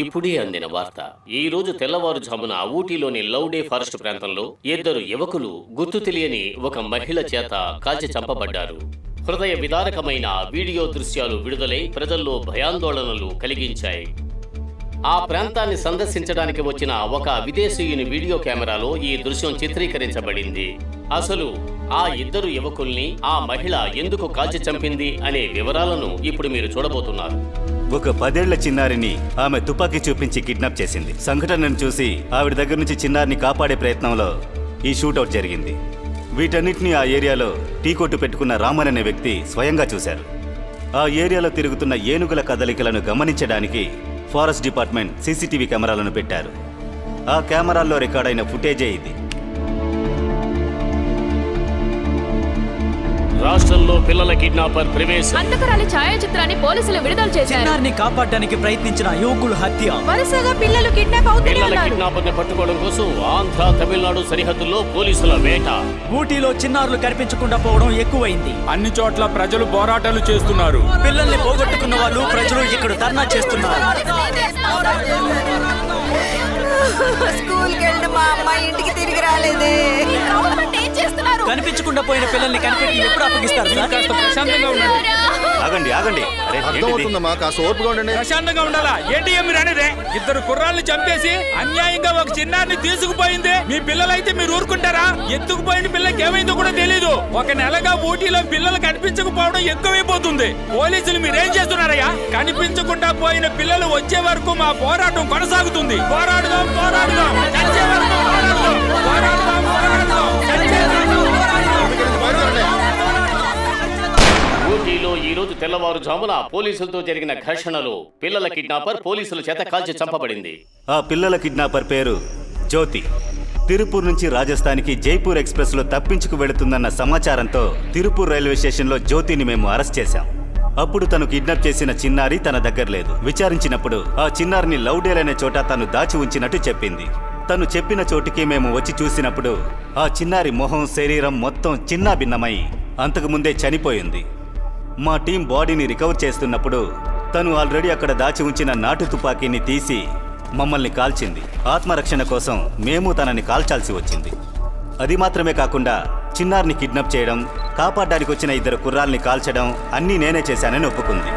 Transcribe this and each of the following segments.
ఇప్పుడే అందిన వార్త. ఈ రోజు తెల్లవారుజామున ఊటీలోని లౌడే ఫారెస్ట్ ప్రాంతంలో ఇద్దరు యువకులు గుర్తు తెలియని ఒక మహిళ చేత కాల్చి చంపబడ్డారు. హృదయ విదారకమైన వీడియో దృశ్యాలు విడుదలై ప్రజల్లో భయాందోళనలు కలిగించాయి. ఆ ప్రాంతాన్ని సందర్శించడానికి వచ్చిన ఒక విదేశీయుని వీడియో కెమెరాలో ఈ దృశ్యం చిత్రీకరించబడింది. అసలు ఆ ఇద్దరు యువకుల్ని ఆ మహిళ ఎందుకు కాల్చి చంపింది అనే వివరాలను ఇప్పుడు మీరు చూడబోతున్నారు. ఒక 10 ఏళ్ల చిన్నారిని ఆమె తుపాకీ చూపించి కిడ్నాప్ చేసింది. సంఘటనను చూసి ఆవిడ దగ్గర నుంచి చిన్నారిని కాపాడే ప్రయత్నంలో ఈ షూటౌట్ జరిగింది. వీటన్నిటినీ ఆ ఏరియాలో టీ కొట్టు పెట్టుకున్న రామన్ అనే వ్యక్తి స్వయంగా చూశారు. ఆ ఏరియాలో తిరుగుతున్న ఏనుగుల కదలికలను గమనించడానికి ఫారెస్ట్ డిపార్ట్మెంట్ సీసీటీవీ కెమెరాలను పెట్టారు. ఆ కెమెరాల్లో రికార్డైన ఫుటేజే ఇది. రాష్ట్రంలో పిల్లల కిడ్నాపర్ ప్రవేశం. అంతకరాలి ఛాయాచిత్రాన్ని పోలీసులు విడుదల చేశారు. చిన్నారిని కాపాడడానికి ప్రయత్నించిన యువకులు హత్య. వరుసగా పిల్లలు కిడ్నాప్ అవుతూనే పిల్లల ఉన్నారు. కిడ్నాపర్ని పట్టుకోవడం కోసం ఆంధ్ర తమిళనాడు సరిహద్దుల్లో పోలీసుల వేట. ఊటీలో చిన్నారులు కనిపించకుండా పోవడం ఎక్కువైంది. అన్ని చోట్ల ప్రజలు పోరాటాలు చేస్తున్నారు. పిల్లల్ని పోగొట్టుకున్న వాళ్ళు ప్రజలు ఇక్కడ ధర్నా చేస్తున్నారు. స్కూల్కి వెళ్ళి మా అమ్మాయి ఇంటికి తిరిగి రాలేదే. కనిపించకుండా పోయిన పిల్లల్ని కనిపెట్టి ఎప్పుడు అప్పగిస్తారు సార్? కాస్త ప్రశాంతంగా ఉండండి. ఆగండి ఆగండి. అరే, అర్థమవుతుందమ్మా, కాస్త ఓపిక ఉండండి. ప్రశాంతంగా ఉండాలా? ఏంటి మీరు అనేది? ఇద్దరు కుర్రాళ్ళు చంపేసి అన్యాయంగా ఒక చిన్నారిని తీసుకుపోయింది. మీ పిల్లలైతే మీరు ఊరుకుంటారా? ఎత్తుకుపోయిన పిల్లకి ఏమైందో కూడా తెలీదు. ఒక నెలగా ఊటీలో పిల్లలు కనిపించకపోవడం ఎక్కువైపోతుంది. పోలీసులు మీరేం చేస్తున్నారయ్యా? కనిపించకుండా పోయిన పిల్లలు వచ్చే వరకు మా పోరాటం కొనసాగుతుంది. పోరాడుదాం పోరాడుదాం, చచ్చే వరకు పోరాడుదాం. పోరాడుదాం పోరాడుదాం, చచ్చే వరకు పోరాడుదాం. ఊటీలో ఈ రోజు తెల్లవారుజామున పోలీసులతో జరిగిన ఘర్షణలో పిల్లల కిడ్నాపర్ పోలీసుల చేత కాల్చి చంపబడింది. ఆ పిల్లల కిడ్నాపర్ పేరు జ్యోతి. తిరుపూర్ నుంచి రాజస్థాన్కి జైపూర్ ఎక్స్ప్రెస్ లో తప్పించుకు వెళుతుందన్న సమాచారంతో తిరుపూర్ రైల్వే స్టేషన్లో జ్యోతిని మేము అరెస్ట్ చేశాం. అప్పుడు తను కిడ్నాప్ చేసిన చిన్నారి తన దగ్గర లేదు. విచారించినప్పుడు ఆ చిన్నారిని లౌడేల్ అనే చోట తను దాచి ఉంచినట్టు చెప్పింది. తను చెప్పిన చోటికి మేము వచ్చి చూసినప్పుడు ఆ చిన్నారి మొహం, శరీరం మొత్తం చిన్నా భిన్నమై అంతకుముందే చనిపోయింది. మా టీం బాడీని రికవర్ చేస్తున్నప్పుడు తను ఆల్రెడీ అక్కడ దాచి ఉంచిన నాటు తుపాకీని తీసి మమ్మల్ని కాల్చింది. ఆత్మరక్షణ కోసం మేము తనని కాల్చాల్సి వచ్చింది. అది మాత్రమే కాకుండా చిన్నారిని కిడ్నాప్ చేయడం, కాపాడడానికి వచ్చిన ఇద్దరు కుర్రాల్ని కాల్చడం అన్నీ నేనే చేశానని ఒప్పుకుంది.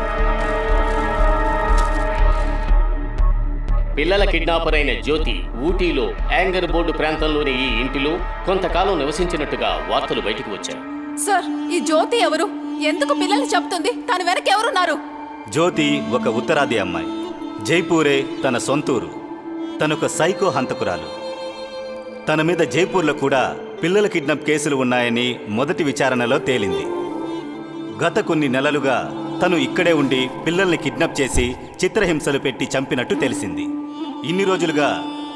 పిల్లల కిడ్నాపర్ అయిన జ్యోతి ఊటీలో యాంగర్ బోర్డు ప్రాంతంలోని ఈ ఇంటిలో కొంతకాలం నివసించినట్టుగా వార్తలు బయటకు వచ్చాయి. సార్, ఈ జ్యోతి ఎవరు? ఎందుకు పిల్లల్ని చెప్తుంది? తన వెనక ఎవరున్నారు? జ్యోతి ఒక ఉత్తరాది అమ్మాయి. జైపూరే తన సొంతూరు. తనొక సైకో హంతకురాలు. తన మీద జైపూర్లో కూడా పిల్లల కిడ్నాప్ కేసులు ఉన్నాయని మొదటి విచారణలో తేలింది. గత కొన్ని నెలలుగా తను ఇక్కడే ఉండి పిల్లల్ని కిడ్నాప్ చేసి చిత్రహింసలు పెట్టి చంపినట్టు తెలిసింది. ఇన్ని రోజులుగా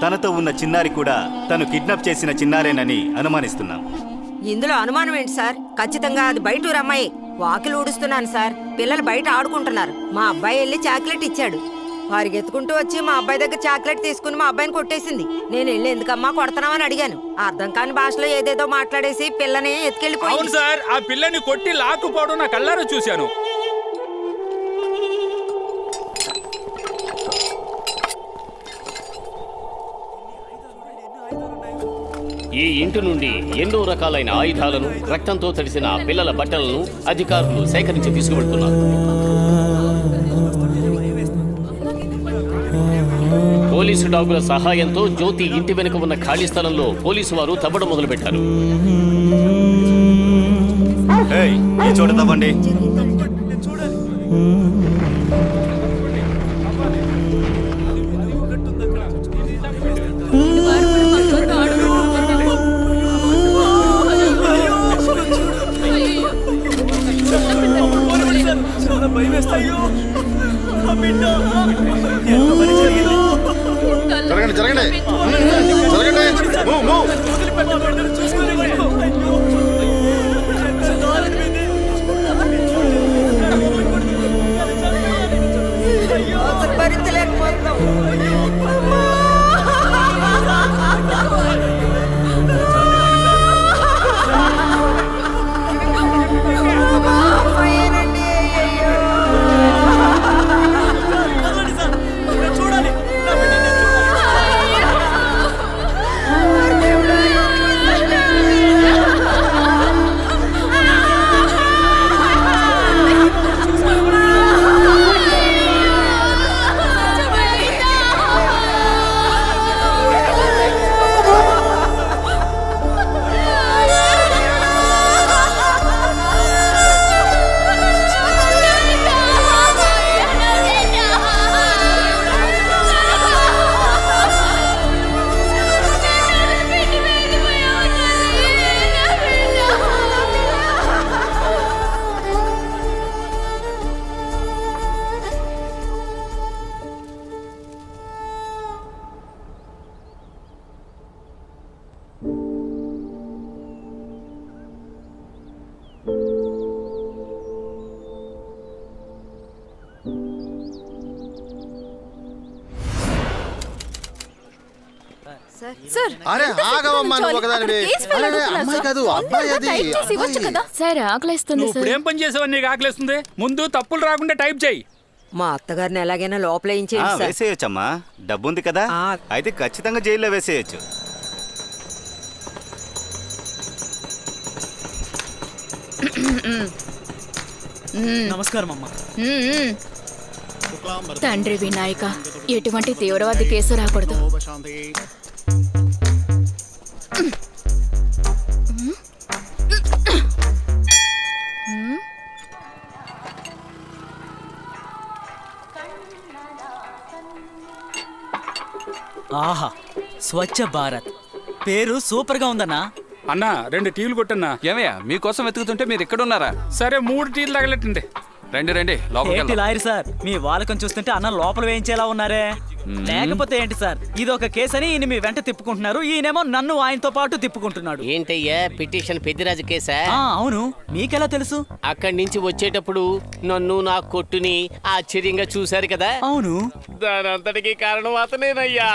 తనతో ఉన్న చిన్నారి కూడా తను కిడ్నాప్ చేసిన చిన్నారేనని అనుమానిస్తున్నాం. ఇందులో అనుమానం ఏంటి సార్? ఖచ్చితంగా అది బయటూరు అమ్మాయి. వాకిలు ఊడుస్తున్నాను సార్. పిల్లలు బయట ఆడుకుంటున్నారు. మా అబ్బాయి వెళ్ళి చాక్లెట్ ఇచ్చాడు. వారికి ఎత్తుకుంటూ వచ్చి మా అబ్బాయి దగ్గర చాక్లెట్ తీసుకుని మా అబ్బాయిని కొట్టేసింది. నేను వెళ్ళి ఎందుకమ్మా కొడతానామని అడిగాను. అర్థం కాని భాషలో ఏదేదో మాట్లాడేసి పిల్లని ఎత్తుకెళ్ళిపోయింది. అవును సార్, ఆ పిల్లని కొట్టి లాక్కుపోవడం నా కళ్ళారా చూశాను. ఈ ఇంటి నుండి ఎన్నో రకాలైన ఆయుధాలను, రక్తంతో తడిసిన పిల్లల బట్టలను అధికారులు సేకరించి తీసుకువెళ్తున్నారు. పోలీసు డాగుల సహాయంతో జ్యోతి ఇంటి వెనుక ఉన్న ఖాళీ స్థలంలో పోలీసు వారు తవ్వడం మొదలుపెట్టారు. చాలా భయం వేస్తాయో ఆ బిడ్డ ఎంత పని జరిగింది జరగండి జరగండి జరగండి మూవ్, మూవ్. అసలు భరించలేకపోతున్నాం. అమ్మాయేనండి, అయ్యయ్యో. చూడాలి నా బిడ్డని దేవుడా, ఎందుకు సార్, అరే ఎంతసేపు ఆగవమ్మా నువ్వు కూర్చోవాలి? ఒకదానివి. అక్కడ కేసు ఫైల్ అరే, అడుగుతున్నారు అమ్మాయి సార్. కాదు, అబ్బాయి తొందరగా అది, టైప్ చేసి ఇవ్వచ్చు అబ్బాయి. కదా. సార్ ఆకలేస్తుంది నువ్వు సార్. ఇప్పుడేం పని చేసావని నీకు ఆకలిస్తుంది? ముందు తప్పులు రాకుండా టైప్ చేయి. మా అత్తగారిని ఎలాగైనా లోపల ఆ, వేయించేయండి సార్. వేసేయొచ్చమ్మా, డబ్బుంది కదా. ఆ. అయితే ఖచ్చితంగా జైల్లో వేసేయచ్చు. నమస్కారం అమ్మా. తండ్రి వినాయక, ఎటువంటి తీవ్రవాది కేసు రాకూడదు. ఆహా, స్వచ్ఛ భారత్ పేరు సూపర్ గా ఉందన్నా. అన్నా 2 టీలు కొట్టన్నా. ఏమయ్యా మీకోసం వెతుకుతుంటే మీరు ఎక్కడున్నారా? సరే 3 టీలు తగలెట్టండి. రండి రండి లోపలికి ఏంటి వెళ్దాం. లాయర్ సార్, మీ వాలకం చూస్తుంటే అన్న లోపల వేయించేలా ఉన్నారే. లేకపోతే ఏంటి సార్, ఇది ఒక కేసు అని ఈయన మీ వెంట తిప్పుకుంటున్నారు, ఈయనేమో నన్ను ఆయనతో పాటు తిప్పుకుంటున్నాడు. ఏంటయ్యా పిటిషన్ పెద్దిరాజు కేసా? ఆ, అవును, మీకెలా తెలుసు? అక్కడి నుంచి వచ్చేటప్పుడు నన్ను నా కొట్టుని ఆశ్చర్యంగా చూశారు కదా. అవును. దానంతటికి కారణం అతనేనయ్యా.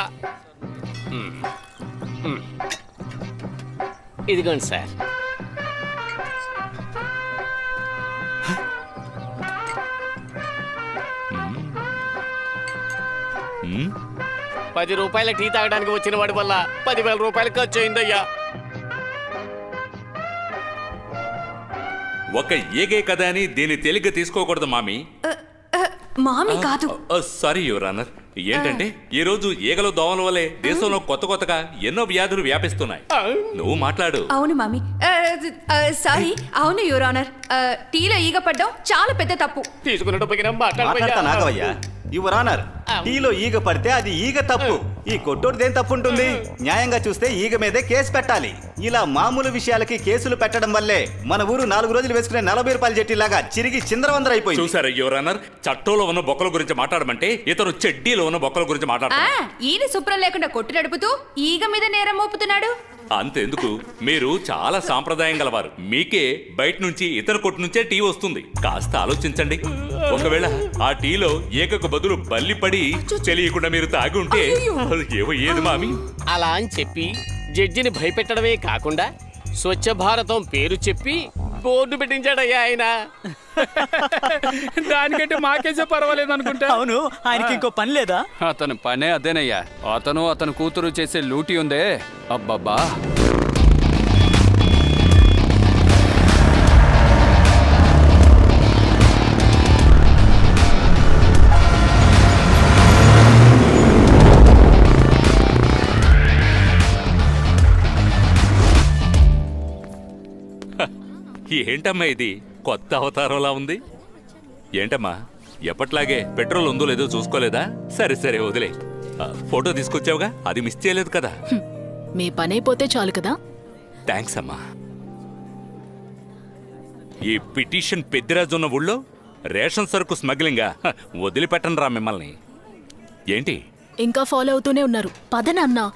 ఇదిగోండి సార్. ₹10 టీ తాగడానికి వచ్చిన వాడి వల్ల 10,000 రూపాయలు ఖర్చు అయిందయ్యా. ఒక ఏగే కదా అని దీన్ని తేలిగ్గా తీసుకోకూడదు మామి. మామి కాదు. Sorry your honour. ఏంటంటే ఈ రోజు ఈగలు దోమల వల్లే దేశంలో కొత్తగా ఎన్నో వ్యాధులు వ్యాపిస్తున్నాయి. నువ్వు మాట్లాడు. అవును మామి. సారీ. అవును యువర్ ఆనర్, టీలో ఈగ పడ్డం చాలా పెద్ద తప్పు. తీసుకున్న డబ్బుకి మాట్లాడతా నాగవయ్యా. యువర్ ఆనర్, టీలో ఈగ పడితే అది ఈగ తప్పు. ఈ కొట్టోడిదేం తప్పు ఉంటుంది? న్యాయంగా చూస్తే ఈగ మీదే కేసు పెట్టాలి. ఇలా మామూలు విషయాలకి కేసులు పెట్టడం వల్లే మన ఊరు 4 రోజులు వేసుకునే 40 రూపాయల జట్టిలాగా చిరిగి చిందరవందరైపోయింది. చూసారా యువర్ ఆనర్, చట్టంలో ఉన్న బొక్కల గురించి మాట్లాడమంటే ఇతను చెడ్డీలో ఉన్న బొక్కల గురించి మాట్లాడతారు. ఈయన శుభ్రం లేకుండా కొట్టు నడుపుతూ ఈగ మీద నేరం మోపుతున్నాడు. అంతెందుకు, మీరు చాలా సాంప్రదాయం గలవారు. మీకే బయట నుంచి ఇతర కొట్టు నుంచే టీ వస్తుంది. కాస్త ఆలోచించండి. ఒకవేళ ఆ టీలో ఏకకు బదులు బల్లి పడి తెలియకుండా మీరు తాగి ఉంటే ఏవో ఏది మామి. అలా అని చెప్పి జడ్జిని భయపెట్టడమే కాకుండా స్వచ్ఛ భారతం పేరు చెప్పి బోర్డు పెట్టించాడయ్యా ఆయన. దానికంటే మాకేసే పర్వాలేదు అనుకుంటా. అవును, ఆయనకి ఇంకో పని లేదా? అతని పనే అదేనయ్యా. అతను కూతురు చేసే లూటీ ఉందే, అబ్బబ్బా. ఏంటమ్మా ఇది కొత్త అవతారంలా ఉంది? ఏంటమ్మా ఎప్పట్లాగే పెట్రోల్ ఉందో లేదో చూసుకోలేదా? సరే సరే వదిలే. ఫోటో తీసుకొచ్చావుగా, అది మిస్ చేయలేదు కదా? మీ పని అయిపోతే చాలు కదా. థ్యాంక్స్ అమ్మా. ఈ పిటిషన్ పెద్దిరాజు ఉన్న ఊళ్ళో రేషన్ సరుకు స్మగ్లింగా వదిలిపెట్టను రా మిమ్మల్ని. ఏంటి ఇంకా ఫాలో అవుతూనే ఉన్నారు. పదనన్నా.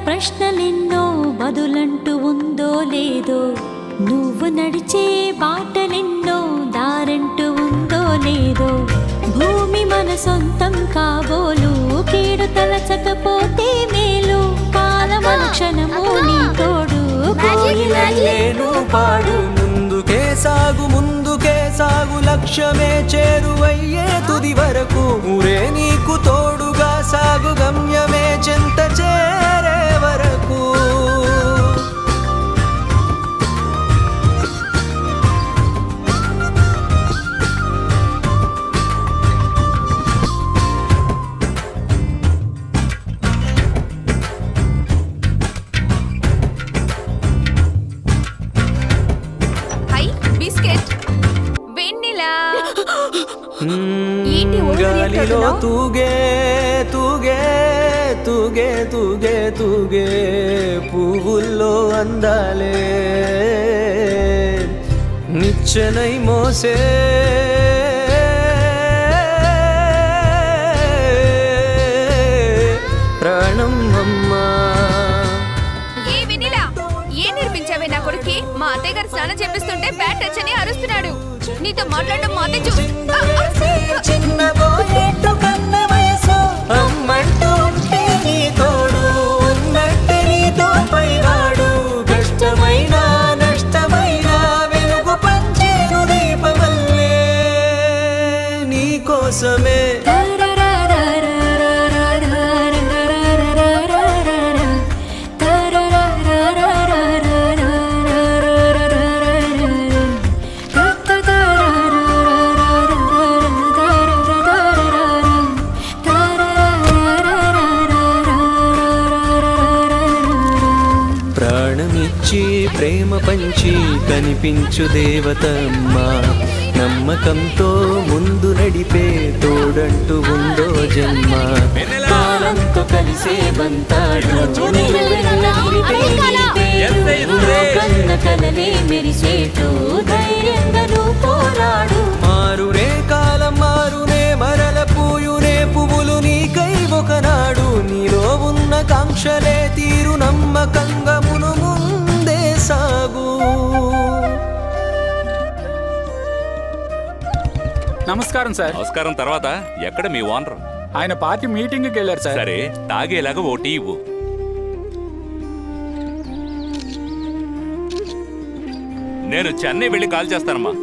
ప్రశ్నలెన్నో బదులంటూ ఉందో లేదో, నువ్వు నడిచే బాటలెన్నో దారంటూ ఉందో లేదో, భూమి మన సొంతం కాబోలు కీడు తలచకపోతే మేలు, కాలమన క్షణము నీ తోడు కోయిలేను పాడు. ముందుకే సాగు లక్ష్యమే చేరువయ్యే తుది వరకు, ఊరే నీకు తోడుగా సాగు గమ్యమే చెంత చేరే వరకు. గాలిలో తూగే తూగే తూగే తూగే తూగే పువ్వుల్లో అందాలే, నిచ్చెనై మోసే ప్రాణం అమ్మా. ఏ వెన్నెలా, ఏ నేర్పించావే నా కొడుక్కి? మా అత్తయ్య గారు స్నానం చేపిస్తుంటే బ్యాట్ టచ్ అని అరుస్తున్నాడు. నీతో మాట్లాడడం మా అత్తయ్య చిన్నబోయేట్టు కన్న వయసు అమ్మంటూ ఉంటే నీ తోడు ఉన్నట్టు నీతో పైవాడు, కష్టమైన నష్టమైన వెలుగు పంచేను దీపమల్లే నీ కోసమే. ప్రేమ పంచి కనిపించు దేవతమ్మా, నమ్మకంతో ముందు నడిపే తోడంటూ ఉందో జన్మ, కాలంతో కలిసే బంతాడు కన్న కలలే మెరిసేటు ధైర్యంగా పోరాడు. మారునే కాలం మారునే మరల పూయునే పువ్వులు నీకై ఒకనాడు, నీలో ఉన్న కాంక్షలే తీరు నమ్మకంగా మును ముందే సాగు. నమస్కారం సార్. నమస్కారం. తర్వాత ఎక్కడ మీ ఓనర్? ఆయన పార్టీ మీటింగ్కి వెళ్ళారు సార్. సరే, తాగేలాగా ఓ టీ ఇవ్వు. నేను చెన్నై వెళ్ళి కాల్ చేస్తానమ్మా.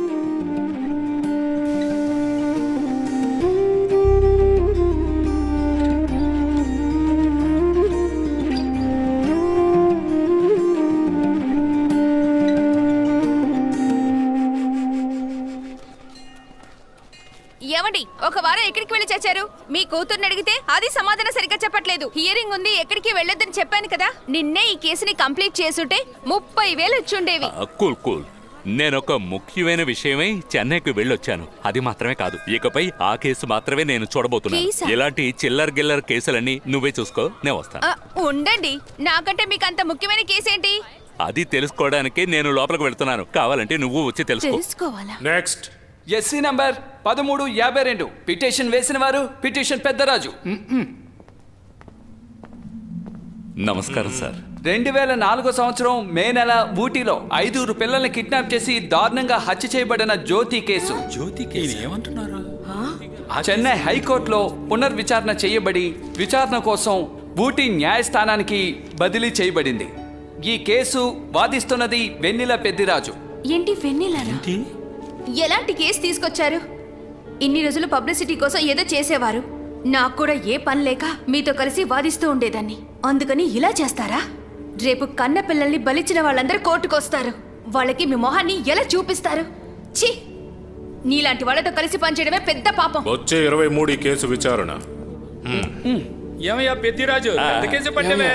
ఏమండి, ఒక వారం ఎక్కడికి వెళ్ళి చచ్చారు? మీ కూతుర్ని అడిగితే అది సమాధానం సరిగ్గా చెప్పట్లేదు. హియరింగ్ ఉంది, ఎక్కడికి వెళ్ళొద్దని చెప్పాను కదా. నిన్నే ఈ కేసుని కంప్లీట్ చేసుంటే 30,000 ఇచ్చుండేవి. Cool cool. నేనొక ముఖ్యమైన విషయమై చెన్నైకి వెళ్ళొచ్చాను. అది మాత్రమే కాదు, ఇకపై ఆ కేసు మాత్రమే నేను చూడబోతున్నాను. ఇలాంటి చిల్లర్ గిల్లర్ కేసులన్నీ నువ్వే చూసుకో, నేను వస్తాను. ఉండండి, నాకంటే మీకు అంత ముఖ్యమైన కేసు ఏంటి? అది తెలుసుకోవడానికే నేను లోపలికి వెళ్తున్నాను. కావాలంటే నువ్వు వచ్చి తెలుసుకోవాలా? నెక్స్ట్ ఎస్సీ నంబర్ 1352 పిటిషన్ వేసిన వారు పిటిషన్ పెద్దరాజు. నమస్కారం సార్. 2004 సంవత్సరం మే నెల ఊటీలో 5 పిల్లల్ని కిడ్నాప్ చేసి దారుణంగా హత్య చేయబడిన జ్యోతి కేసు. ఏమంటున్నారు? చెన్నై హైకోర్టులో పునర్విచారణ చేయబడి విచారణ కోసం ఊటీ న్యాయస్థానానికి బదిలీ చేయబడింది. ఈ కేసు వాదిస్తున్నది వెన్నెల పెద్దిరాజు. ఏంటి వెన్నెల? ఎలాంటి కేసు తీసుకొచ్చారు? ఇన్ని రోజులు పబ్లిసిటీ కోసం ఏదో చేసేవారు. నాకు కూడా ఏ పని లేక మీతో కలిసి వాదిస్తూ ఉండేదాన్ని. అందుకని ఇలా చేస్తారా? రేపు కన్న పిల్లల్ని బలిచిన వాళ్ళందరూ కోర్టుకొస్తారు. వాళ్ళకి మీ మొహాన్ని ఎలా చూపిస్తారు? ఛీ, నీలాంటి వాళ్ళతో కలిసి పనిచేయడమే పెద్ద పాపం. వచ్చే 23 కేసు విచారణ. ఏమయ్యా పెద్దిరాజు, పెద్ద కేసు పట్టవే.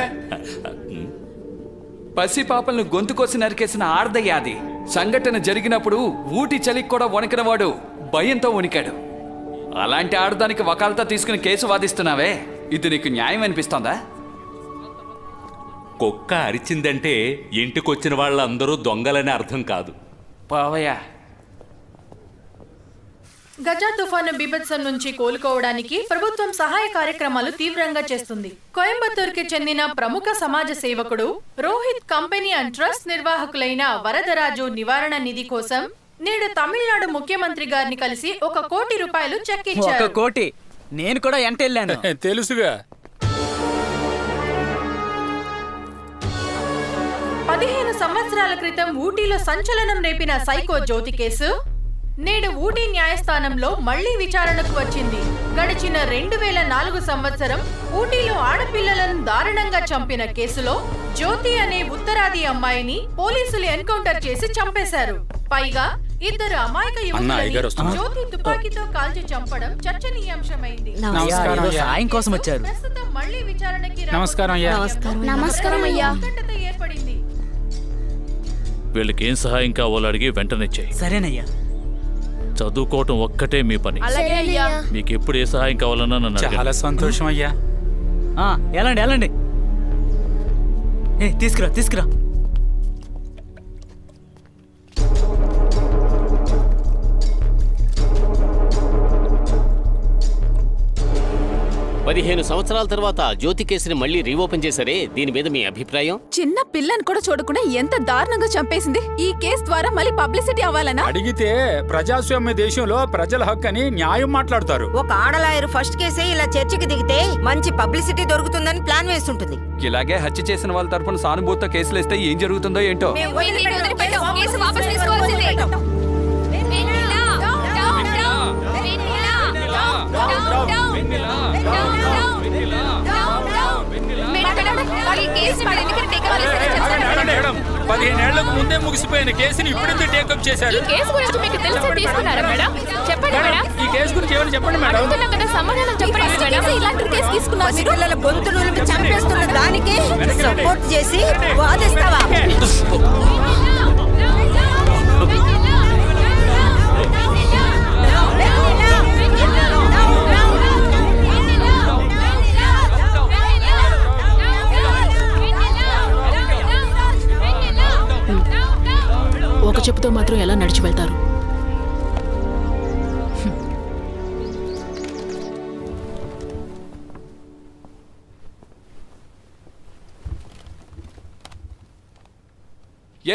పసి పాపలను గొంతు కోసి నరికేసిన ఆర్దయ్యాది. సంఘటన జరిగినప్పుడు ఊటి చలికి కూడా వణికినవాడు భయంతో వణికాడు. అలాంటి ఆడదానికి వకాలతో తీసుకుని కేసు వాదిస్తున్నావే, ఇది నీకు న్యాయం అనిపిస్తోందా? కుక్క అరిచిందంటే ఇంటికొచ్చిన వాళ్ళందరూ దొంగలని అర్థం కాదు. పావయ్యా, గజా తుఫాను బీభత్సం నుంచి కోలుకోవడానికి ప్రభుత్వం సహాయ కార్యక్రమాలు తీవ్రంగా చేస్తుంది. కోయంబత్తూరుకి చెందిన ప్రముఖ సమాజ సేవకుడు రోహిత్ కంపెనీ అండ్ ట్రస్ట్ నిర్వాహకులైన వరదరాజు నివారణ నిధి కోసం నేడు తమిళనాడు ముఖ్యమంత్రి గారిని కలిసి 1 కోటి రూపాయలు చెక్ ఇచ్చారు. 1 కోటి? నేను కూడా ఎంట వెళ్ళాను. తెలుసుగా. 15 సంవత్సరాల క్రితం ఊటీలో సంచలనం రేపిన సైకో జ్యోతి కేసు నేడు ఊటీ న్యాయస్థానంలో మళ్లీ విచారణకు వచ్చింది. గడిచిన 2004 సంవత్సరం ఊటీలో ఆడపిల్లలను దారుణంగా చంపిన కేసులో జ్యోతి అనే ఉత్తరాది అమ్మాయిని పోలీసులు ఎన్కౌంటర్ చేసి చంపేశారు. పైగా 2 అమాయక యువకులను జ్యోతి తుపాకీతో కాల్చి చంపడం చర్చనీయాంశమైంది. సాయం కోసం వచ్చారు. ప్రస్తుతం మళ్లీ విచారణకి నమస్కారం అయ్యా. ఉత్కంఠత ఏర్పడింది. వీళ్ళకి ఏం సహాయం కావాలో అడిగి వెంటనే చెయ్యి. సరేనయ్యా. చదువుకోవటం ఒక్కటే మీ పని. మీకు ఎప్పుడు ఏ సహాయం కావాలన్నా నన్ను అడగండి. చాలా సంతోషం అయ్యా. వెళ్ళండి. తీసుకురా. 15 సంవత్సరాల తర్వాత జ్యోతి కేసుని మళ్ళీ రీఓపెన్ చేశారే, దీని మీద మీ అభిప్రాయం? చిన్న పిల్లని కూడా చూడకుండా ఎంత దారుణంగా చంపేసింది. ఈ కేసు ద్వారా మళ్ళీ పబ్లిసిటీ అవ్వాలనా? అడిగితే ప్రజాస్వామ్య దేశంలో ప్రజల హక్కు అని న్యాయం మాట్లాడతారు. ఒక ఆడలాయరు ఫస్ట్ కేసే ఇలా చర్చకి దిగితే మంచి పబ్లిసిటీ దొరుకుతుందని ప్లాన్ వేస్తుంటుంది. ఇలాగే హత్య చేసిన వాళ్ళ తరపున సానుభూతితో కేసులు ఇస్తే ఏం జరుగుతుందో ఏంటో. కేసు వాపస్ తీసుకోవాల్సిందే. మేడం, 15 ఏళ్లకు ముందే ముగిసిపోయిన కేసుని ఇప్పుడు టేకప్ చేశారు. ఈ కేసు గురించి మీకు తెలిసి తీసుకున్నారా మేడం? చెప్పండి మేడం. ఈ కేసు గురించి ఏమైనా చెప్పండి మేడం. అడుగుతున్నాం కదా, సమాధానం చెప్పండి. ఇలాంటి కేసు తీసుకున్నారు మీరు? పిల్లల గొంతులు చంపేస్తున్న దానికి సపోర్ట్ చేసి వాదిస్తావా? ఒక చెప్పుతో మాత్రం ఎలా నడిచి వెళ్తారు?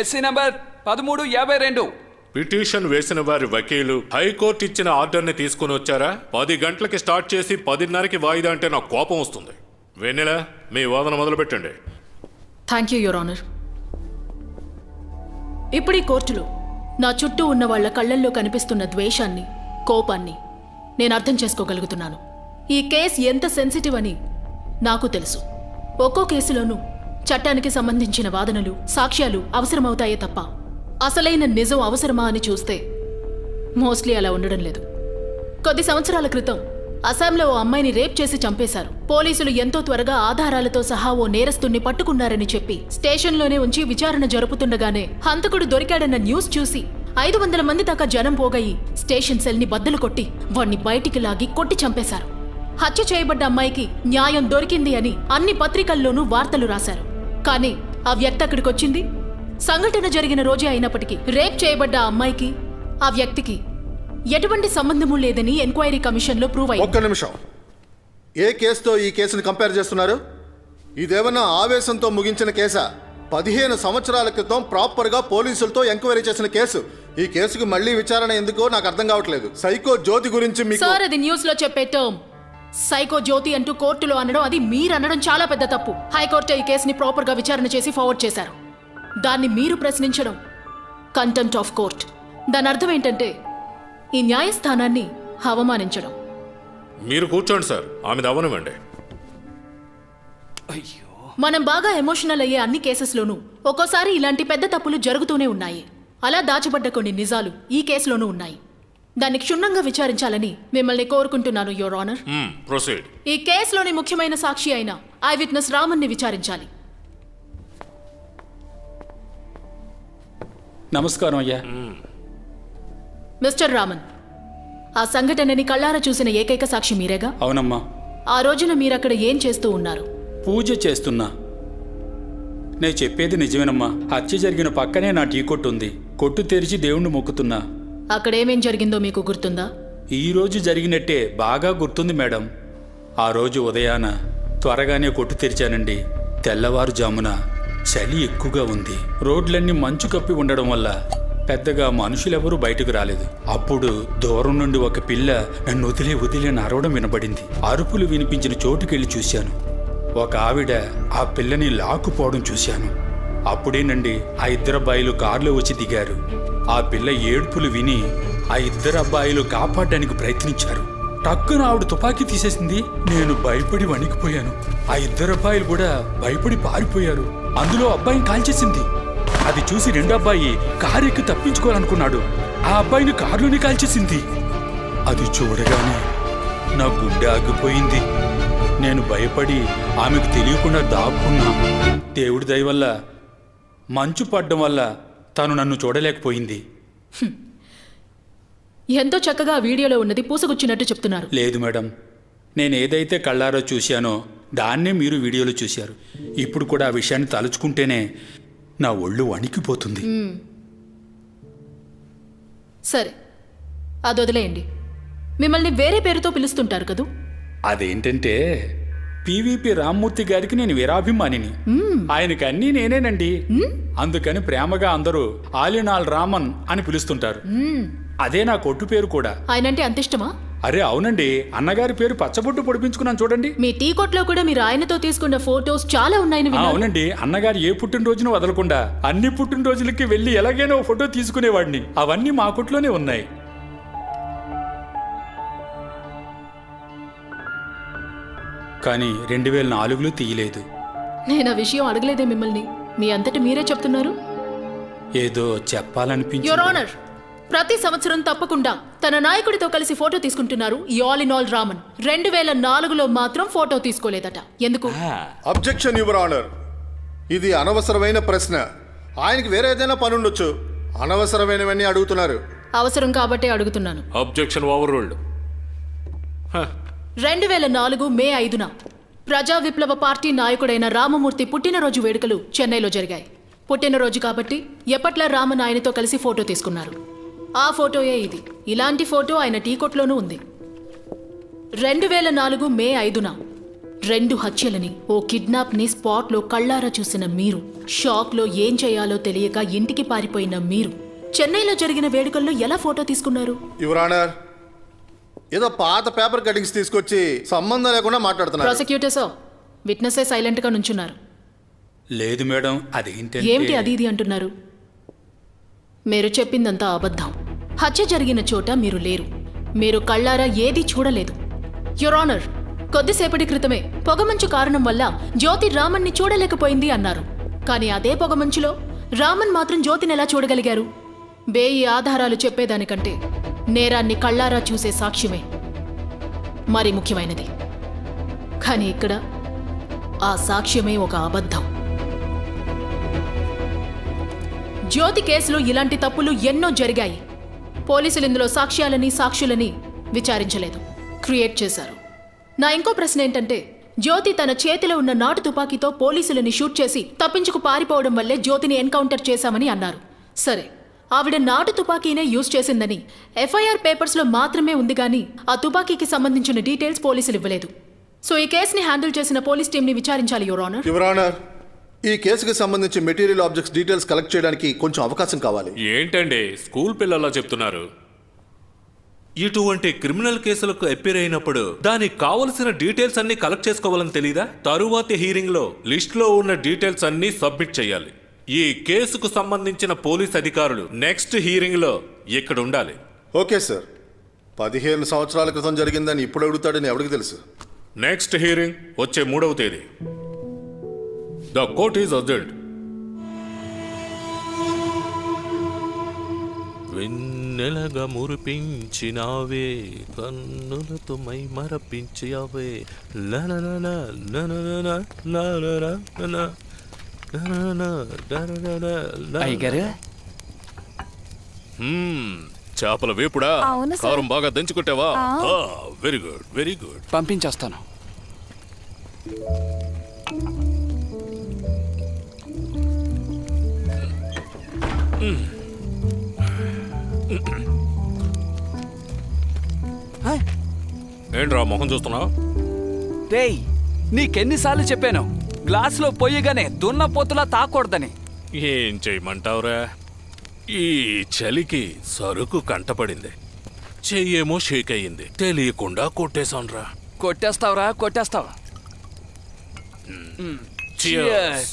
SC number 1352. పిటిషన్ వేసిన వారి వకీలు హైకోర్టు ఇచ్చిన ఆర్డర్ని తీసుకుని వచ్చారా? 10 గంటలకి స్టార్ట్ చేసి 10:30కి వాయిదా అంటే నాకు కోపం వస్తుంది. వెన్నెల, మీ వాదన మొదలు పెట్టండి. Thank you your honour. ఇప్పుడు ఈ కోర్టులో నా చుట్టూ ఉన్న వాళ్ల కళ్ళల్లో కనిపిస్తున్న ద్వేషాన్ని, కోపాన్ని నేను అర్థం చేసుకోగలుగుతున్నాను. ఈ కేసు ఎంత సెన్సిటివ్ అని నాకు తెలుసు. ఒక్కో కేసులోనూ చట్టానికి సంబంధించిన వాదనలు, సాక్ష్యాలు అవసరమవుతాయే తప్ప అసలైన నిజం అవసరమా అని చూస్తే మోస్ట్లీ అలా ఉండడం లేదు. కొద్ది సంవత్సరాల క్రితం అస్సాంలో ఓ అమ్మాయిని రేప్ చేసి చంపేశారు. పోలీసులు ఎంతో త్వరగా ఆధారాలతో సహా ఓ నేరస్తుణ్ణి పట్టుకున్నారని చెప్పి స్టేషన్లోనే ఉంచి విచారణ జరుపుతుండగానే హంతకుడు దొరికాడన్న న్యూస్ చూసి 500 మంది దాకా జనం పోగయి స్టేషన్ సెల్ని బద్దలు కొట్టి వాణ్ణి బయటికి లాగి కొట్టి చంపేశారు. హత్య చేయబడ్డ అమ్మాయికి న్యాయం దొరికింది అని అన్ని పత్రికల్లోనూ వార్తలు రాశారు. కానీ ఆ వ్యక్తి అక్కడికొచ్చింది సంఘటన జరిగిన రోజే అయినప్పటికీ రేప్ చేయబడ్డ ఆ అమ్మాయికి, ఆ వ్యక్తికి ఎటువంటి సంబంధము లేదని ఎంక్వైరీ కమిషన్లో ప్రూవ్ అయింది. ఒక్క నిమిషం, ఏ కేసుతో ఈ కేసుని కంపేర్ చేస్తున్నారు? ఇదేమన్నా ఆవేశంతో ముగించిన కేసా? 15 సంవత్సరాల క్రితం ప్రాపర్గా పోలీసులతో ఎంక్వైరీ చేసిన కేసు. ఈ కేసుకు మళ్ళీ విచారణ ఎందుకో నాకు అర్థం కావట్లేదు. సైకో జ్యోతి గురించి మీకు... సార్, అది న్యూస్ లో చెప్పే టర్మ్. సైకో జ్యోతి అంటూ కోర్టులో అనడం, అది మీరనడం చాలా పెద్ద తప్పు. హైకోర్టు ఈ కేసుని ప్రాపర్గా విచారణ చేసి ఫార్వర్డ్ చేశారు. దాన్ని మీరు ప్రశ్నించడం కంటెంప్ట్ ఆఫ్ కోర్ట్. దాని అర్థం ఏంటంటే ఈ న్యాయస్థానాన్ని అవమానించడం. మీరు కూర్చోండి సార్, ఆమె అవనివ్వండి. అయ్యో, మనం బాగా ఎమోషనల్ అయ్యే అన్ని కేసెస్లోనూ ఒక్కోసారి ఇలాంటి పెద్ద తప్పులు జరుగుతూనే ఉన్నాయి. అలా దాచబడ్డ కొన్ని నిజాలు ఈ కేసులోనూ ఉన్నాయి. దాన్ని క్షుణ్ణంగా విచారించాలని మిమ్మల్ని కోరుకుంటున్నాను, యువర్ ఆనర్. ప్రొసీడ్. ఈ కేసులోని ముఖ్యమైన సాక్షి అయిన ఐ విట్నెస్ రామన్ని విచారించాలి. నమస్కారం అయ్యా. మిస్టర్ రామన్, ఆ సంఘటనని కళ్ళారా చూసిన ఏకైక సాక్షి మీరేగా? అవునమ్మా. ఆ రోజున మీరక్కడ ఏం చేస్తూ ఉన్నారు? పూజ చేస్తున్నా. నేను చెప్పేది నిజమేనమ్మా. హత్య జరిగిన పక్కనే నా టీ కొట్టు ఉంది. కొట్టు తెరిచి దేవుణ్ణి మొక్కుతున్నా. అక్కడ ఏమేం జరిగిందో మీకు గుర్తుందా? ఈ రోజు జరిగినట్టే బాగా గుర్తుంది మేడం. ఆ రోజు ఉదయాన త్వరగానే కొట్టు తెరిచానండి. తెల్లవారుజామున చలి ఎక్కువగా ఉంది. రోడ్లన్నీ మంచు కప్పి ఉండడం వల్ల పెద్దగా మనుషులెవరూ బయటకు రాలేదు. అప్పుడు దూరం నుండి ఒక పిల్ల నన్ను వదిలే అరవడం వినబడింది. అరుపులు వినిపించిన చోటుకెళ్ళి చూశాను. ఒక ఆవిడ ఆ పిల్లని లాక్కుపోవడం చూశాను. అప్పుడేనండి ఆ ఇద్దరు అబ్బాయిలు కారులో వచ్చి దిగారు. ఆ పిల్ల ఏడుపులు విని ఆ ఇద్దరు అబ్బాయిలు కాపాడడానికి ప్రయత్నించారు. టక్కున ఆవిడ తుపాకీ తీసేసింది. నేను భయపడి వణికిపోయాను. ఆ ఇద్దరు అబ్బాయిలు కూడా భయపడి పారిపోయారు. అందులో అబ్బాయిని కాల్చేసింది. అది చూసి రెండో అబ్బాయి కారు ఎక్కి తప్పించుకోవాలనుకున్నాడు. ఆ అబ్బాయిని కారులోనే కాల్చేసింది. అది చూడగానే నా గుండె ఆగిపోయింది. నేను భయపడి ఆమెకు తెలియకుండా దాక్కున్నా. దేవుడి దయ వల్ల మంచు పడ్డం వల్ల తను నన్ను చూడలేకపోయింది. ఎంతో చక్కగా ఆ వీడియోలో ఉన్నది పూసగుచ్చినట్టు చెప్తున్నారు. లేదు మేడం, నేను ఏదైతే కళ్ళారో చూశానో దాన్నే మీరు వీడియోలో చూశారు. ఇప్పుడు కూడా ఆ విషయాన్ని తలుచుకుంటేనే నా ఒళ్ళు వణికిపోతుంది. సరే, అది వదిలేయండి. మిమ్మల్ని వేరే పేరుతో పిలుస్తుంటారు కదూ? అదేంటంటే పివిపి రామ్మూర్తి గారికి నేను వీరాభిమానిని. ఆయనకి అన్నీ నేనేనండి. అందుకని ప్రేమగా అందరూ ఆలినాల్ రామన్ అని పిలుస్తుంటారు. అదే నా కొట్టు పేరు కూడా. ఆయనంటే అంత ఇష్టమా? అరే అవునండి, అన్నగారి పేరు పచ్చబొట్టు పొడిపించుకున్నాను చూడండి. మీ టీ కొట్లో కూడా మీరు ఆయనతో తీసుకున్న ఫోటోస్ చాలా ఉన్నాయని విన్నాను. అవునండి, అన్నగారు ఏ పుట్టినరోజును వదలకుండా అన్ని పుట్టినరోజులకి వెళ్ళి ఎలాగైనా ఓ ఫోటో తీసుకునేవాడిని. అవన్నీ మా కొట్లోనే ఉన్నాయి. కానీ 2004లో తీయలేదు. నేను ఆ విషయం అడగలేదే మిమ్మల్ని. మీ అంతటి మీరే చెప్తున్నారు. ఏదో చెప్పాలనిపించి. యువర్ ఆనర్, ప్రతి సంవత్సరం తప్పకుండా తన నాయకుడితో కలిసి ఫోటో తీసుకుంటున్నారు ఈ ఆల్ ఇన్ ఆల్ రామన్. 2004లో మాత్రం ఫోటో తీసుకోలేదట. ఎందుకు? Objection your honour. ఇది అనవసరమైన ప్రశ్న. ఆయనకి వేరే ఏదైనా పని ఉండొచ్చు. అనవసరమైనవన్నీ అడుగుతున్నారు. అవసరం కాబట్టే అడుగుతున్నాను. Objection over ruled. 2004 మే 5న ప్రజా విప్లవ పార్టీ నాయకుడైన రామమూర్తి పుట్టినరోజు వేడుకలు చెన్నైలో జరిగాయి. పుట్టినరోజు కాబట్టి ఎప్పట్లా రామన్ ఆయనతో కలిసి ఫోటో తీసుకున్నారు. ఆ ఫోటోయే ఇది. ఇలాంటి ఫోటో ఆయన టీ కొట్లోనూ ఉంది. 2004 మే 5న 2 హత్యలని, ఓ కిడ్నాప్ని స్పాట్లో కళ్ళారా చూసిన మీరు, షాక్లో ఏం చేయాలో తెలియక ఇంటికి పారిపోయిన మీరు, చెన్నైలో జరిగిన వేడుకల్లో ఎలా ఫోటో తీసుకున్నారు? యువర్ ఆనర్, ఏదో పాత పేపర్ కటింగ్స్ తీసుకొచ్చి సంబంధం లేకుండా మాట్లాడుతున్నారు. ప్రాసిక్యూటర్స్ విట్నెసే సైలెంట్ గా నుంచున్నారు. లేదు మేడం, అదేంటంటే. ఏమిటి అది ఇది అంటున్నారు? మీరు చెప్పిందంతా అబద్ధం. హత్య జరిగిన చోట మీరు లేరు. మీరు కళ్ళారా ఏదీ చూడలేదు. యువర్ ఆనర్, కొద్దిసేపటి క్రితమే పొగమంచు కారణం వల్ల జ్యోతి రామన్ని చూడలేకపోయింది అన్నారు. కానీ అదే పొగమంచులో రామన్ మాత్రం జ్యోతిని ఎలా చూడగలిగారు? వేయి ఆధారాలు చెప్పేదానికంటే నేరాన్ని కళ్ళారా చూసే సాక్ష్యమే మరి ముఖ్యమైనది. కానీ ఇక్కడ ఆ సాక్ష్యమే ఒక అబద్ధం. జ్యోతి కేసులో ఇలాంటి తప్పులు ఎన్నో జరిగాయి. పోలీసులు ఇందులో సాక్ష్యాలని, సాక్షులని విచారించలేదు, క్రియేట్ చేశారు. నా ఇంకో ప్రశ్న ఏంటంటే, జ్యోతి తన చేతిలో ఉన్న నాటు తుపాకీతో పోలీసులని షూట్ చేసి తప్పించుకు పారిపోవడం వల్లే జ్యోతిని ఎన్కౌంటర్ చేశామని అన్నారు. సరే, ఆవిడ నాటు తుపాకీనే యూజ్ చేసిందని ఎఫ్ఐఆర్ పేపర్స్లో మాత్రమే ఉంది. కానీ ఆ తుపాకీకి సంబంధించిన డీటెయిల్స్ పోలీసులు ఇవ్వలేదు. సో ఈ కేసుని హ్యాండిల్ చేసిన పోలీస్ టీంని విచారించాలి యువర్ ఆనర్. యువర్ ఆనర్, ఈ కేసుకి సంబంధించి మెటీరియల్ ఆబ్జెక్ట్స్ డీటెయిల్స్ కలెక్ట్ చేయడానికి కొంచెం అవకాశం కావాలి. ఏంటండి స్కూల్ పిల్లలా చెప్తున్నారు? ఇటువంటి క్రిమినల్ కేసులకు అపీర్ అయినప్పుడు దానికి కావలసిన డీటెయిల్స్ అన్ని కలెక్ట్ చేసుకోవాలని తెలీదా? తరువాతి హీరింగ్ లో లిస్ట్ లో ఉన్న డీటెయిల్స్ అన్ని సబ్మిట్ చేయాలి. ఈ కేసుకు సంబంధించిన పోలీస్ అధికారులు నెక్స్ట్ హీరింగ్ లో ఇక్కడ ఉండాలి. Okay sir. 15 సంవత్సరాల క్రితం జరిగిందని ఇప్పుడు అడుగుతాడని ఎవరికి తెలుసు? నెక్స్ట్ హీరింగ్ వచ్చే 3వ తేదీ. The court is urgent. వెన్నెలగా మురిపించినావే, కన్నులతో మై మరపించావే. అయ్యగారు చేపల వేపుడా? అవును సార్. కారం బాగా దంచుకుంటావా? Very good, very good. పంపించేస్తాను. ఏంట్రా మొహం చూస్తున్నావు? రేయ్, నీకెన్నిసార్లు చెప్పాను గ్లాసులో పొయ్యగానే దున్నపోతులా తాకూడదని. ఏం చేయమంటావురా, ఈ చలికి సరుకు కంటపడింది, చెయ్యేమో షేక్ అయ్యింది, తెలియకుండా కొట్టేశాన్రా. కొట్టేస్తావురా, కొట్టేస్తావు. Cheers.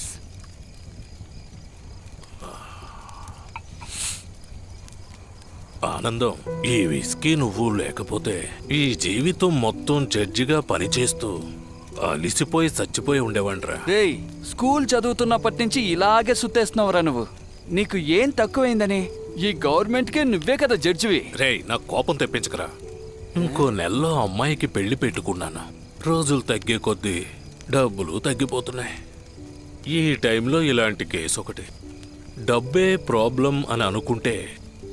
ఆనందం, ఈ విస్కీ నువ్వు లేకపోతే ఈ జీవితం మొత్తం జడ్జిగా పనిచేస్తూ అలిసిపోయి చచ్చిపోయి ఉండేవాడ్రా. రేయ్, స్కూల్ చదువుతున్నప్పటి నుంచి ఇలాగే సుత్తేస్తున్నావురా నువ్వు. నీకు ఏం తక్కువైందని? ఈ గవర్నమెంట్కే నువ్వే కదా జడ్జివి. రేయ్, నాకు కోపం తెప్పించకరా. ఇంకో నెలలో అమ్మాయికి పెళ్లి పెట్టుకున్నాను. రోజులు తగ్గే కొద్దీ డబ్బులు తగ్గిపోతున్నాయి. ఈ టైంలో ఇలాంటి కేసు ఒకటి. డబ్బే ప్రాబ్లం అని అనుకుంటే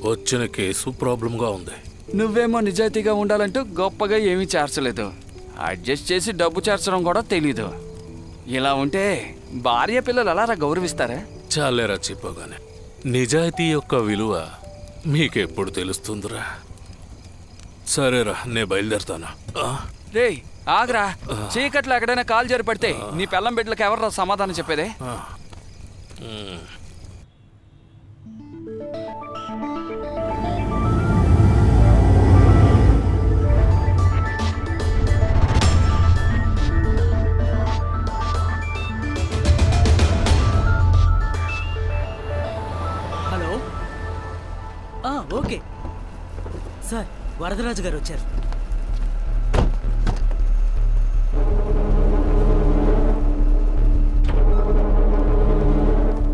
వచ్చిన కేసు ప్రాబ్లంగా ఉంది. నువ్వేమో నిజాయితీగా ఉండాలంటూ గొప్పగా ఏమీ చేర్చలేదు. అడ్జస్ట్ చేసి డబ్బు చేర్చడం కూడా తెలీదు. ఇలా ఉంటే భార్య పిల్లలు అలారా గౌరవిస్తారా? చాలేరా చెప్పగానే. నిజాయితీ యొక్క విలువ మీకెప్పుడు తెలుస్తుందిరా? సరేరా, నేను బయలుదేరుతాను. రేయ్ ఆగ్రా, చీకట్లో ఎక్కడైనా కాలు జారి పడితే నీ పెళ్ళం బిడ్డలకు ఎవర్రా సమాధానం చెప్పేదే? హలో. ఓకే సార్, వరదరాజు గారు వచ్చారు.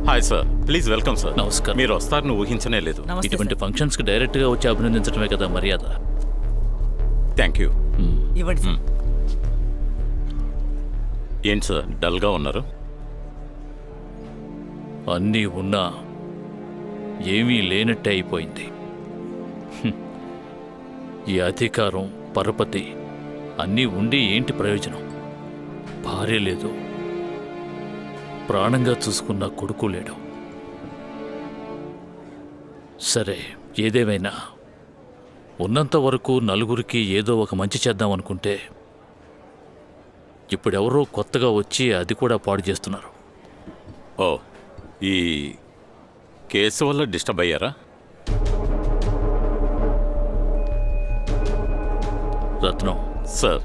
Hi sir, please welcome sir. నమస్కారం. మీరు వస్తారని ఊహించనే లేదు. నమస్తే ఇటువంటి సార్. ఫంక్షన్స్ కి డైరెక్ట్ గా వచ్చి అభినందించడమే కదా మర్యాద. Thank you. ఇవ్వండి సార్. ఏంటి సార్ డల్గా ఉన్నారు? అన్నీ ఉన్నా ఏమీ లేనట్టే అయిపోయింది. ఈ అధికారం, పరపతి అన్నీ ఉండి ఏంటి ప్రయోజనం? భార్య లేదు, ప్రాణంగా చూసుకున్న కొడుకు లేడు. సరే, ఏదేమైనా ఉన్నంత వరకు నలుగురికి ఏదో ఒక మంచి చేద్దాం అనుకుంటే ఇప్పుడెవరో కొత్తగా వచ్చి అది కూడా పాడు చేస్తున్నారు. ఓ, ఈ కేసు వల్ల డిస్టర్బ్ అయ్యారా? రత్నం సార్.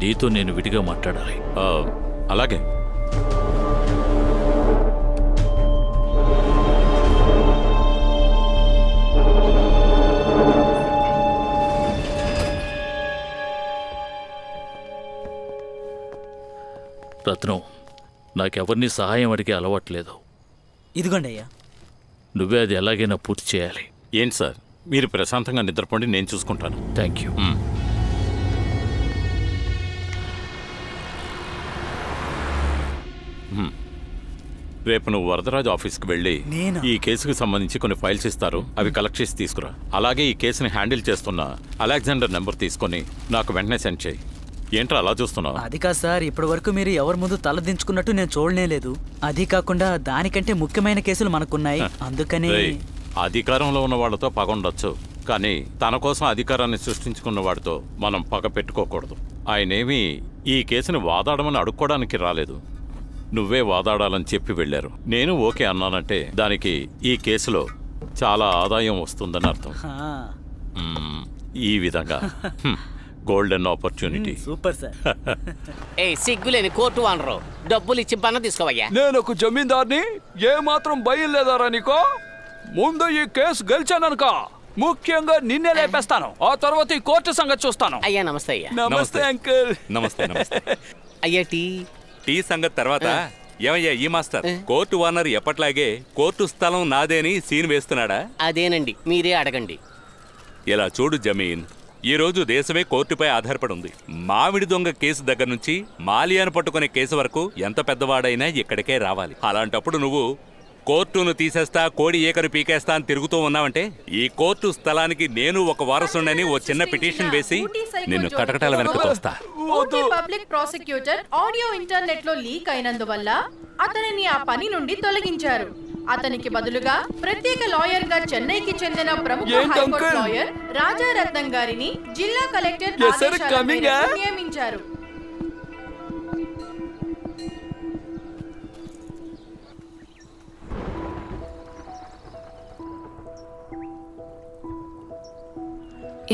నీతో నేను విడిగా మాట్లాడాలి. అలాగే. రత్నం, నాకెవరిని సహాయం అడిగే అలవాట్లేదు. ఇదిగోండి అయ్యా. నువ్వే అది ఎలాగైనా పూర్తి చేయాలి. ఏంటి సార్, మీరు ప్రశాంతంగా నిద్రపోండి, నేను చూసుకుంటాను. Thank you. రేపు నువ్వు వరదరాజు ఆఫీస్కి వెళ్ళి నేనా? ఈ కేసుకు సంబంధించి కొన్ని ఫైల్స్ ఇస్తారు, అవి కలెక్ట్ చేసి తీసుకురా. అలాగే ఈ కేసుని హ్యాండిల్ చేస్తున్న అలెగ్జాండర్ నెంబర్ తీసుకొని నాకు వెంటనే సెండ్ చేయి. ఏంట్రా అలా చూస్తున్నావు? అది కాదు సార్, ఇప్పటి వరకు మీరు ఎవరి ముందు తలదించుకున్నట్టు నేను చూడనే లేదు. అది కాకుండా దానికంటే ముఖ్యమైన కేసులు మనకున్నాయి, అందుకని. రేయ్, అధికారంలో ఉన్న వాళ్ళతో పగ ఉండొచ్చు, కానీ తన కోసం అధికారాన్ని సృష్టించుకున్న వాడితో మనం పగ పెట్టుకోకూడదు. ఆయనేమి ఈ కేసుని వాదాడమని అడుక్కోవడానికి రాలేదు, నువ్వే వాదాడాలని చెప్పి వెళ్ళారు. నేను ఓకే అన్నానంటే దానికి ఈ కేసులో చాలా ఆదాయం వస్తుందని అర్థం. ఈ విధంగా గోల్డెన్ ఆపర్చునిటీ. Super sir. ఏ సిగ్గులేని కోర్టు అనరు, డబ్బులు ఇచ్చి పన్న తీసుకోవయ్యా. నేను ఒక జమీందార్ని, ఏ మాత్రం భయం లేదారా నీకో? ముందు ఈ కేసు గెలిచాననుక ముఖ్యంగా నిన్నే లేపేస్తాను, ఆ తర్వాత ఈ కోర్టు సంగతి చూస్తాను. అయ్యా నమస్తే అయ్యా. నమస్తే అంకుల్. నమస్తే నమస్తే. అయ్యా టీ. టీ సంగతి తర్వాత ఏమయ్యా ఈ మాస్టర్ కోర్టు ఓనర్ ఎప్పట్లాగే కోర్టు స్థలం నాదేని సీన్ వేస్తున్నాడా? అదేనండి, మీరే అడగండి. ఇలా చూడు జమీన్, ఈ రోజు దేశమే కోర్టుపై ఆధారపడి ఉంది. మామిడి దొంగ కేసు దగ్గర నుంచి మాలియాను పట్టుకునే కేసు వరకు ఎంత పెద్దవాడైనా ఇక్కడికే రావాలి. అలాంటప్పుడు నువ్వు కోర్టును తీసేస్తా, కోడి ఏకరు పీకేస్తా అని తిరుగుతూ ఉన్నావంటే ఈ కోర్టు స్థలానికి నేను ఒక వారసుండని ఓ చిన్న పిటిషన్ వేసి నిన్ను కటకటాల వెనక తోస్తా. Ooty public prosecutor audio internet లో లీక్ అయినందువల్ల అతనిని ఆ పని నుండి తొలగించారు. అతనికి బదులుగా ప్రత్యేక లాయర్ గా చెన్నైకి చెందిన ప్రముఖ హైకోర్టు లాయర్ రాజారత్నం గారిని జిల్లా కలెక్టర్ ఆదేశాల మేరకు నియమించారు.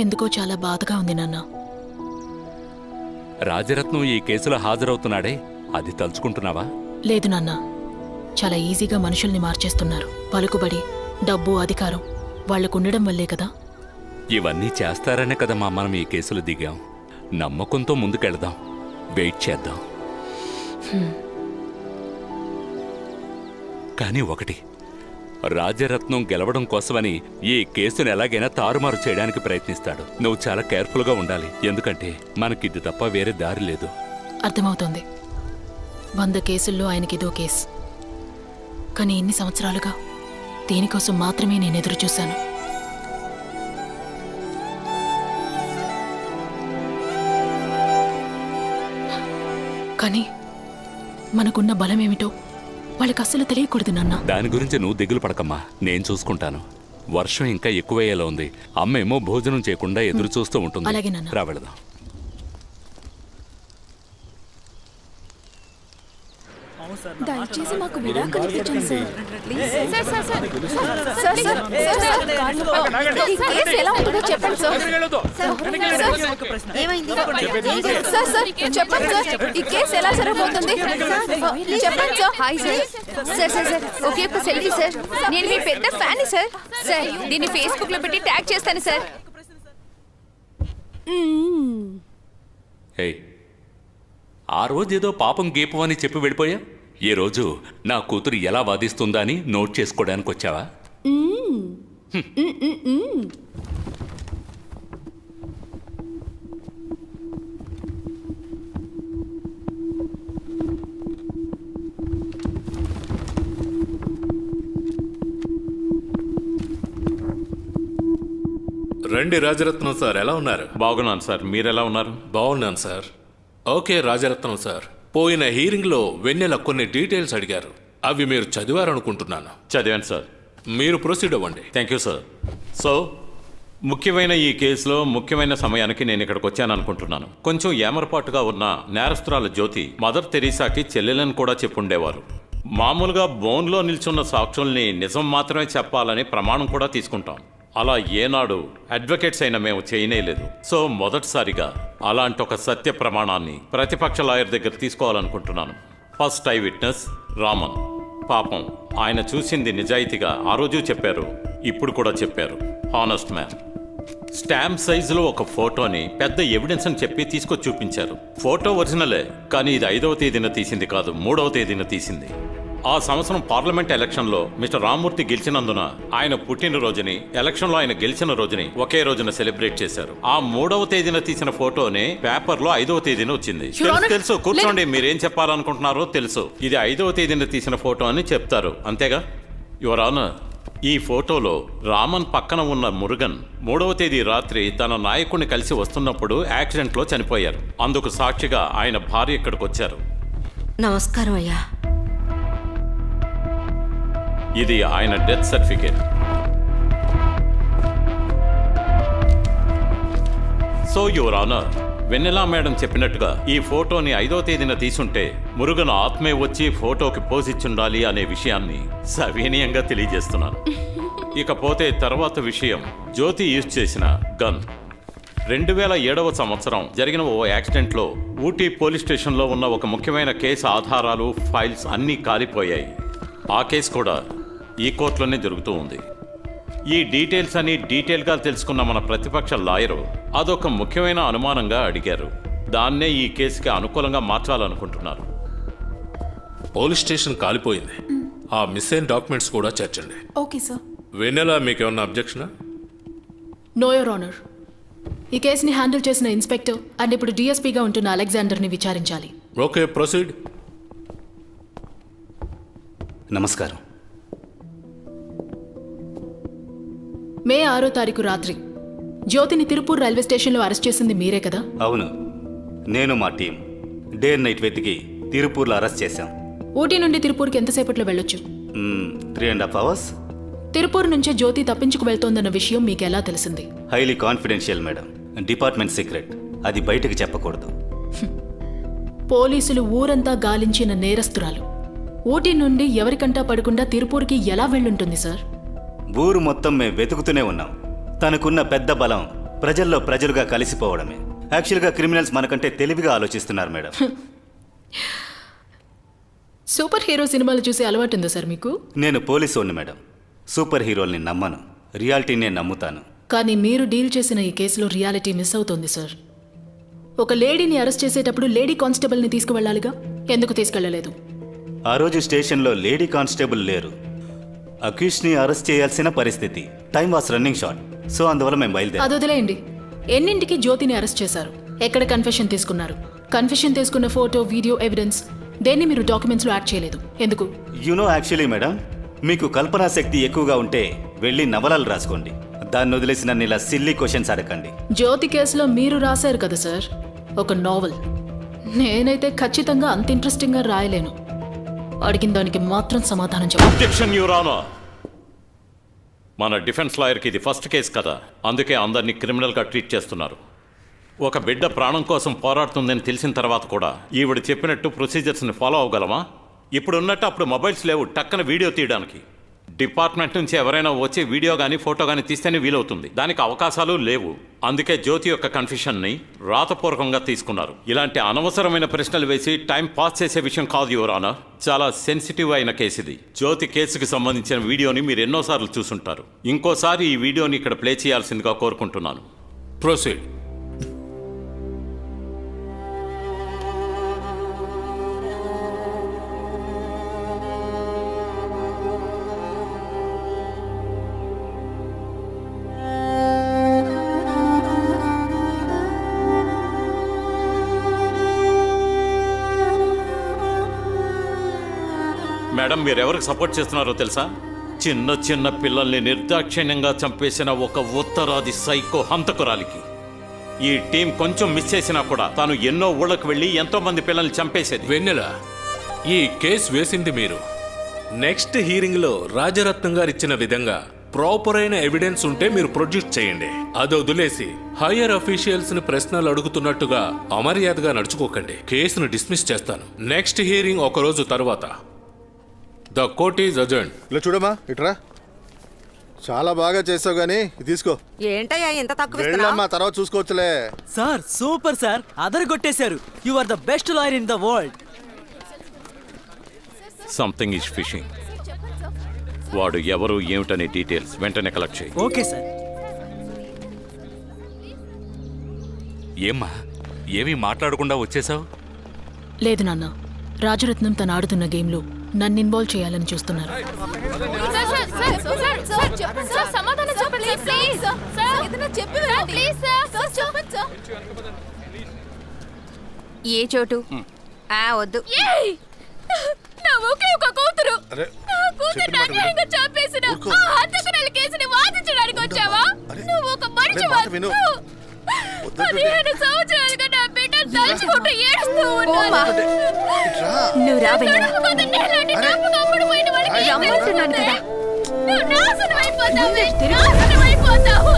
ఎందుకో చాలా బాధగా ఉంది నాన్న. రాజరత్నం ఈ కేసులో హాజరవుతున్నాడే, అది తలుచుకుంటున్నావా? లేదు నాన్న, చాలా ఈజీగా మనుషుల్ని మార్చేస్తున్నారు. పలుకుబడి, డబ్బు, అధికారం వాళ్లకుండడం వల్లే కదా. ఇవన్నీ చేస్తారనే కదమ్మా మనం ఈ కేసులు దిగాం. నమ్మకంతో ముందుకెళ్దాం, వెయిట్ చేద్దాం. కానీ ఒకటి, రాజరత్నం గెలవడం కోసమని ఈ కేసును ఎలాగైనా తారుమారు చేయడానికి ప్రయత్నిస్తాడు. నువ్వు చాలా కేర్ఫుల్గా ఉండాలి, ఎందుకంటే మనకిది తప్ప వేరే దారి లేదు. అర్థమవుతోంది. 100 కేసుల్లో ఆయనకిదో కేసు. కానీ ఇన్ని సంవత్సరాలుగా దీనికోసం మాత్రమే నేను ఎదురు చూశాను. కానీ మనకున్న బలమేమిటో వాళ్ళకి అస్సలు తెలియకూడదు నాన్న. దాని గురించి నువ్వు దిగులు పడకమ్మా, నేను చూసుకుంటాను. వర్షం ఇంకా ఎక్కువయ్యేలా ఉంది. అమ్మేమో భోజనం చేయకుండా ఎదురు చూస్తూ ఉంటుంది. అలాగే నాన్న. రా వెళదాం. దయచేసి మాకు విడాకులు ఇప్పించండి సార్. ఈ కేసు ఎలా ఉంటుందో చెప్పండి సార్. చెప్పండి సార్, ఈ కేసు ఎలా జరగబోతుంది చెప్పండి sir. Hi sir. Sir sir sir ఒకే ఒక సెల్ఫీ సార్. నేను మీ పెద్ద ఫ్యాన్ సార్. సార్ దీన్ని ఫేస్బుక్ లో పెట్టి ట్యాగ్ చేస్తాను సార్. హే, ఆ రోజు ఏదో పాపం గీపం అని చెప్పి వెళ్ళిపోయా. ఈ రోజు నా కూతురు ఎలా వాదిస్తుందా అని నోట్ చేసుకోవడానికి వచ్చావా? రండి రాజరత్నం సార్, ఎలా ఉన్నారు? బాగున్నాను సార్, మీరెలా ఉన్నారు? బాగున్నాను సార్. ఓకే రాజరత్నం సార్, పోయిన హీరింగ్లో వెన్నెల కొన్ని డీటెయిల్స్ అడిగారు. అవి మీరు చదివారనుకుంటున్నాను. చదివాను సార్. మీరు ప్రొసీడ్ అవ్వండి. Thank you sir. సో ముఖ్యమైన ఈ కేసులో ముఖ్యమైన సమయానికి నేను ఇక్కడికి వచ్చాను అనుకుంటున్నాను. కొంచెం ఏమరపాటుగా ఉన్న నేరస్తురాలు జ్యోతి మదర్ తెరీసాకి చెల్లెలని కూడా చెప్పుండేవారు. మామూలుగా బోన్లో నిల్చున్న సాక్షుల్ని నిజం మాత్రమే చెప్పాలని ప్రమాణం కూడా తీసుకుంటాం. అలా ఏనాడు అడ్వకేట్స్ అయినా మేము చేయనేలేదు. సో మొదటిసారిగా అలాంటి ఒక సత్య ప్రమాణాన్ని ప్రతిపక్ష లాయర్ దగ్గర తీసుకోవాలనుకుంటున్నాను. First I witness Raman. పాపం ఆయన చూసింది నిజాయితీగా ఆ రోజు చెప్పారు, ఇప్పుడు కూడా చెప్పారు. Honest man. స్టాంప్ సైజులో ఒక ఫోటోని పెద్ద ఎవిడెన్స్ అని చెప్పి తీసుకొచ్చి చూపించారు. ఫోటో ఒరిజినలే, కానీ ఇది 5వ తేదీన తీసింది కాదు, 3వ తేదీన తీసింది. ఆ సంవత్సరం పార్లమెంట్ ఎలక్షన్లో మిస్టర్ రామ్మూర్తి గెలిచినందున ఆయన పుట్టినరోజుని, ఎలక్షన్లో ఆయన గెలిచిన రోజుని ఒకే రోజున సెలబ్రేట్ చేశారు. ఆ 3వ తేదీన తీసిన ఫోటోనే పేపర్లో 5వ తేదీన వచ్చింది. తెలుసు, కూర్చోండి, మీరేం చెప్పాలనుకుంటున్నారో తెలుసు. ఇది 5వ తేదీన తీసిన ఫోటో అని చెప్తారు, అంతేగా? యువర్ ఆనర్, ఈ ఫోటోలో రామన్ పక్కన ఉన్న మురుగన్ 3వ తేదీ రాత్రి తన నాయకుడిని కలిసి వస్తున్నప్పుడు యాక్సిడెంట్లో చనిపోయారు. అందుకు సాక్షిగా ఆయన భార్య ఇక్కడికి వచ్చారు. నమస్కారం అయ్యా. ఇది ఆయన death certificate. So your honour, Vennela madam చెప్పినట్టుగా ఈ ఫోటోని 5వ తేదీన తీసుంటే మురుగన్ ఆత్మే వచ్చి ఫోటోకి పోజిచ్చుండాలి అనే విషయాన్ని సవినయంగా తెలియజేస్తున్నాను. ఇకపోతే తర్వాత విషయం, జ్యోతి యూజ్ చేసిన గన్. 2007వ సంవత్సరం జరిగిన ఓ యాక్సిడెంట్లో ఊటీ పోలీస్ స్టేషన్లో ఉన్న ఒక ముఖ్యమైన కేసు ఆధారాలు, ఫైల్స్ అన్నీ కాలిపోయాయి. ఆ కేసు కూడా ఈ కోర్టులోనే జరుగుతూ ఉంది. ఈ డీటెయిల్స్ అని డీటెయిల్గా తెలుసుకున్న మన ప్రతిపక్ష లాయరు అదొక ముఖ్యమైన అనుమానంగా అడిగారు. దాన్నే ఈ కేసుకి అనుకూలంగా మార్చాలనుకుంటున్నారు. పోలీస్ స్టేషన్ కాలిపోయింది. ఆ మిస్ అయిన డాక్యుమెంట్స్ కూడా చేర్చండి. Okay sir. వెన్నెలా మీకేమన్నా అబ్జెక్షనా? No your honour. ఈ కేసుని హ్యాండిల్ చేసిన ఇన్స్పెక్టర్ అండ్ ఇప్పుడు డిఎస్పీగా ఉంటున్న అలెగ్జాండర్ని విచారించాలి. Okay, proceed. నమస్కారం. మే 6వ తారీఖు రాత్రి జ్యోతిని తిరుపూర్ రైల్వే స్టేషన్లో అరెస్ట్ చేసింది మీరే కదా? అవును, నేను మా టీం డే అండ్ నైట్ వెతికి తిరుపూర్లో అరెస్ట్ చేశాం. ఊటీ నుండి తిరుపూర్కి ఎంతసేపట్లో వెళ్ళొచ్చు? 3.5 hours. తిరుపూర్ నుంచే జ్యోతి తప్పించుకు వెళ్తోందన్న విషయం మీకు ఎలా తెలిసింది? Highly confidential madam, department secret, అది బయటకు చెప్పకూడదు. పోలీసులు ఊరంతా గాలించిన నేరస్తురాలు ఊటీ నుండి ఎవరికంటా పడకుండా తిరుపూర్కి ఎలా వెళ్ళుంటుంది సార్? ఊరు మొత్తం మేము వెతుకుతూనే ఉన్నాం. తనకున్న పెద్ద బలం ప్రజల్లో ప్రజలుగా కలిసిపోవడమే. యాక్చువల్గా క్రిమినల్స్ మనకంటే తెలివిగా ఆలోచిస్తున్నారు మేడం. సూపర్ హీరో సినిమాలు చూసే అలవాటు ఉందా సార్ మీకు? నేను పోలీసోడిని మేడం. సూపర్ హీరోల్ని నమ్మను, రియాలిటీనే నమ్ముతాను. కానీ మీరు డీల్ చేసిన ఈ కేసులో రియాలిటీ మిస్ అవుతోంది సార్. ఒక లేడీని అరెస్ట్ చేసేటప్పుడు లేడీ కానిస్టేబుల్ని తీసుకువెళ్ళాలిగా, ఎందుకు తీసుకెళ్లలేదు? ఆ రోజు స్టేషన్లో లేడీ కానిస్టేబుల్ లేరు. అక్యూస్ని అరెస్ట్ చేయాల్సిన పరిస్థితి. Time was running short. So అందువల్ల మేము బయలుదేరాం. అది వదిలేయండి. ఎన్నింటికి జ్యోతిని అరెస్ట్ చేశారు? ఎక్కడ కన్ఫెషన్ తీసుకున్నారు? కన్ఫెషన్ తీసుకున్న ఫోటో, వీడియో ఎవిడెన్స్ దేన్ని మీరు డాక్యుమెంట్స్లో యాడ్ చేయలేదు, ఎందుకు? యాక్చువల్లీ మేడం, మీకు కల్పనా శక్తి ఎక్కువగా ఉంటే వెళ్ళి నవలలు రాసుకోండి. దాన్ని వదిలేసి నన్ను ఇలా సిల్లీ క్వశ్చన్స్ అడగండి. జ్యోతి కేసులో మీరు రాశారు కదా సార్ ఒక నావెల్. నేనైతే ఖచ్చితంగా అంత ఇంట్రెస్టింగ్గా రాయలేను. అడిగిన దానికి మాత్రం సమాధానం చెప్పండి. Objection your honour. మన డిఫెన్స్ లాయర్కి ఇది ఫస్ట్ కేసు కదా, అందుకే అందరినీ క్రిమినల్గా ట్రీట్ చేస్తున్నారు. ఒక బిడ్డ ప్రాణం కోసం పోరాడుతుందని తెలిసిన తర్వాత కూడా ఈవిడ చెప్పినట్టు ప్రొసీజర్స్ని ఫాలో అవ్వగలమా? ఇప్పుడు ఉన్నట్టు అప్పుడు మొబైల్స్ లేవు టక్కన వీడియో తీయడానికి. డిపార్ట్మెంట్ నుంచి ఎవరైనా వచ్చి వీడియో కానీ ఫోటో కానీ తీస్తేనే వీలవుతుంది. దానికి అవకాశాలు లేవు. అందుకే జ్యోతి యొక్క కన్ఫెషన్ని రాతపూర్వకంగా తీసుకున్నారు. ఇలాంటి అనవసరమైన ప్రశ్నలు వేసి టైం పాస్ చేసే విషయం కాదు యువర్ ఆనర్. చాలా సెన్సిటివ్ అయిన కేసు ఇది. జ్యోతి కేసుకి సంబంధించిన వీడియోని మీరు ఎన్నోసార్లు చూసుంటారు. ఇంకోసారి ఈ వీడియోని ఇక్కడ ప్లే చేయాల్సిందిగా కోరుకుంటున్నాను. ప్రొసీడ్. మేడం, మీరెవరికి సపోర్ట్ చేస్తున్నారో తెలుసా? చిన్న చిన్న పిల్లల్ని నిర్దాక్షిణ్యంగా చంపేసిన ఒక ఉత్తరాది సైకో హంతకురాలికి. ఈ టీం కొంచెం మిస్ చేసినా కూడా తాను ఎన్నో ఊళ్ళకు వెళ్ళి ఎంతో మంది పిల్లల్ని చంపేసేది. వెన్నెల, ఈ కేసు వేసింది మీరు. నెక్స్ట్ హీరింగ్లో రాజరత్నం గారు ఇచ్చిన విధంగా ప్రాపర్ అయిన ఎవిడెన్స్ ఉంటే మీరు ప్రొడ్యూస్ చేయండి. అది వదిలేసి హైయర్ అఫీషియల్స్ ని ప్రశ్నలు అడుగుతున్నట్టుగా అమర్యాదగా నడుచుకోకండి. కేసును డిస్మిస్ చేస్తాను. నెక్స్ట్ హీరింగ్ ఒక రోజు తర్వాత. The court is adjourned. ఇలా చూడమ్మా, ఇట్రా. చాలా బాగా చేసావు గానీ తీసుకో. ఏంటయ్యా ఇంత తక్కువ వెళ్ళమ్మా, తర్వాత చూసుకోవచ్చులే. సార్ సూపర్ సార్, అదరగొట్టేశారు. You are the best lawyer in the world. Something is fishing. వాడు ఎవరు ఏమిటనే డీటెయిల్స్ వెంటనే కలెక్ట్ చేయి. Okay sir. ఏమ్మా, ఏమీ మాట్లాడకుండా వచ్చేసావు? లేదు నాన్న, రాజరత్నం తను ఆడుతున్న గేమ్లో నన్ను ఇన్వాల్వ్ చేయాలని చూస్తున్నారు. ఏ చోటు? వద్దు. నా ఒకే ఒక కూతురు. నా కూతురు అన్యాయంగా చంపేసిన ఆ హత్యకురాలి కేసుని వాదించడానికి వచ్చావా? నువ్వు ఒక మనిషివా? 15 సంవత్సరాలుగా నా బిడ్డ తలుచుకుంటూ ఏడుస్తూ ఉన్నాను. నువ్వు రావయ్యా. రమ్మంటున్నాను కదా. నువ్వు నాశనం అయిపోతావు.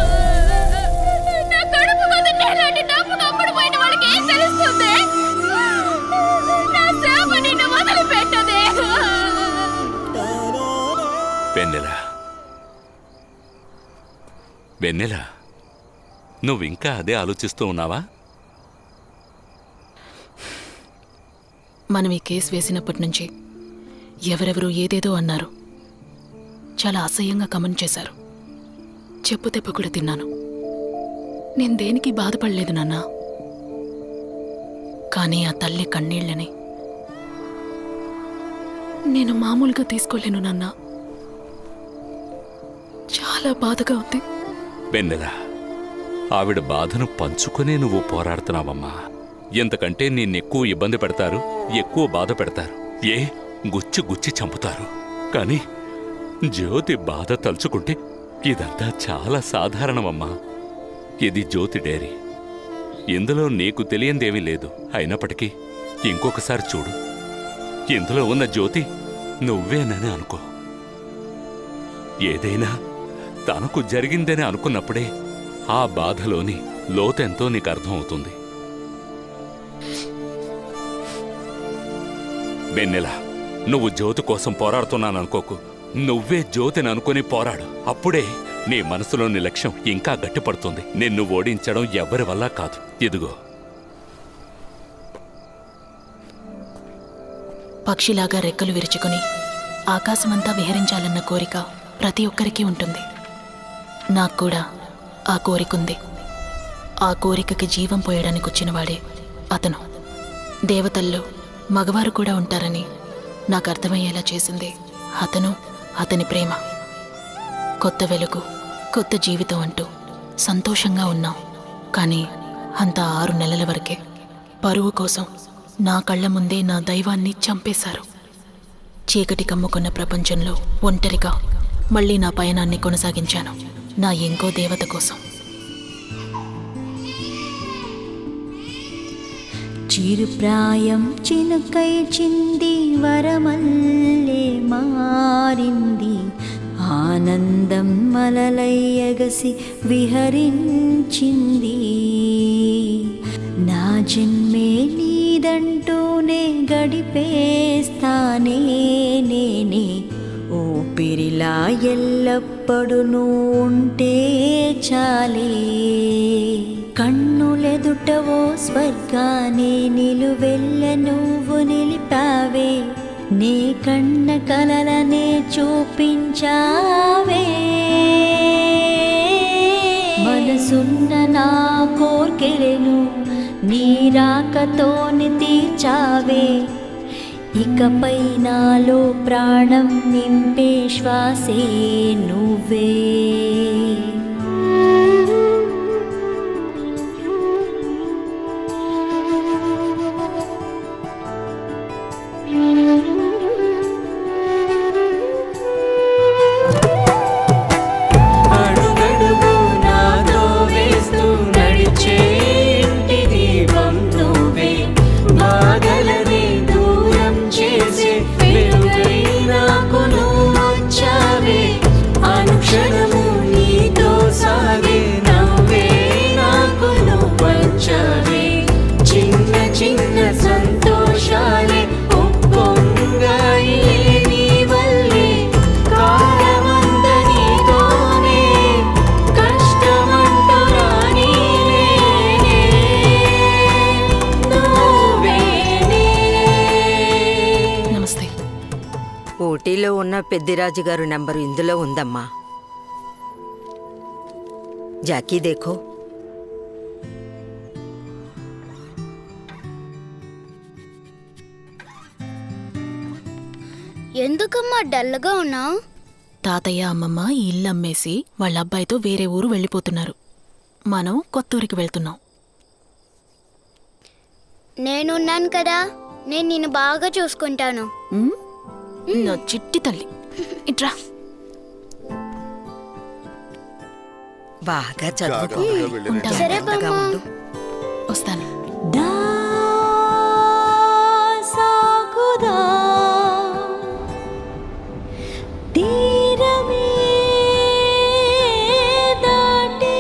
నా కడుపు కదా నేలాంటి డబ్బు కమ్ముడు పోయిన వాళ్ళకి ఏం తెలుస్తుంది? నా సేవ నిన్ను వదిలిపెట్టదే. వెన్నెల, నువ్వు ఇంకా అదే ఆలోచిస్తూ ఉన్నావా? మనం ఈ కేసు వేసినప్పటి నుంచి ఎవరెవరు ఏదేదో అన్నారు. చాలా అసహ్యంగా కమెంట్ చేశారు. చెప్పు దెబ్బ కూడా తిన్నాను. నేను దేనికి బాధపడలేదు నాన్న. కానీ ఆ తల్లి కన్నీళ్ళని నేను మామూలుగా తీసుకోలేను నాన్న. చాలా బాధగా ఉంది. వెన్నెల, ఆవిడ బాధను పంచుకునే నువ్వు పోరాడుతున్నావమ్మా. ఎంతకంటే నిన్నెక్కువ ఇబ్బంది పెడతారు, ఎక్కువ బాధ పెడతారు, గుచ్చి గుచ్చి చంపుతారు. కానీ జ్యోతి బాధ తలుచుకుంటే ఇదంతా చాలా సాధారణమమ్మా. ఇది జ్యోతి డైరీ. ఇందులో నీకు తెలియందేమీ లేదు. అయినప్పటికీ ఇంకొకసారి చూడు. ఇందులో ఉన్న జ్యోతి నువ్వేనని అనుకో. ఏదైనా తనకు జరిగిందని అనుకున్నప్పుడే ఆ బాధలోని లోతెంతో నీకు అర్థమవుతుంది. వెన్నెల, నువ్వు జ్యోతి కోసం పోరాడుతున్నాననుకోకు. నువ్వే జ్యోతిని అనుకుని పోరాడు. అప్పుడే నీ మనసులోని లక్ష్యం ఇంకా గట్టిపడుతుంది. నిన్ను ఓడించడం ఎవ్వరి వల్ల కాదు. ఇదిగో. పక్షిలాగా రెక్కలు విరుచుకుని ఆకాశమంతా విహరించాలన్న కోరిక ప్రతి ఒక్కరికి ఉంటుంది. నాకు కూడా ఆ కోరికుంది. ఆ కోరికకి జీవం పోయడానికి వచ్చినవాడే అతను. దేవతల్లో మగవారు కూడా ఉంటారని నాకు అర్థమయ్యేలా చేసింది అతను, అతని ప్రేమ. కొత్త వెలుగు, కొత్త జీవితం అంటూ సంతోషంగా ఉన్నాం. కానీ అంతా 6 నెలల వరకే. పరువు కోసం నా కళ్ళ ముందే నా దైవాన్ని చంపేశారు. చీకటి కమ్ముకున్న ప్రపంచంలో ఒంటరిగా మళ్ళీ నా పయనాన్ని కొనసాగించాను, నా ఇంకో దేవత కోసం. చిరుప్రాయం చినుకై చింది వరమల్లే మారింది. ఆనందం మలలై ఎగసి విహరించింది. నా జన్మే నీదంటూనే గడిపేస్తానే నేనే. ఊపిరిలా ఎల్లప్పుడూ ఉంటే చాలే. కన్నులెదుట ఓ స్వర్గానే నిలువెల్ల నువ్వు నిలిపావే. నీ కన్న కలలనే చూపించావే. మనసున్న నా కోర్కెలను నీ రాకతోని తీర్చావే. ఇకపై నాలో ప్రాణం నింపే శ్వాసే నువ్వే. అడుగడుగు నాతో వేస్తూ నడిచే ఇంటి దీపం నువ్వే. బాధలని దూరం చేసే వెలుగై నాకు నువ్వు వచ్చావే. అనుక్షణము నీతో సాగే నవ్వే నాకు నువ్వు వచ్చావే. చిన్న చిన్న సంతోషాలే ఉప్పొంగాయిలే నీ వల్లే. కాలమంత నీతోనే కష్టమంటూ రానీలేనే. నువ్వేనే. నమస్తే. ఊటీలో ఉన్న పెద్దిరాజు గారు నెంబరు ఇందులో ఉందమ్మా. జాకీ దేఖో. ఎందుకమ్మా డల్గా ఉన్నావు? తాతయ్య అమ్మమ్మ ఈ ఇల్లు అమ్మేసి వాళ్ళ అబ్బాయితో వేరే ఊరు వెళ్ళిపోతున్నారు. మనం కొత్తూరికి వెళ్తున్నాం. నేనున్నాను కదా, నేను నిన్ను బాగా చూసుకుంటాను. ఉమ్? నా చిట్టి తల్లి, ఇట్రా. బాగా చదువుకో. ఉంటాను. సరే జాగ్రత్తగా బామ్మ. ఉండు. వస్తాను. సాగుదా తీరమే దాటి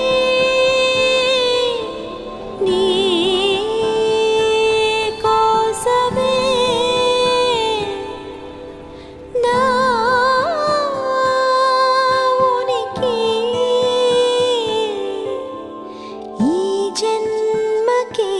నీ కోసమే నా ఉనికి. ఈ జన్మకి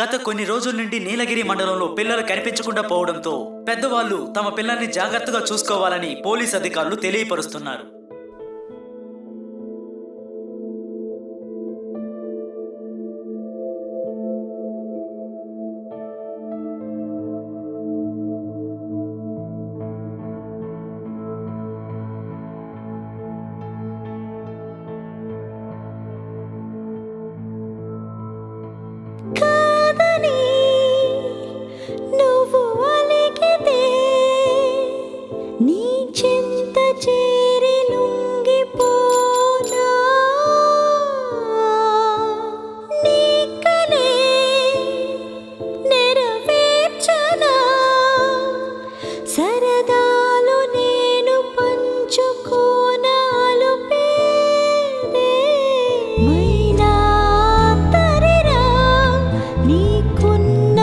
గత కొన్ని రోజుల నుండి నీలగిరి మండలంలో పిల్లలు కనిపించకుండా పోవడంతో పెద్దవాళ్ళు తమ పిల్లల్ని జాగ్రత్తగా చూసుకోవాలని పోలీస్ అధికారులు తెలియపరుస్తున్నారు. కాదని నువ్వు అలిగితే నీ చింత చేరి లొంగిపోనా నీ కలే నెరవేర్చనా సరదాలు నేను పంచుకోనాలు పేదే మైనా తరిరా నీకున్న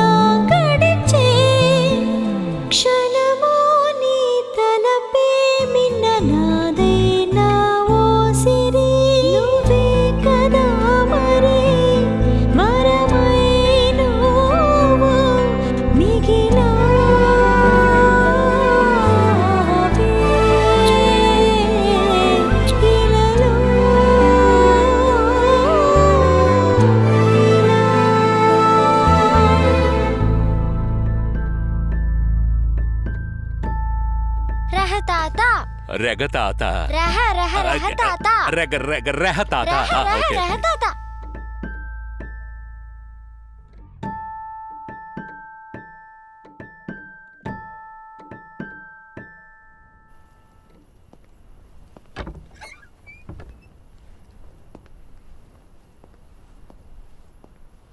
గడిచే క్షణమో నీ తలపే మిన్న నాదైనా ఓ సిరి నువ్వే కదా మరి వరమై నువ్వు మిగిలావే ఇలలో రహతాత రెగతాత రహ రహ రహతాత రెగతాత రహ రహ ఓకే. రహతాత.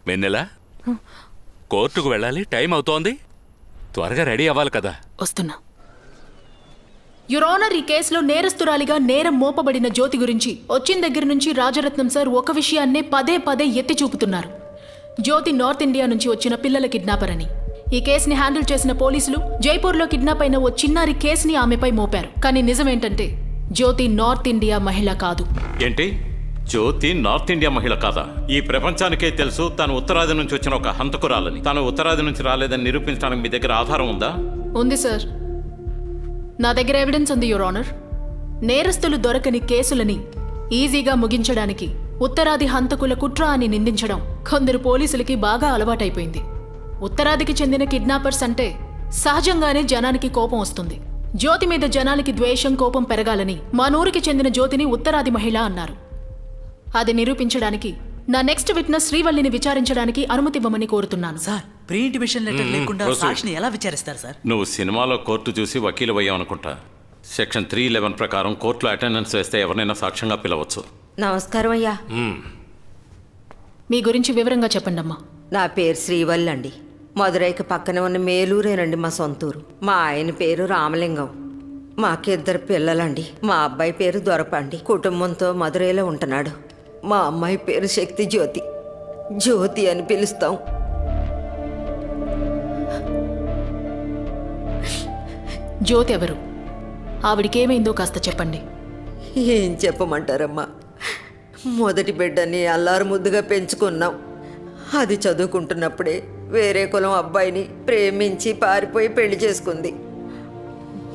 వెన్నెల కోర్టుకు వెళ్ళాలి, టైం అవుతోంది, త్వరగా రెడీ అవ్వాలి కదా. వస్తున్నా. యువర్ ఆనర్, ఈ కేసులో నేరస్తురాలిగా నేరం మోపబడిన జ్యోతి గురించి వచ్చిన దగ్గర నుంచి రాజరత్నం సార్ ఒక విషయాన్నే పదే పదే ఎత్తి చూపుతున్నారు. జ్యోతి నార్త్ ఇండియా నుంచి వచ్చిన పిల్లల కిడ్నాపర్ అని. ఈ కేసుని హ్యాండిల్ చేసిన పోలీసులు జైపూర్లో కిడ్నాప్ అయిన ఓ చిన్నారి కేసుని ఆమెపై మోపారు. కానీ నిజమేంటంటే జ్యోతి నార్త్ ఇండియా మహిళ కాదు. ఏంటి? జ్యోతి నార్త్ ఇండియా మహిళ కాదా? ఈ ప్రపంచానికే తెలుసు తను ఉత్తరాది నుంచి వచ్చిన ఒక హంతకురాలని. తను ఉత్తరాది నుంచి రాలేదని నిరూపించడానికి మీ దగ్గర ఆధారం ఉందా? ఉంది సార్, నా దగ్గర ఎవిడెన్స్ ఉంది యువర్ ఆనర్. నేరస్తులు దొరకని కేసులని ఈజీగా ముగించడానికి ఉత్తరాది హంతకుల కుట్ర అని నిందించడం కొందరు పోలీసులకి బాగా అలవాటైపోయింది. ఉత్తరాదికి చెందిన కిడ్నాపర్స్ అంటే సహజంగానే జనానికి కోపం వస్తుంది. జ్యోతి మీద జనానికి ద్వేషం, కోపం పెరగాలని మా నూరికి చెందిన జ్యోతిని ఉత్తరాది మహిళ అన్నారు. అది నిరూపించడానికి నా నెక్స్ట్ విట్నెస్ శ్రీవల్లిని విచారించడానికి అనుమతి ఇవ్వమని కోరుతున్నాను. సార్, ప్రీ ఇంటిమేషన్ లెటర్ లేకుండా proceed. సాక్షిని ఎలా విచారిస్తారు సార్? నువ్వు సినిమాలో కోర్టు చూసి వకీలు అయ్యావు అనుకుంటా. సెక్షన్ 311 ప్రకారం కోర్టులో అటెండెన్స్ వేస్తే ఎవరినైనా సాక్ష్యంగా పిలవచ్చు. నమస్కారం అయ్యా. మీ గురించి వివరంగా చెప్పండి అమ్మా. నా పేరు శ్రీవల్లి అండి. మదురైకి పక్కన ఉన్న మేలూరేనండి మా సొంతూరు. మా ఆయన పేరు రామలింగం. మాకిద్దరు పిల్లలండి. మా అబ్బాయి పేరు దొరపండి. కుటుంబంతో మదురైలో ఉంటున్నాడు. మా అమ్మాయి పేరు శక్తి జ్యోతి. జ్యోతి అని పిలుస్తాం. జ్యోతి ఎవరు? ఆవిడికేమైందో కాస్త చెప్పండి. ఏం చెప్పమంటారమ్మా, మొదటి బిడ్డని అల్లారు ముద్దుగా పెంచుకున్నాం. అది చదువుకుంటున్నప్పుడే వేరే కులం అబ్బాయిని ప్రేమించి పారిపోయి పెళ్లి చేసుకుంది.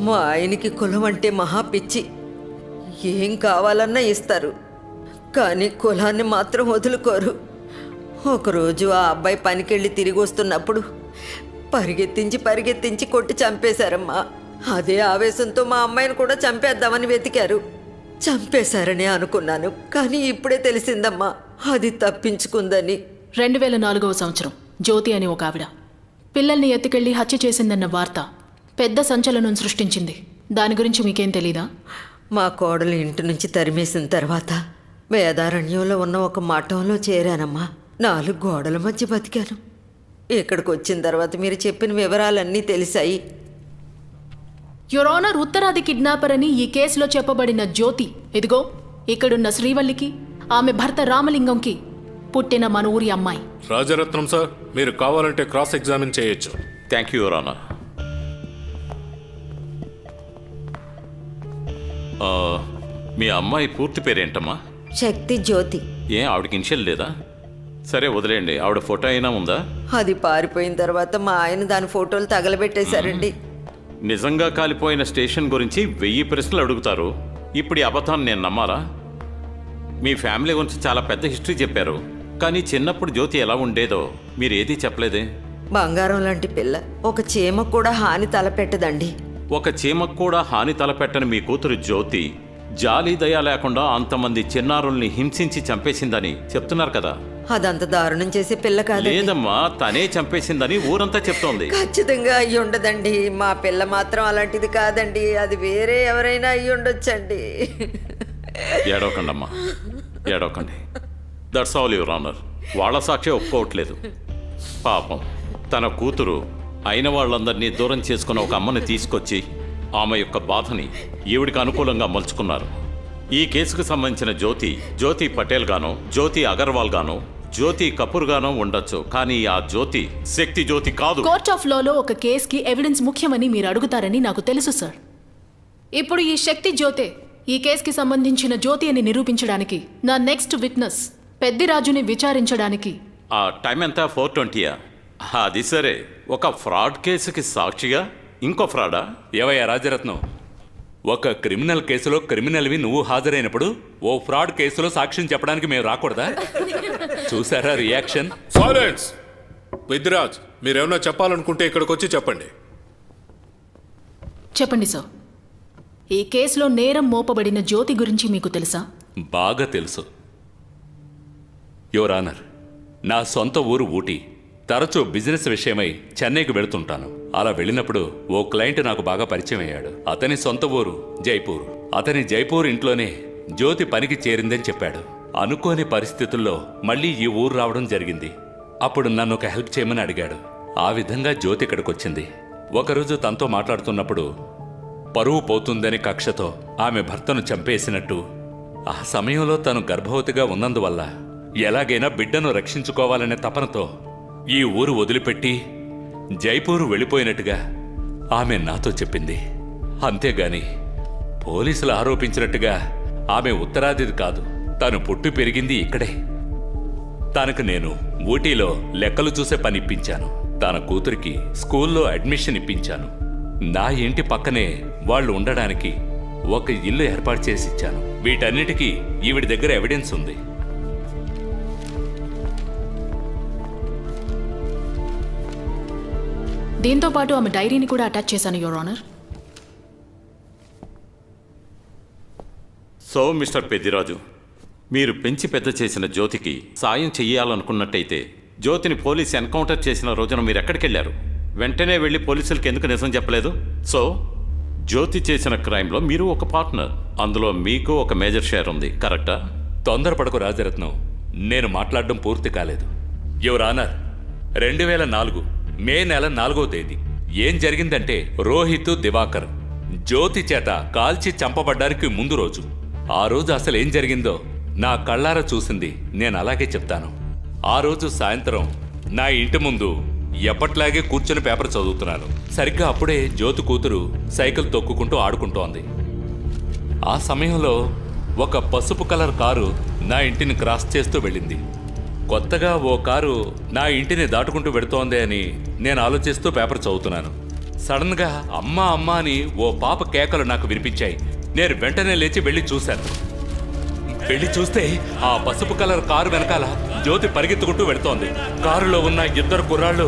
మా ఆయనకి కులం అంటే మహా పిచ్చి. ఏం కావాలన్నా ఇస్తారు, కానీ కులాన్ని మాత్రం వదులుకోరు. ఒకరోజు ఆ అబ్బాయి పనికెళ్ళి తిరిగి వస్తున్నప్పుడు పరిగెత్తించి కొట్టి చంపేశారమ్మా. అదే ఆవేశంతో మా అమ్మాయిని కూడా చంపేద్దామని వెతికారు. చంపేశారని అనుకున్నాను, కానీ ఇప్పుడే తెలిసిందమ్మా అది తప్పించుకుందని. 2004వ సంవత్సరం జ్యోతి అని ఒక ఆవిడ పిల్లల్ని ఎత్తుకెళ్లి హత్య చేసిందన్న వార్త పెద్ద సంచలనం సృష్టించింది. దాని గురించి మీకేం తెలీదా? మా కోడలు ఇంటి నుంచి తరిమేసిన తర్వాత వేదారణ్యంలో ఉన్న ఒక మఠంలో చేరానమ్మా. 4 గోడల మధ్య బతికాను. ఇక్కడికి వచ్చిన తర్వాత మీరు చెప్పిన వివరాలన్నీ తెలిసాయి. యువర్ ఆనర్, ఉత్తరాది కిడ్నాపర్ అని ఈ కేసులో చెప్పబడిన జ్యోతి ఇదిగో ఇక్కడున్న శ్రీవల్లికి, ఆమె భర్త రామలింగంకి పుట్టిన మన ఊరి అమ్మాయి. రాజరత్నం సార్, మీరు కావాలంటే క్రాస్ ఎగ్జామిన్ చేయొచ్చు. Thank you your honour. మీ అమ్మాయి పూర్తి పేరేంటమ్మా? శక్తి జ్యోతి. ఆవిడకి ఇన్షియల్ లేదా? సరే వదిలేయండి, ఆవిడ ఫోటో అయినా ఉందా? అది పారిపోయిన తర్వాత మా ఆయన దాని ఫోటోలు తగలబెట్టేశారండి. నిజంగా కాలిపోయిన స్టేషన్ గురించి 1000 ప్రశ్నలు అడుగుతారు. ఇప్పుడు ఈ అబద్ధాన్ని నేను నమ్మాలా? మీ ఫ్యామిలీ గురించి చాలా పెద్ద హిస్టరీ చెప్పారు, కానీ చిన్నప్పుడు జ్యోతి ఎలా ఉండేదో మీరు ఏదీ చెప్పలేదే. బంగారం లాంటి పిల్ల, ఒక చీమ కూడా హాని తలపెట్టదండి. ఒక చీమకు కూడా హాని తలపెట్టని మీ కూతురు జ్యోతి జాలి దయ లేకుండా అంతమంది చిన్నారుల్ని హింసించి చంపేసిందని చెప్తున్నారు కదా. అదంత దారుణం చేసే పిల్ల కాదు. లేదమ్మా, తనే చంపేసిందని ఊరంతా చెప్తోంది. ఖచ్చితంగా అయ్యి ఉండదండి. మా పిల్ల మాత్రం అలాంటిది కాదండి. అది వేరే ఎవరైనా అయ్యి ఉండొచ్చండి. ఏడవకండమ్మా, ఏడవకండి. That's all your honour. వాళ్ళ సాక్షి ఒప్పుకోవట్లేదు. పాపం తన కూతురు అయిన వాళ్ళందరినీ దూరం చేసుకున్న ఒక అమ్మని తీసుకొచ్చి ఆమె యొక్క బాధని ఈవిడికి అనుకూలంగా మలుచుకున్నారు. ఈ కేసుకు సంబంధించిన జ్యోతి పటేల్ గానో, జ్యోతి అగర్వాల్ గానో, జ్యోతి కపూర్ గానో ఉండొచ్చు, కానీ ఆ జ్యోతి శక్తి జ్యోతి కాదు. కోర్ట్ ఆఫ్ లాలో ఒక కేసుకి ఎవిడెన్స్ ముఖ్యమని మీరు అడుగుతారని నాకు తెలుసు సార్. ఇప్పుడు ఈ శక్తి జ్యోతే ఈ కేసుకి సంబంధించిన జ్యోతి అని నిరూపించడానికి నా నెక్స్ట్ విట్నెస్ పెద్దిరాజుని విచారించడానికి. ఆ టైం ఎంత? 4:20. అది సరే, ఒక ఫ్రాడ్ కేసుకి సాక్షిగా ఇంకో ఫ్రాడా? ఏవయ్యా రాజరత్నం, ఒక క్రిమినల్ కేసులో క్రిమినల్వి నువ్వు హాజరైనప్పుడు ఓ ఫ్రాడ్ కేసులో సాక్ష్యం చెప్పడానికి మేము రాకూడదా? చూసారా రియాక్షన్? సైలెన్స్! పెద్దిరాజ్, మీరేమన్నా చెప్పాలనుకుంటే ఇక్కడికి వచ్చి చెప్పండి. చెప్పండి సార్, ఈ కేసులో నేరం మోపబడిన జ్యోతి గురించి మీకు తెలుసా? బాగా తెలుసు యువర్ ఆనర్. నా సొంత ఊరు ఊటీ. తరచూ బిజినెస్ విషయమై చెన్నైకి వెళుతుంటాను. అలా వెళ్ళినప్పుడు ఓ క్లయింట్ నాకు బాగా పరిచయం అయ్యాడు. అతని సొంత ఊరు జైపూర్. అతని జైపూర్ ఇంట్లోనే జ్యోతి పనికి చేరిందని చెప్పాడు. అనుకోని పరిస్థితుల్లో మళ్ళీ ఈ ఊరు రావడం జరిగింది. అప్పుడు నన్ను ఒక హెల్ప్ చేయమని అడిగాడు. ఆ విధంగా జ్యోతి ఇక్కడికి వచ్చింది. ఒకరోజు తనతో మాట్లాడుతున్నప్పుడు పరువు పోతుందని కక్షతో ఆమె భర్తను చంపేసినట్టు, ఆ సమయంలో తను గర్భవతిగా ఉన్నందువల్ల ఎలాగైనా బిడ్డను రక్షించుకోవాలనే తపనతో ఈ ఊరు వదిలిపెట్టి జైపూరు వెళ్ళిపోయినట్టుగా ఆమె నాతో చెప్పింది. అంతేగాని పోలీసులు ఆరోపించినట్టుగా ఆమె ఉత్తరాదిది కాదు. తను పుట్టి పెరిగింది ఇక్కడే. తనకు నేను ఊటీలో లెక్కలు చూసే పని ఇప్పించాను. తన కూతురికి స్కూల్లో అడ్మిషన్ ఇప్పించాను. నా ఇంటి పక్కనే వాళ్ళు ఉండడానికి ఒక ఇల్లు ఏర్పాటు చేసి ఇచ్చాను. వీటన్నిటికీ ఈవిడి దగ్గర ఎవిడెన్స్ ఉంది. దీంతో పాటు ఆమె డైరీని కూడా అటాచ్ చేశాను your honour. So mister Peddiraju, మీరు పెంచి పెద్ద చేసిన జ్యోతికి సాయం చెయ్యాలనుకున్నట్టయితే జ్యోతిని పోలీస్ ఎన్కౌంటర్ చేసిన రోజున మీరు ఎక్కడికి వెళ్ళారు? వెంటనే వెళ్ళి పోలీసులకు ఎందుకు నిజం చెప్పలేదు? సో జ్యోతి చేసిన క్రైమ్లో మీరు ఒక పార్ట్నర్, అందులో మీకు ఒక మేజర్ షేర్ ఉంది, కరెక్టా? తొందరపడకు రాజరత్నం, నేను మాట్లాడడం పూర్తి కాలేదు. యువర్ ఆనర్, 2004 మే నెల 4వ తేదీ ఏం జరిగిందంటే, రోహిత్ దివాకర్ జ్యోతి చేత కాల్చి చంపబడ్డానికి ముందు రోజు. ఆ రోజు అసలు ఏం జరిగిందో నా కళ్ళారా చూసింది నేను అలాగే చెప్తాను. ఆ రోజు సాయంత్రం నా ఇంటి ముందు ఎప్పట్లాగే కూర్చొని పేపర్ చదువుతున్నాను. సరిగ్గా అప్పుడే జ్యోతి కూతురు సైకిల్ తొక్కుకుంటూ ఆడుకుంటోంది. ఆ సమయంలో ఒక పసుపు కలర్ కారు నా ఇంటిని క్రాస్ చేస్తూ వెళ్ళింది. కొత్తగా ఓ కారు నా ఇంటిని దాటుకుంటూ వెడుతోంది అని నేను ఆలోచిస్తూ పేపర్ చదువుతున్నాను. సడన్గా అమ్మా అమ్మా అని ఓ పాప కేకలు నాకు వినిపించాయి. నేను వెంటనే లేచి వెళ్ళి చూశాను. వెళ్ళి చూస్తే ఆ పసుపు కలర్ కారు వెనకాల జ్యోతి పరిగెత్తుకుంటూ వెడుతోంది. కారులో ఉన్న 2 కుర్రాళ్ళు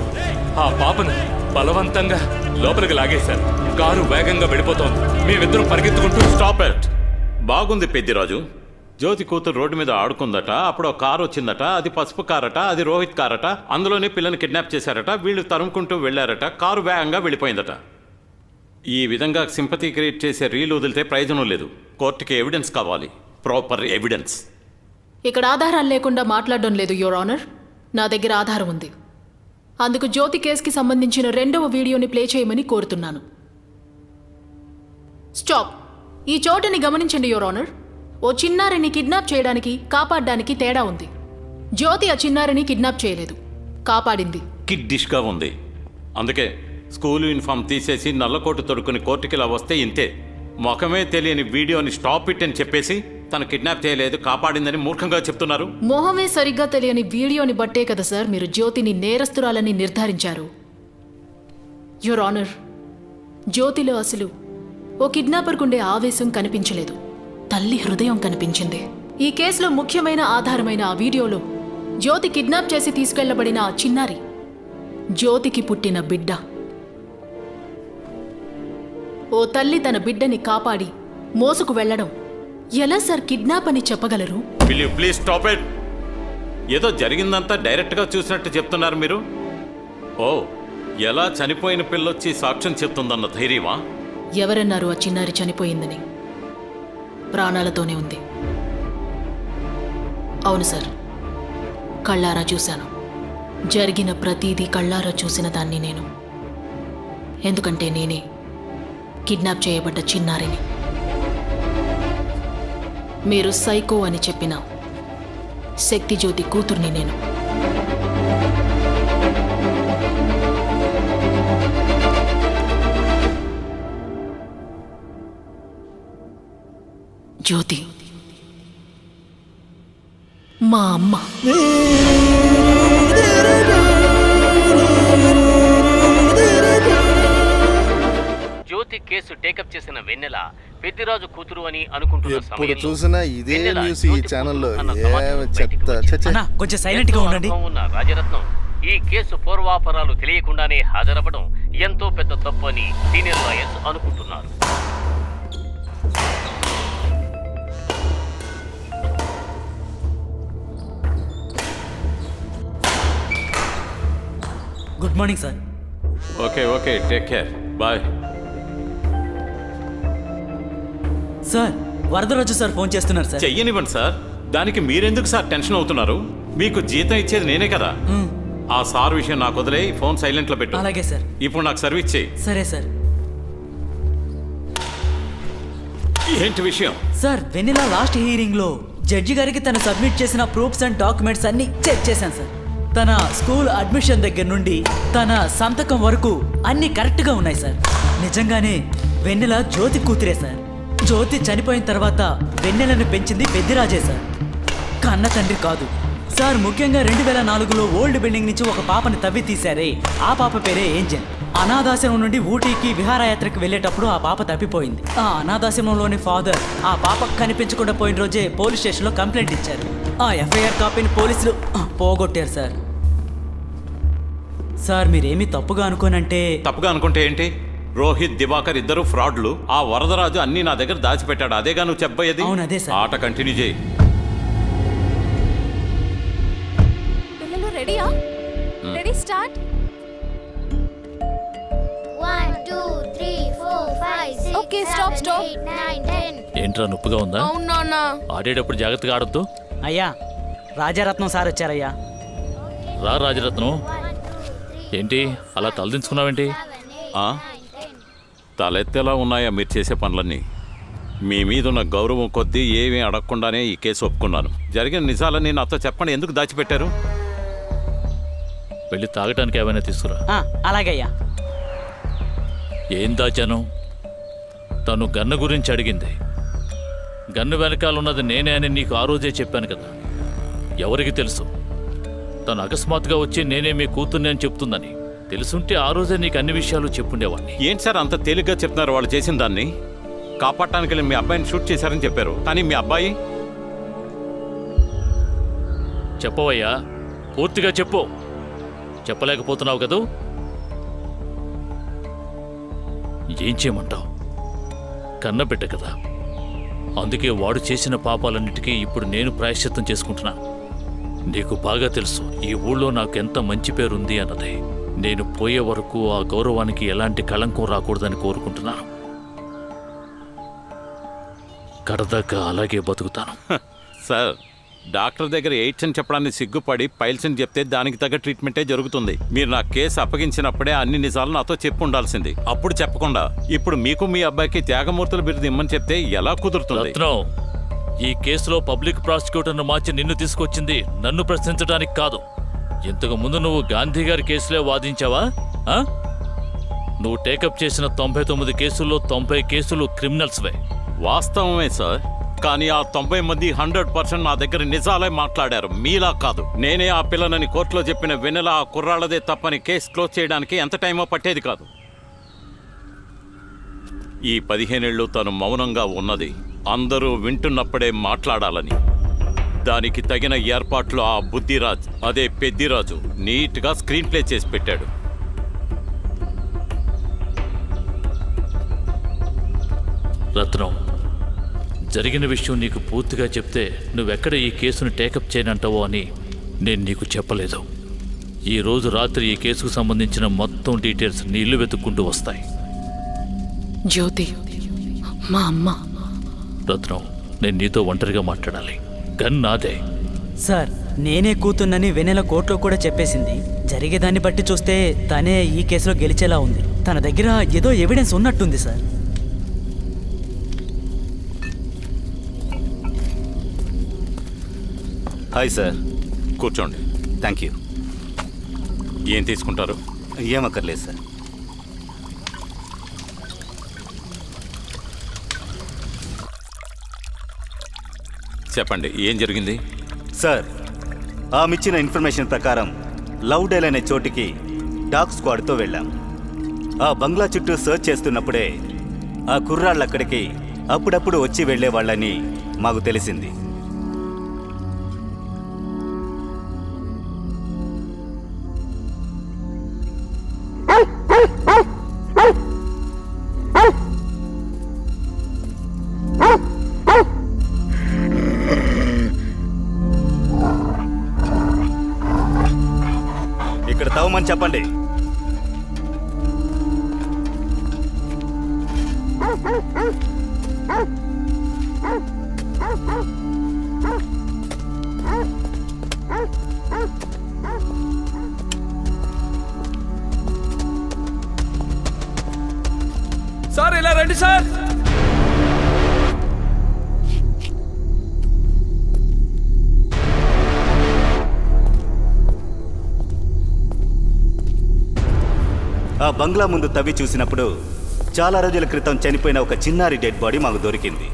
ఆ పాపను బలవంతంగా లోపలికి లాగేశారు. కారు వేగంగా వెళ్ళిపోతోంది. మేమిద్దరం పరిగెత్తుకుంటూ స్టాప్ ఇట్. బాగుంది పెద్దిరాజు. జ్యోతి కూతురు రోడ్డు మీద ఆడుకుందట, అప్పుడు ఒక కారు వచ్చిందట, అది పసుపు కారట, అది రోహిత్ కారట, అందులోనే పిల్లని కిడ్నాప్ చేశారట, వీళ్ళు తరుముకుంటూ వెళ్ళారట, కారు వేగంగా వెళ్ళిపోయిందట. ఈ విధంగా సింపతి క్రియేట్ చేసే రీల్ వదిలితే ప్రయోజనం లేదు. కోర్టుకి ఎవిడెన్స్ కావాలి, ప్రాపర్ ఎవిడెన్స్. ఇక్కడ ఆధారాలు లేకుండా మాట్లాడడం లేదు యువర్ ఆనర్. నా దగ్గర ఆధారం ఉంది. అందుకు జ్యోతి కేసుకి సంబంధించిన 2వ వీడియోని ప్లే చేయమని కోరుతున్నాను. స్టాప్. ఈ చోటుని గమనించండి యువర్ ఆనర్. ఓ చిన్నారిని కిడ్నాప్ చేయడానికి కాపాడడానికి తేడా ఉంది. జ్యోతి ఆ చిన్నారిని కిడ్నాప్ చేయలేదు, కాపాడింది. కిడ్డిష్గా ఉంది. అందుకే స్కూల్ యూనిఫామ్ తీసేసి నల్లకోటు తొడుక్కుని కోర్టుకి ఇలా వస్తే ఇంతే. ముఖమే తెలియని వీడియోని స్టాప్ ఇట్ అని చెప్పేసి తను కిడ్నాప్ చేయలేదు, కాపాడిందని మూర్ఖంగా చెప్తున్నారు. మొహమే సరిగ్గా తెలియని వీడియోని బట్టే కదా సార్ మీరు జ్యోతిని నేరస్తురాలని నిర్ధారించారు. యువర్ ఆనర్, జ్యోతిలో అసలు ఓ కిడ్నాపర్కుండే ఆవేశం కనిపించలేదు, తల్లి హృదయం కనిపించింది. ఈ కేసులో ముఖ్యమైన ఆధారమైన ఆ వీడియోలో జ్యోతి కిడ్నాప్ చేసి తీసుకెళ్లబడిన ఆ చిన్నారి జ్యోతికి పుట్టిన బిడ్డ. ఓ తల్లి తన బిడ్డని కాపాడి మోసుకు వెళ్లడం ఎలా సార్ కిడ్నాప్ అని చెప్పగలరు? Will you please stop it? ఏదో జరిగిందంతా డైరెక్ట్గా చూసినట్టు చెప్తున్నారు మీరు. ఓ, ఎలా చనిపోయిన పిల్లొచ్చి సాక్ష్యం చెప్తుందన్న ధైర్యమా? ఎవరన్నారు ఆ చిన్నారి చనిపోయిందని? ప్రాణాలతోనే ఉంది. అవును సార్, కళ్ళారా చూశాను. జరిగిన ప్రతీదీ కళ్ళారా చూసిన దాన్ని నేను. ఎందుకంటే నేనే కిడ్నాప్ చేయబడ్డ చిన్నారిని. మీరు సైకో అని చెప్పిన శక్తి జ్యోతి కూతుర్ని నేను. జ్యోతి మా అమ్మ. జ్యోతి కేసు టేకప్ చేసిన వెన్నెల పెద్దిరాజు కూతురు అని అనుకుంటున్న ఎప్పుడు చూసినా ఇదే న్యూస్ ఈ ఛానల్లో. కొంచెం సైలెంట్ గా ఉండండి. ఉన్న రాజరత్నం ఈ కేసు పూర్వాపరాలు తెలియకుండానే హాజరవ్వడం ఎంతో పెద్ద తప్పు అని సీనియర్ లాయర్స్ అనుకుంటున్నారు. Good morning sir. Okay okay, take care, bye. Sir, Varadaraju sir phone చేస్తున్నారు సార్. చెయ్యనివ్వండి సార్. దానికి మీరెందుకు సార్ టెన్షన్ అవుతున్నారు? మీకు జీతం ఇచ్చేది నేనే కదా. ఆ సార్ విషయం నాకు వదిలే, ఫోన్ సైలెంట్లో పెట్టు. అలాగే సార్. ఇప్పుడు నాకు సర్వీస్ చేయి. సరే సార్. ఏంటి విషయం? సార్, వెన్నెల లాస్ట్ హీరింగ్ లో జడ్జి గారికి తను సబ్మిట్ చేసిన ప్రూఫ్స్ అండ్ డాక్యుమెంట్స్ అన్ని చెక్ చేశాను సార్. తన స్కూల్ అడ్మిషన్ దగ్గర నుండి తన సంతకం వరకు అన్ని కరెక్ట్ గా ఉన్నాయి సార్. నిజంగానే వెన్నెల జ్యోతి కూతురే సార్. జ్యోతి చనిపోయిన తర్వాత వెన్నెలను పెంచింది పెద్దిరాజే సార్, కన్న తండ్రి కాదు సార్. ముఖ్యంగా 2004లో ఓల్డ్ బిల్డింగ్ నుంచి ఒక పాపని తవ్వి తీశారే, ఆ పాప పేరే ఏంజెల్. అనాథాశ్రమం నుండి ఊటీకి విహారయాత్రకు వెళ్ళేటప్పుడు ఆ పాప తప్పిపోయింది. ఆ అనాథాశ్రమంలోని ఫాదర్ ఆ పాప కనిపించకుండా పోయిన రోజే పోలీస్ స్టేషన్లో కంప్లైంట్ ఇచ్చారు. ఆ ఎఫ్ఐఆర్ కాపీని పోలీసులు పోగొట్టారు సార్. సార్, మీరేమీ తప్పుగా అనుకోనంటే. తప్పుగా అనుకుంటే ఏంటి? రోహిత్, దివాకర్ ఇద్దరు ఫ్రాడ్లు. ఆ వరదరాజు అన్ని నా దగ్గర దాచిపెట్టాడు. అదేగా నువ్వు చెప్పబోయేది? అవును, అదే సార్. ఆట కంటిన్యూ చేయి. పిల్లలు రెడీయా? Ready, start. 1 2 3 4 5 6 okay, stop stop. 8 9 10. ఏంట్రా నొప్పిగా ఉందా? అవును నాన్న. ఆడేటప్పుడు జాగ్రత్తగా ఆడొద్దు. అయ్యా, రాజారత్నం సార్ వచ్చారయ్యా. రా రాజరత్నం. ఏంటి అలా తలదించుకున్నావేంటి? తలెత్తేలా ఉన్నాయా మీరు చేసే పనులన్నీ? మీ మీదున్న గౌరవం కొద్దీ ఏమీ అడగకుండానే ఈ కేసు ఒప్పుకున్నాను. జరిగిన నిజాలన్నీ నాతో చెప్పండి. ఎందుకు దాచిపెట్టారు? వెళ్ళి తాగటానికి ఏమైనా తీసుకురా. అలాగయ్యా. ఏం దాచాను? తను గన్ను గురించి అడిగింది. గన్ను వెనకాలన్నది నేనే అని నీకు ఆ రోజే చెప్పాను కదా. ఎవరికి తెలుసు? తను అకస్మాత్తుగా వచ్చి నేనే మీ కూతుర్ని అని చెప్తుందని తెలుసుంటే ఆ రోజే నీకు అన్ని విషయాలు చెప్పుండేవాడిని. ఏంటి సార్ అంత తేలిగ్గా చెప్తున్నారు? వాళ్ళు చేసిన దాన్ని కాపాడటానికి వెళ్ళి మీ అబ్బాయిని షూట్ చేశారని చెప్పారు. కానీ మీ అబ్బాయి చెప్పవయ్యా, పూర్తిగా చెప్పు. చెప్పలేకపోతున్నావు కదూ? ఏం చేయమంటావు? కన్నబిడ్డ కదా. అందుకే వాడు చేసిన పాపాలన్నిటికీ ఇప్పుడు నేను ప్రాయశ్చిత్తం చేసుకుంటున్నాను. నీకు బాగా తెలుసు ఈ ఊళ్ళో నాకు ఎంత మంచి పేరుంది అన్నది. నేను పోయే వరకు ఆ గౌరవానికి ఎలాంటి కళంకం రాకూడదని కోరుకుంటున్నాను. కడదాకా అలాగే బతుకుతాను. సార్, డాక్టర్ దగ్గర ఎయిడ్స్ అని చెప్పడానికి సిగ్గుపడి పైల్స్ అని చెప్తే దానికి తగ్గ ట్రీట్మెంటే జరుగుతుంది. మీరు నా కేసు అప్పగించినప్పుడే అన్ని నిజాలు నాతో చెప్పు ఉండాల్సింది. అప్పుడు చెప్పకుండా ఇప్పుడు మీకు మీ అబ్బాయికి త్యాగమూర్తుల బిరుదు ఇమ్మని చెప్తే ఎలా కుదురుతుంది? రత్నం, ఈ కేసులో పబ్లిక్ ప్రాసిక్యూటర్ను మార్చి నిన్ను తీసుకొచ్చింది నన్ను ప్రశ్నించడానికి కాదు. ఇంతకు ముందు నువ్వు గాంధీ గారి కేసులే వాదించావా? నువ్వు టేకప్ చేసిన 99 కేసుల్లో 90 కేసులు క్రిమినల్స్వే. వాస్తవమే సార్. కానీ ఆ 90 మంది 100% నా దగ్గర నిజాలే మాట్లాడారు, మీలా కాదు. నేనే ఆ పిల్లనని కోర్టులో చెప్పిన వెన్నెల ఆ కుర్రాళ్ళదే తప్పని కేసు క్లోజ్ చేయడానికి ఎంత టైమో పట్టేది కాదు. ఈ 15 ఏళ్ళు తను మౌనంగా ఉన్నది అందరూ వింటున్నప్పుడే మాట్లాడాలని. దానికి తగిన ఏర్పాట్లు ఆ బుద్ధిరాజ్, అదే పెద్దిరాజు నీట్గా స్క్రీన్ ప్లే చేసి పెట్టాడు. రత్నం, జరిగిన విషయం నీకు పూర్తిగా చెప్తే నువ్వెక్కడ ఈ కేసును టేకప్ చేయనంటావో అని నేను నీకు చెప్పలేదు. ఈ రోజు రాత్రి ఈ కేసుకు సంబంధించిన మొత్తం డీటెయిల్స్ నీ ఇల్లు వెతుక్కుంటూ వస్తాయి. జ్యోతి, మా అమ్మ. రత్నం, నేను నీతో ఒంటరిగా మాట్లాడాలి. గన్ నాదే. సార్, నేనే కూతున్నని వెన్నెల కోర్టులో కూడా చెప్పేసింది. జరిగేదాన్ని బట్టి చూస్తే తనే ఈ కేసులో గెలిచేలా ఉంది. తన దగ్గర ఏదో ఎవిడెన్స్ ఉన్నట్టుంది సార్. Hi sir. కూర్చోండి. Thank you. ఏం తీసుకుంటారు? ఏమక్కర్లేదు సార్. చెప్పండి, ఏం జరిగింది? సార్, ఆమెచ్చిన ఇన్ఫర్మేషన్ ప్రకారం లౌడేల్ అనే చోటికి డాగ్ స్క్వాడ్తో వెళ్ళాం. ఆ బంగ్లా చుట్టూ సర్చ్ చేస్తున్నప్పుడే ఆ కుర్రాళ్ళు అక్కడికి అప్పుడప్పుడు వచ్చి వెళ్ళేవాళ్ళని మాకు తెలిసింది. ఇక్కడ తవ్వమని చెప్పండి. సార్, ఇలా రండి సార్. ఆ బంగ్లా ముందు తవ్వి చూసినప్పుడు చాలా రోజుల క్రితం చనిపోయిన ఒక చిన్నారి డెడ్ బాడీ మాకు దొరికింది.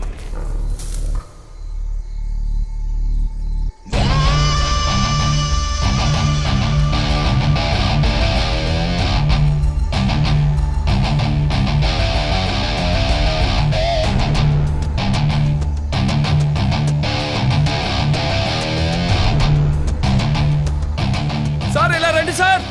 సార్, ఇలా రండి సార్.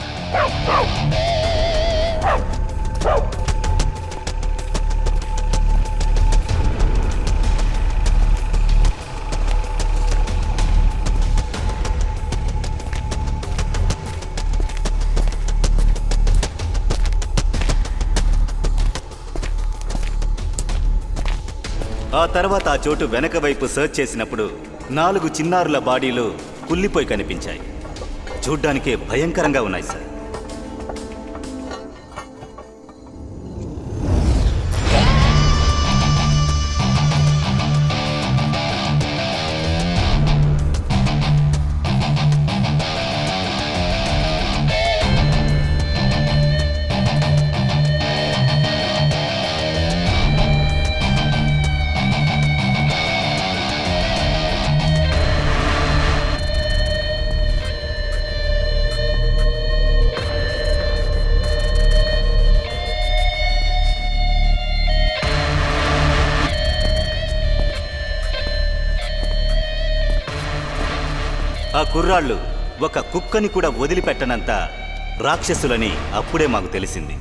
ఆ తర్వాత ఆ చోటు వెనక వైపు సర్చ్ చేసినప్పుడు 4 చిన్నారుల బాడీలు కుళ్ళిపోయి కనిపించాయి. చూడ్డానికే భయంకరంగా ఉన్నాయి సార్. ఆ కుర్రాళ్ళు ఒక కుక్కని కూడా వదిలిపెట్టనంత రాక్షసులని అప్పుడే మాకు తెలిసింది.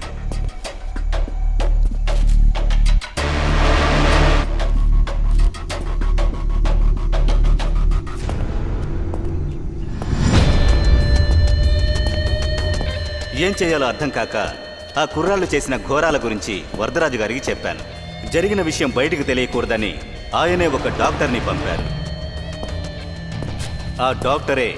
ఏం చేయాలో అర్థం కాక ఆ కుర్రాళ్ళు చేసిన ఘోరాల గురించి వరదరాజు గారికి చెప్పాను. జరిగిన విషయం బయటికి తెలియకూడదని ఆయనే ఒక డాక్టర్ని పంపారు. ఆ డాక్టరే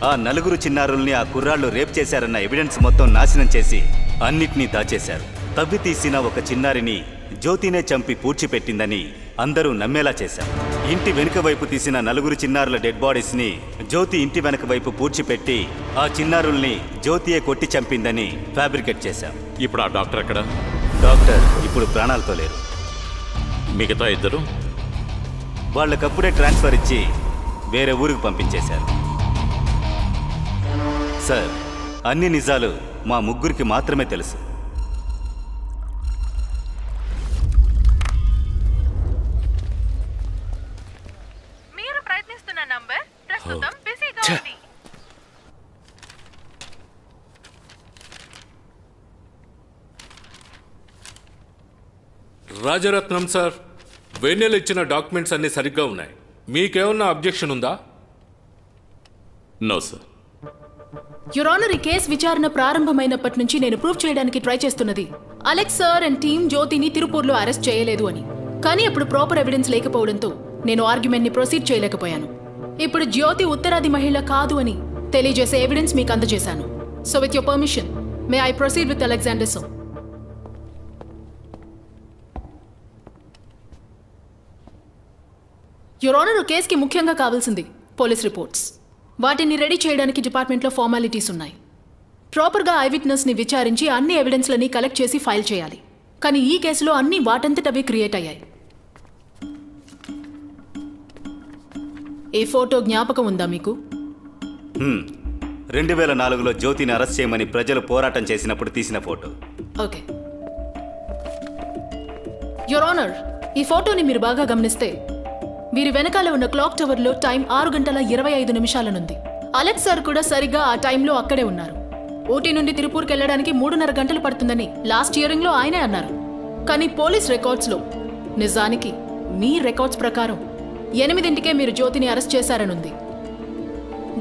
ఆ 4 చిన్నారుల్ని ఆ కుర్రాళ్ళు రేప్ చేశారన్న ఎవిడెన్స్ మొత్తం నాశనం చేసి అన్నిటినీ దాచేశారు. తవ్వి తీసిన ఒక చిన్నారిని జ్యోతినే చంపి పూడ్చిపెట్టిందని అందరూ నమ్మేలా చేశారు. ఇంటి వెనుక వైపు తీసిన 4 చిన్నారుల డెడ్ బాడీస్ని జ్యోతి ఇంటి వెనక వైపు పూడ్చిపెట్టి ఆ చిన్నారుల్ని జ్యోతియే కొట్టి చంపిందని ఫ్యాబ్రికేట్ చేశాం. ఇప్పుడు ఆ డాక్టర్ ఎక్కడ? డాక్టర్ ఇప్పుడు ప్రాణాలతో లేరు. మిగతా 2 వాళ్ళకప్పుడే ట్రాన్స్ఫర్ ఇచ్చి వేరే ఊరికి పంపించేశారు. సార్, అన్ని నిజాలు మా ముగ్గురికి మాత్రమే తెలుసు. మీరు ప్రయత్నిస్తున్న నంబర్ ప్రస్తుతం బిజీగా ఉంది. రాజరత్నం సార్, వెన్నెల ఇచ్చిన డాక్యుమెంట్స్ అన్ని సరిగ్గా ఉన్నాయి. మీకేమన్నా అబ్జెక్షన్ ఉందా? No sir. యువర్ ఆనర్, ఈ కేసు విచారణ ప్రారంభమైనప్పటి నుంచి నేను ప్రూవ్ చేయడానికి ట్రై చేస్తున్నది అలెక్స్ సార్ అండ్ టీమ్ జ్యోతిని తిరుపూర్లో అరెస్ట్ చేయలేదు అని. కానీ అప్పుడు ప్రాపర్ ఎవిడెన్స్ లేకపోవడంతో నేను ఆర్గ్యుమెంట్ ని ప్రొసీడ్ చేయలేకపోయాను. ఇప్పుడు జ్యోతి ఉత్తరాది మహిళ కాదు అని తెలియజేసే ఎవిడెన్స్ మీకు అందజేశాను. So with your permission may I proceed with Alexander so. Your honour, కేసుకి ముఖ్యంగా కావాల్సింది పోలీస్ రిపోర్ట్స్. వాటిని రెడీ చేయడానికి డిపార్ట్మెంట్లో ఫార్మాలిటీస్ ఉన్నాయి. ప్రాపర్గా ఐ విట్నెస్ని విచారించి అన్ని ఎవిడెన్స్లని కలెక్ట్ చేసి ఫైల్ చేయాలి. కానీ ఈ కేసులో అన్ని వాటంతటవే క్రియేట్ అయ్యాయి. ఈ ఫోటో జ్ఞాపకం ఉందా మీకు? 2004లో జ్యోతిని అరెస్ట్ చేయమని ప్రజలు పోరాటం చేసినప్పుడు తీసిన ఫోటో. ఓకే యువర్ ఆనర్, ఈ ఫోటోని మీరు బాగా గమనిస్తే వీరి వెనకాల ఉన్న క్లాక్ టవర్లో టైం 6:25 అలెక్స్ సార్ కూడా సరిగ్గా ఆ టైంలో అక్కడే ఉన్నారు. ఊటీ నుండి తిరుపూర్కి వెళ్ళడానికి 3.5 గంటలు పడుతుందని లాస్ట్ హియరింగ్లో ఆయనే అన్నారు. కానీ పోలీస్ రికార్డ్స్లో నిజానికి మీ రికార్డ్స్ ప్రకారం 8 మీరు జ్యోతిని అరెస్ట్ చేశారనుంది.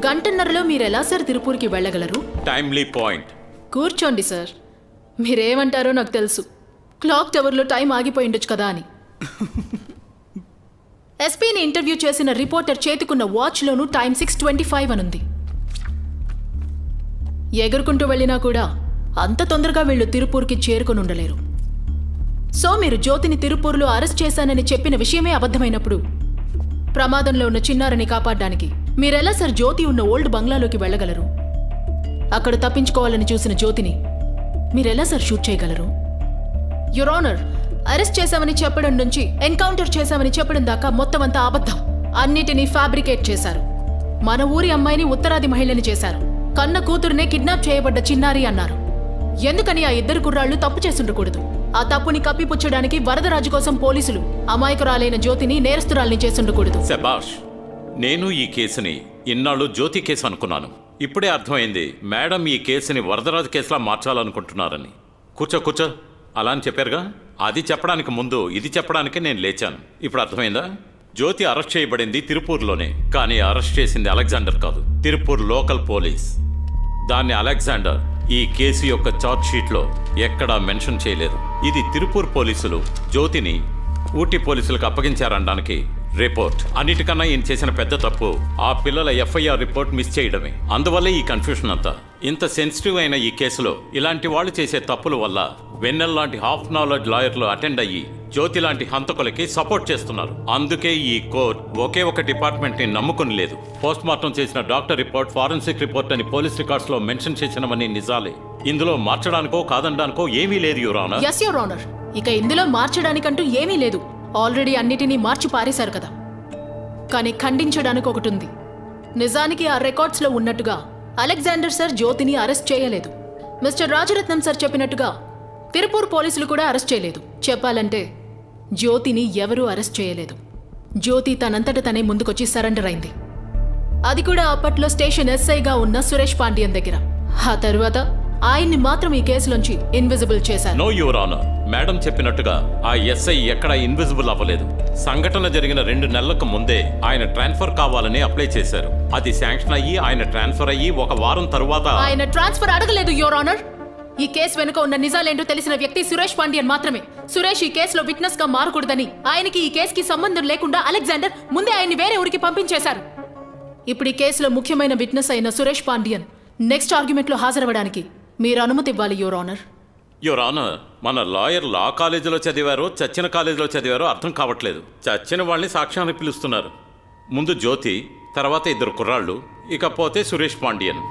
గంటన్నరలో మీరు ఎలా సార్ తిరుపూర్కి వెళ్ళగలరు? Timely point. కూర్చోండి సార్, మీరేమంటారో నాకు తెలుసు. క్లాక్ టవర్లో టైం ఆగిపోయి ఉండొచ్చు కదా అని. ఎస్పీని ఇంటర్వ్యూ చేసిన రిపోర్టర్ చేతికున్న వాచ్లోనూ టైం 6:25 అనుంది. ఎగురుకుంటూ వెళ్ళినా కూడా అంత తొందరగా వీళ్ళు తిరుపూర్కి చేరుకొని ఉండలేరు. సో మీరు జ్యోతిని తిరుపూర్లో అరెస్ట్ చేశానని చెప్పిన విషయమే అబద్ధమైనప్పుడు ప్రమాదంలో ఉన్న చిన్నారిని కాపాడడానికి మీరెలా సార్ జ్యోతి ఉన్న ఓల్డ్ బంగ్లాలోకి వెళ్ళగలరు? అక్కడ తప్పించుకోవాలని చూసిన జ్యోతిని మీరెలా సార్ షూట్ చేయగలరు? యువర్ ఆనర్, అరెస్ట్ చేశామని చెప్పడం నుంచి ఎన్కౌంటర్ చేశామని చెప్పడం దాకా మొత్తం అంతా అబద్ధం. అన్నిటినీ ఫ్యాబ్రికేట్ చేశారు. మన ఊరి అమ్మాయిని ఉత్తరాది మహిళని చేశారు. కన్న కూతురునే కిడ్నాప్ చేయబడ్డ చిన్నారి అన్నారు. ఎందుకని ఆ ఇద్దరు కుర్రాళ్లు తప్పు చేసుండకూడదు? ఆ తప్పుని కప్పిపుచ్చడానికి వరదరాజు కోసం పోలీసులు అమాయకురాలైన జ్యోతిని నేరస్తురాల్ని చేసుండకూడదు. శబాష్. నేను ఈ కేసుని ఇన్నాళ్ళు జ్యోతి కేసు అనుకున్నాను. ఇప్పుడే అర్థమైంది మేడం ఈ కేసుని వరదరాజు కేసులా మార్చాలనుకుంటున్నారని. కూర్చో కూర్చో అలా అని చెప్పారుగా, అది చెప్పడానికి ముందు ఇది చెప్పడానికి నేను లేచాను. ఇప్పుడు అర్థమైందా? జ్యోతి అరెస్ట్ చేయబడింది తిరుపూర్లోనే, కానీ అరెస్ట్ చేసింది అలెగ్జాండర్ కాదు, తిరుపూర్ లోకల్ పోలీస్. దాన్ని అలెగ్జాండర్ ఈ కేసు యొక్క చార్జ్ షీట్లో ఎక్కడా మెన్షన్ చేయలేదు. ఇది తిరుపూర్ పోలీసులు జ్యోతిని ఊటీ పోలీసులకు అప్పగించారనడానికి రిపోర్ట్. అన్నిటికన్నా ఈయన చేసిన పెద్ద తప్పు ఆ పిల్లల ఎఫ్ఐఆర్ రిపోర్ట్ మిస్ చేయడమే. అందువల్లే ఈ కన్ఫ్యూషన్ అంతా. ఇంత సెన్సిటివ్ అయిన ఈ కేసులో ఇలాంటి వాళ్ళు చేసే తప్పుల వల్ల వెన్నెల్ లాంటి హాఫ్ నాలెడ్జ్ లాయర్లు అటెండ్ అయ్యి జ్యోతి లాంటి హంతకులకి సపోర్ట్ చేస్తున్నారు. అందుకే ఈ కోర్ట్ ఒకే ఒక డిపార్ట్మెంట్ ని నమ్ముకుని లేదు. పోస్ట్ మార్టం చేసిన డాక్టర్ రిపోర్ట్ ఫారెన్సిక్ రిపోర్ట్ అని పోలీస్ రికార్డ్స్ లో మెన్షన్ చేసినవన్నీ నిజాలే. ఇందులో మార్చడానికో కాదనడానికో ఏమీ లేదు your honour. yes your honor. ఇక ఇందులో మార్చడానికంటూ ఏమీ లేదు. ఆల్రెడీ అన్నిటినీ మార్చి పారేశారు కదా. కానీ ఖండించడానికి ఒకటి ఉంది. నిజానికి ఆ రికార్డ్స్లో ఉన్నట్టుగా అలెగ్జాండర్ సార్ జ్యోతిని అరెస్ట్ చేయలేదు. మిస్టర్ రాజరత్నం సార్ చెప్పినట్టుగా తిరుపూర్ పోలీసులు కూడా అరెస్ట్ చేయలేదు. చెప్పాలంటే జ్యోతిని ఎవరూ అరెస్ట్ చేయలేదు. జ్యోతి తనంతట తనే ముందుకొచ్చి సరెండర్ అయింది. అది కూడా అప్పట్లో స్టేషన్ ఎస్ఐగా ఉన్న సురేష్ పాండ్యన్ దగ్గర. ఆ తరువాత ఆయన్ని మాత్రం ఈ కేసులోంచి ఇన్విజిబుల్ చేశారు. నో యువర్ ఆనర్, మేడం చెప్పినట్టుగా ఆ ఎస్ఐ ఎక్కడ ఇన్విజిబుల్ అవ్వలేదు. సంఘటన జరిగిన 2 నెలలకు ముందే ఆయన ట్రాన్స్ఫర్ కావాలని అప్లై చేశారు. అది శాంక్షన్ అయ్యి ఆయన ట్రాన్స్ఫర్ అయ్యి 1 వారం తరువాత ఆయన ట్రాన్స్ఫర్ అడగలేదు యువర్ ఆనర్. ఈ కేసు వెనుక ఉన్న నిజాలేంటో తెలిసిన వ్యక్తి సురేష్ పాండ్యన్ మాత్రమే. సురేష్ ఈ కేసులో విట్నెస్ గా మారకూడదని ఆయనకి ఈ కేసుకి సంబంధం లేకుండా అలెగ్జాండర్ ముందే ఆయన్ని వేరే ఊరికి పంపించేశారు. ఇప్పుడు ఈ కేసులో ముఖ్యమైన విట్నెస్ అయిన సురేష్ పాండ్యన్ నెక్స్ట్ ఆర్గ్యుమెంట్ లో హాజరవ్వడానికి మీరు అనుమతి ఇవ్వాలి యువర్ ఆనర్. యువర్ ఆనర్, మన లాయర్ లా కాలేజీలో చదివారో చచ్చిన కాలేజీలో చదివారో అర్థం కావట్లేదు. చచ్చిన వాళ్ళని సాక్ష్యానికి పిలుస్తున్నారు. ముందు జ్యోతి, తర్వాత 2 కుర్రాళ్ళు, ఇకపోతే సురేష్ పాండ్యన్.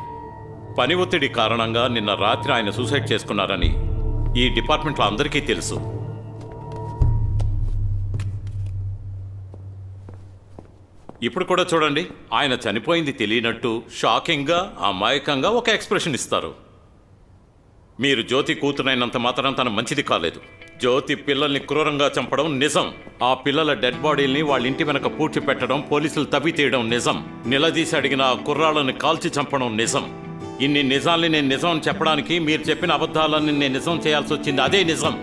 పని ఒత్తిడి కారణంగా నిన్న రాత్రి ఆయన సూసైడ్ చేసుకున్నారని ఈ డిపార్ట్మెంట్లో అందరికీ తెలుసు. ఇప్పుడు కూడా చూడండి, ఆయన చనిపోయింది తెలియనట్టు షాకింగ్గా అమాయకంగా ఒక ఎక్స్ప్రెషన్ ఇస్తారు. మీరు జ్యోతి కూతురైనంత మాత్రం తన మంచిది కాలేదు. జ్యోతి పిల్లల్ని క్రూరంగా చంపడం నిజం. ఆ పిల్లల డెడ్ బాడీల్ని వాళ్ళ ఇంటి వెనక పూడ్చి పెట్టడం, పోలీసులు తవ్వి తీయడం నిజం. నిలదీసి అడిగిన ఆ కుర్రాళ్ళని కాల్చి చంపడం నిజం. ఇన్ని నిజాల్ని నేను నిజం అని చెప్పడానికి మీరు చెప్పిన అబద్ధాలన్నీ నేను నిజం చేయాల్సి వచ్చింది. అదే నిజం.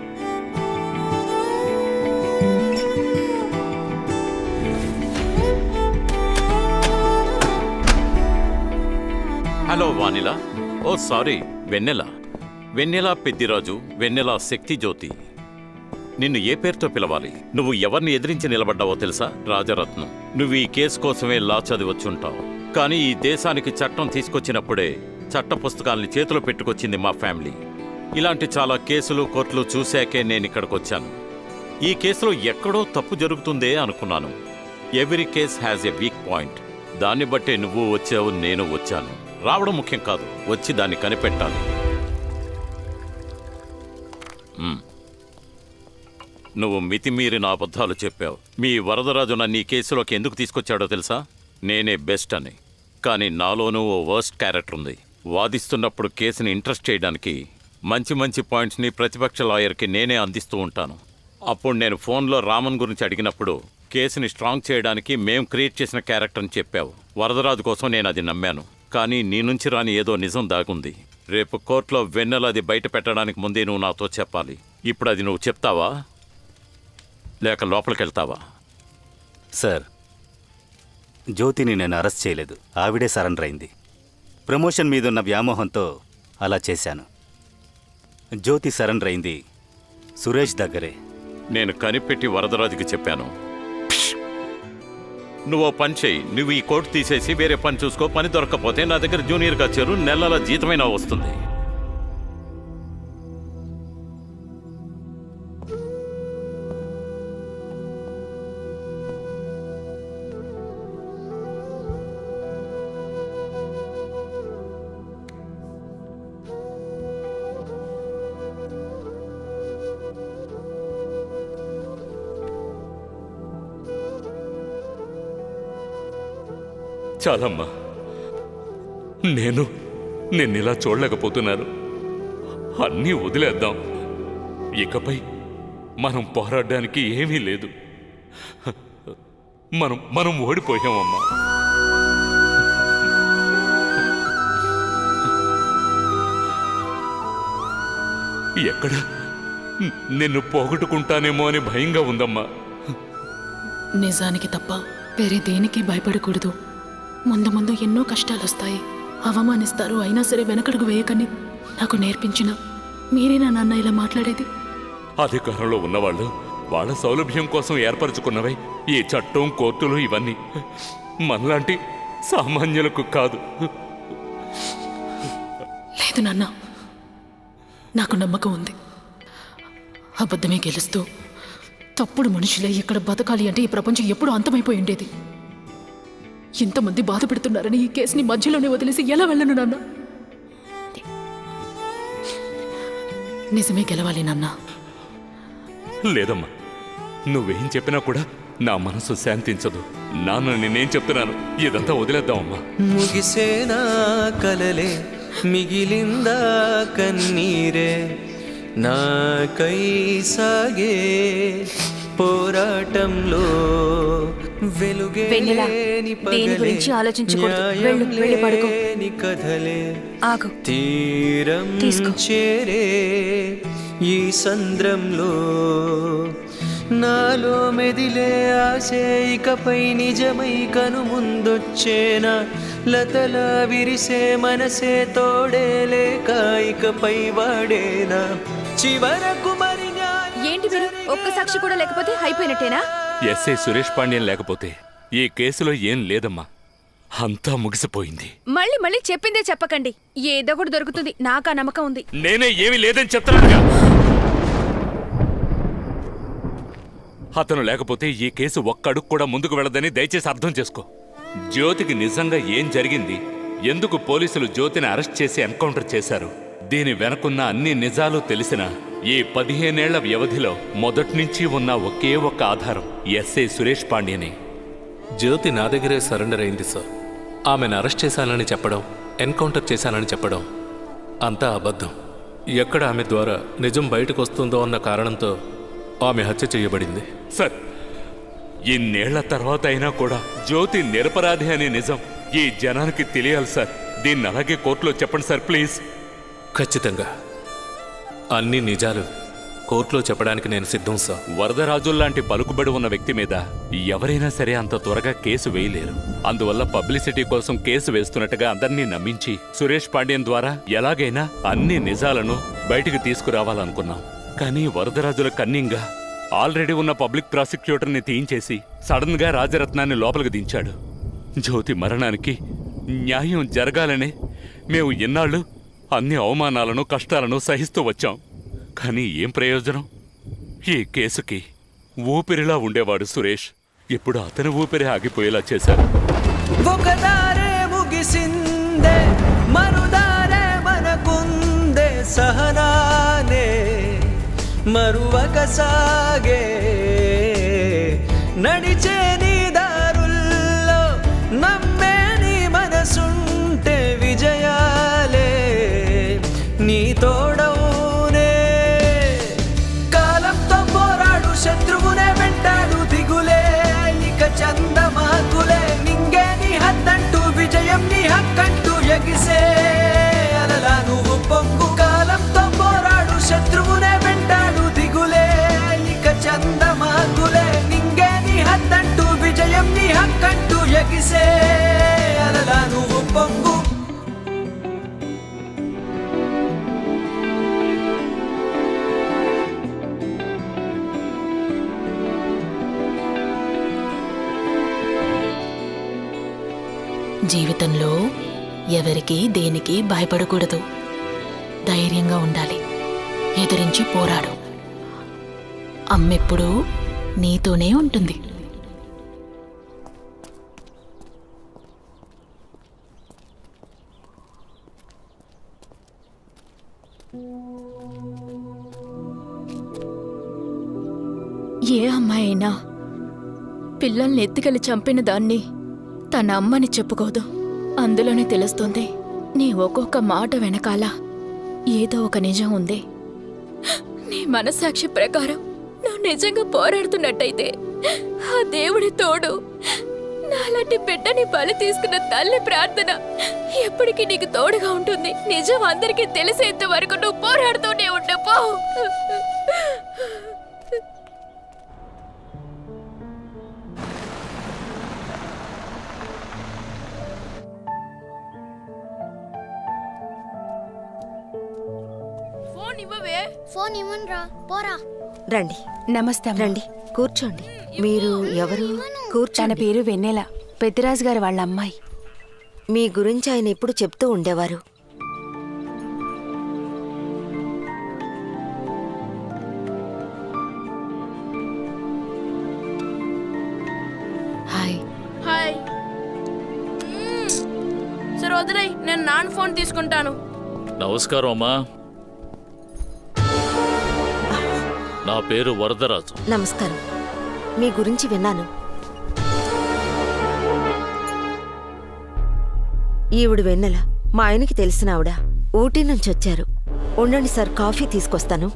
హలో వానిలా. ఓ సారీ, వెన్నెల. వెన్నెల పెద్దిరాజు, వెన్నెల శక్తి జ్యోతి. నిన్ను ఏ పేరుతో పిలవాలి? నువ్వు ఎవరిని ఎదిరించి నిలబడ్డావో తెలుసా? రాజరత్నం. నువ్వు ఈ కేసు కోసమే లా చదివచ్చుంటావు, కానీ ఈ దేశానికి చట్టం తీసుకొచ్చినప్పుడే చట్ట పుస్తకాల్ని చేతిలో పెట్టుకొచ్చింది మా ఫ్యామిలీ. ఇలాంటి చాలా కేసులు, కోర్టులు చూశాకే నేను ఇక్కడికి వచ్చాను. ఈ కేసులో ఎక్కడో తప్పు జరుగుతుందే అనుకున్నాను. Every case has a weak point. దాన్ని బట్టే నువ్వు వచ్చావు, నేను వచ్చాను. రావడం ముఖ్యం కాదు, వచ్చి దాన్ని కనిపెట్టాలి. నువ్వు మితిమీరిన అబద్ధాలు చెప్పావు. మీ వరదరాజు నన్ను ఈ కేసులోకి ఎందుకు తీసుకొచ్చాడో తెలుసా? నేనే బెస్ట్ అని. కానీ నాలోనూ ఓ వర్స్ట్ క్యారెక్టర్ ఉంది. వాదిస్తున్నప్పుడు కేసుని ఇంట్రెస్ట్ చేయడానికి మంచి మంచి పాయింట్స్ని ప్రతిపక్ష లాయర్కి నేనే అందిస్తూ ఉంటాను. అప్పుడు నేను ఫోన్లో రామన్ గురించి అడిగినప్పుడు కేసుని స్ట్రాంగ్ చేయడానికి మేం క్రియేట్ చేసిన క్యారెక్టర్ అని చెప్పావు. వరదరాజు కోసం నేను అది నమ్మాను. కానీ నీ నుంచి రాని ఏదో నిజం దాగుంది. రేపు కోర్టులో వెన్నెల అది బయట పెట్టడానికి ముందే నువ్వు నాతో చెప్పాలి. ఇప్పుడు అది నువ్వు చెప్తావా లేక లోపలికి వెళ్తావా? సార్, జ్యోతిని నేను అరెస్ట్ చేయలేదు. ఆవిడే సరెండర్ అయింది. ప్రమోషన్ మీదున్న వ్యామోహంతో అలా చేశాను. జ్యోతి సరెండర్ అయింది సురేష్ దగ్గరే. నేను కనిపెట్టి వరదరాజుకి చెప్పాను. నువ్వు పని చేయి, నువ్వు ఈ కోర్టు తీసేసి వేరే పని చూసుకో. పని దొరకకపోతే నా దగ్గర జూనియర్గా చేరు, నెలల జీతమైనా వస్తుంది. చాలమ్మా, నిన్నిలా చూడలేకపోతున్నాను. అన్నీ వదిలేద్దాం. ఇకపై మనం పోరాడడానికి ఏమీ లేదు. మనం ఓడిపోయామమ్మా. ఎక్కడ నిన్ను పోగొట్టుకుంటానేమో అని భయంగా ఉందమ్మా. నిజానికి తప్ప వేరే దేనికి భయపడకూడదు. ముందు ముందు ఎన్నో కష్టాలు వస్తాయి, అవమానిస్తారు. అయినా సరే వెనకడుగు వేయకని నాకు నేర్పించిన మీరేనా నాన్న ఇలా మాట్లాడేది? అధికారంలో ఉన్నవాళ్ళు వాళ్ళ సౌలభ్యం కోసం ఏర్పరచుకున్నవై ఈ చట్టం, కోర్టులు ఇవన్నీ మనలాంటి సామాన్యులకు కాదు. లేదు నాన్న, నాకు నమ్మకం ఉంది. అబద్ధమే గెలుస్తూ తప్పుడు మనుషులే ఇక్కడ బతకాలి అంటే ఈ ప్రపంచం ఎప్పుడూ అంతమైపోయి ఉండేది. ఇంతమంది బాధ పెడుతున్నారని ఈ కేసుని మధ్యలోనే వదిలేసి ఎలా వెళ్ళను నాన్న? నిజమే గెలవాలి నాన్న. లేదమ్మా, నువ్వేం చెప్పినా కూడా నా మనసు శాంతించదు. నాన్న నేనేం చెప్తున్నాను, ఇదంతా వదిలేద్దామమ్మా. ముగిసేనా కలలే, మిగిలిందా కన్నీరే, నాకై సాగే పోరాటంలో వెలుగే దేని గురించి ఆలోచించకూడదు. వెళ్ళి పడుకో. కథలే ఆగు. తీరం చేరే ఈ సంద్రంలో నాలో మెదిలే ఆశే ఇకపై నిజమై కను ముందొచ్చేనా, లతల విరిసే మనసే తోడేలేక ఇకపై వాడేనా చివరకు మరి. ఏంటి మీరు ఒక్క సాక్షి కూడా లేకపోతే అయిపోయినట్టేనా? ఎస్ఐ సురేష్ పాండ్యన్ లేకపోతే ఈ కేసులో ఏం లేదమ్మా, అంతా ముగిసిపోయింది. మళ్ళీ చెప్పిందే చెప్పకండి. ఏదో ఒకటి దొరుకుతుంది, నాకు ఆ నమ్మకం ఉంది. నేనే ఏమీ లేదని చెప్తానుగా. అతను లేకపోతే ఈ కేసు ఒక్క అడుగు కూడా ముందుకు వెళ్ళదని దయచేసి అర్థం చేసుకో. జ్యోతికి నిజంగా ఏం జరిగింది, ఎందుకు పోలీసులు జ్యోతిని అరెస్ట్ చేసి ఎన్కౌంటర్ చేశారు, దీని వెనకున్న అన్ని నిజాలు తెలిసిన ఈ 15 ఏళ్ల వ్యవధిలో మొదటి నుంచి ఉన్న ఒకే ఒక్క ఆధారం ఎస్ఐ సురేష్ పాండ్యనే. జ్యోతి నా దగ్గరే సరెండర్ అయింది సార్. ఆమెను అరెస్ట్ చేశానని చెప్పడం, ఎన్కౌంటర్ చేశానని చెప్పడం అంతా అబద్ధం. ఎక్కడ ఆమె ద్వారా నిజం బయటకు వస్తుందో అన్న కారణంతో ఆమె హత్య చేయబడింది. సార్, ఇన్నేళ్ల తర్వాత అయినా కూడా జ్యోతి నిరపరాధి అనే నిజం ఈ జనానికి తెలియాలి సార్. దీన్ని అలాగే కోర్టులో చెప్పండి సార్, ప్లీజ్. ఖచ్చితంగా అన్ని నిజాలు కోర్టులో చెప్పడానికి నేను సిద్ధం సార్. వరదరాజుల్లాంటి పలుకుబడి ఉన్న వ్యక్తి మీద ఎవరైనా సరే అంత త్వరగా కేసు వేయలేరు. అందువల్ల పబ్లిసిటీ కోసం కేసు వేస్తున్నట్టుగా అందరినీ నమ్మించి సురేష్ పాండ్యన్ ద్వారా ఎలాగైనా అన్ని నిజాలను బయటికి తీసుకురావాలనుకున్నాం. కానీ వరదరాజుల కన్నింగా ఆల్రెడీ ఉన్న పబ్లిక్ ప్రాసిక్యూటర్ని తీయించేసి సడన్ గా రాజరత్నాన్ని లోపలికి దించాడు. జ్యోతి మరణానికి న్యాయం జరగాలనే మేము ఇన్నాళ్ళు అన్ని అవమానాలను కష్టాలను సహిస్తూ వచ్చాం. కానీ ఏం ప్రయోజనం? ఈ కేసుకి ఊపిరిలా ఉండేవాడు సురేష్ ఇప్పుడు అతని ఊపిరి ఆగిపోయేలా చేశారు. ఒకదారే ముగిసిందే, మరుదారే మనకుందే, సహనానే మరువక సాగే నడిచే నీ దారుల్లో, నమ్మే నీ మనసుంటే విజయాలే నీ తోడవునే. కాలంతో పోరాడు, శత్రువునే వెంటాడు, దిగులే ఇక చందమాకులే. నింగే నీ హద్దంటూ, విజయం నీ హక్కంటూ ఎగిసే అలలా నువ్వు పొంగు. కాలంతో పోరాడు, శత్రువునే వెంటాడు, దిగులే ఇక చందమాకులే. నింగే నీ హద్దంటూ, విజయం నీ హక్కంటూ ఎగిసే అలలా నువ్వు పొంగు. జీవితంలో ఎవరికి దేనికి భయపడకూడదు. ధైర్యంగా ఉండాలి. ఎదిరించి పోరాడు. అమ్మెప్పుడు నీతోనే ఉంటుంది. ఏ అమ్మాయి అయినా పిల్లల్ని ఎత్తుకెళ్ళి చంపిన దాన్ని తన అమ్మని చెప్పుకోదు. అందులోనే తెలుస్తుంది నీ ఒక్కొక్క మాట వెనకాల ఏదో ఒక నిజం ఉంది. నీ మనస్సాక్షి ప్రకారం నువ్వు నిజంగా పోరాడుతున్నట్టయితే ఆ దేవుడి తోడు, నాలాంటి బిడ్డని బలి తీసుకున్న తల్లి ప్రార్థన ఎప్పటికీ నీకు తోడుగా ఉంటుంది. నిజం అందరికీ తెలిసేంత వరకు నువ్వు పోరాడుతూనే ఉండు. పో. ఫోన్ ఇవ్వనురా, పోరా. రండి. నమస్తే. రండి, కూర్చోండి. మీరు ఎవరు? కూర్చోండి. తన పేరు వెన్నెల, పెద్దిరాజు గారు వాళ్ళ అమ్మాయి. మీ గురించి ఆయన ఎప్పుడు చెప్తూ ఉండేవారు. హాయ్. హాయ్. సరే వదిలేయ్, నేను నాన్న ఫోన్ తీసుకుంటాను. నమస్కారం అమ్మా. నా పేరు వరదరాజు. నమస్కారం. మీ గురించి విన్నాను. ఈవిడ వెన్నెల, మా ఆయనకి తెలిసిన ఆవిడ. ఊటీ నుంచి వచ్చారు. ఉండండి సార్, కాఫీ తీసుకొస్తాను.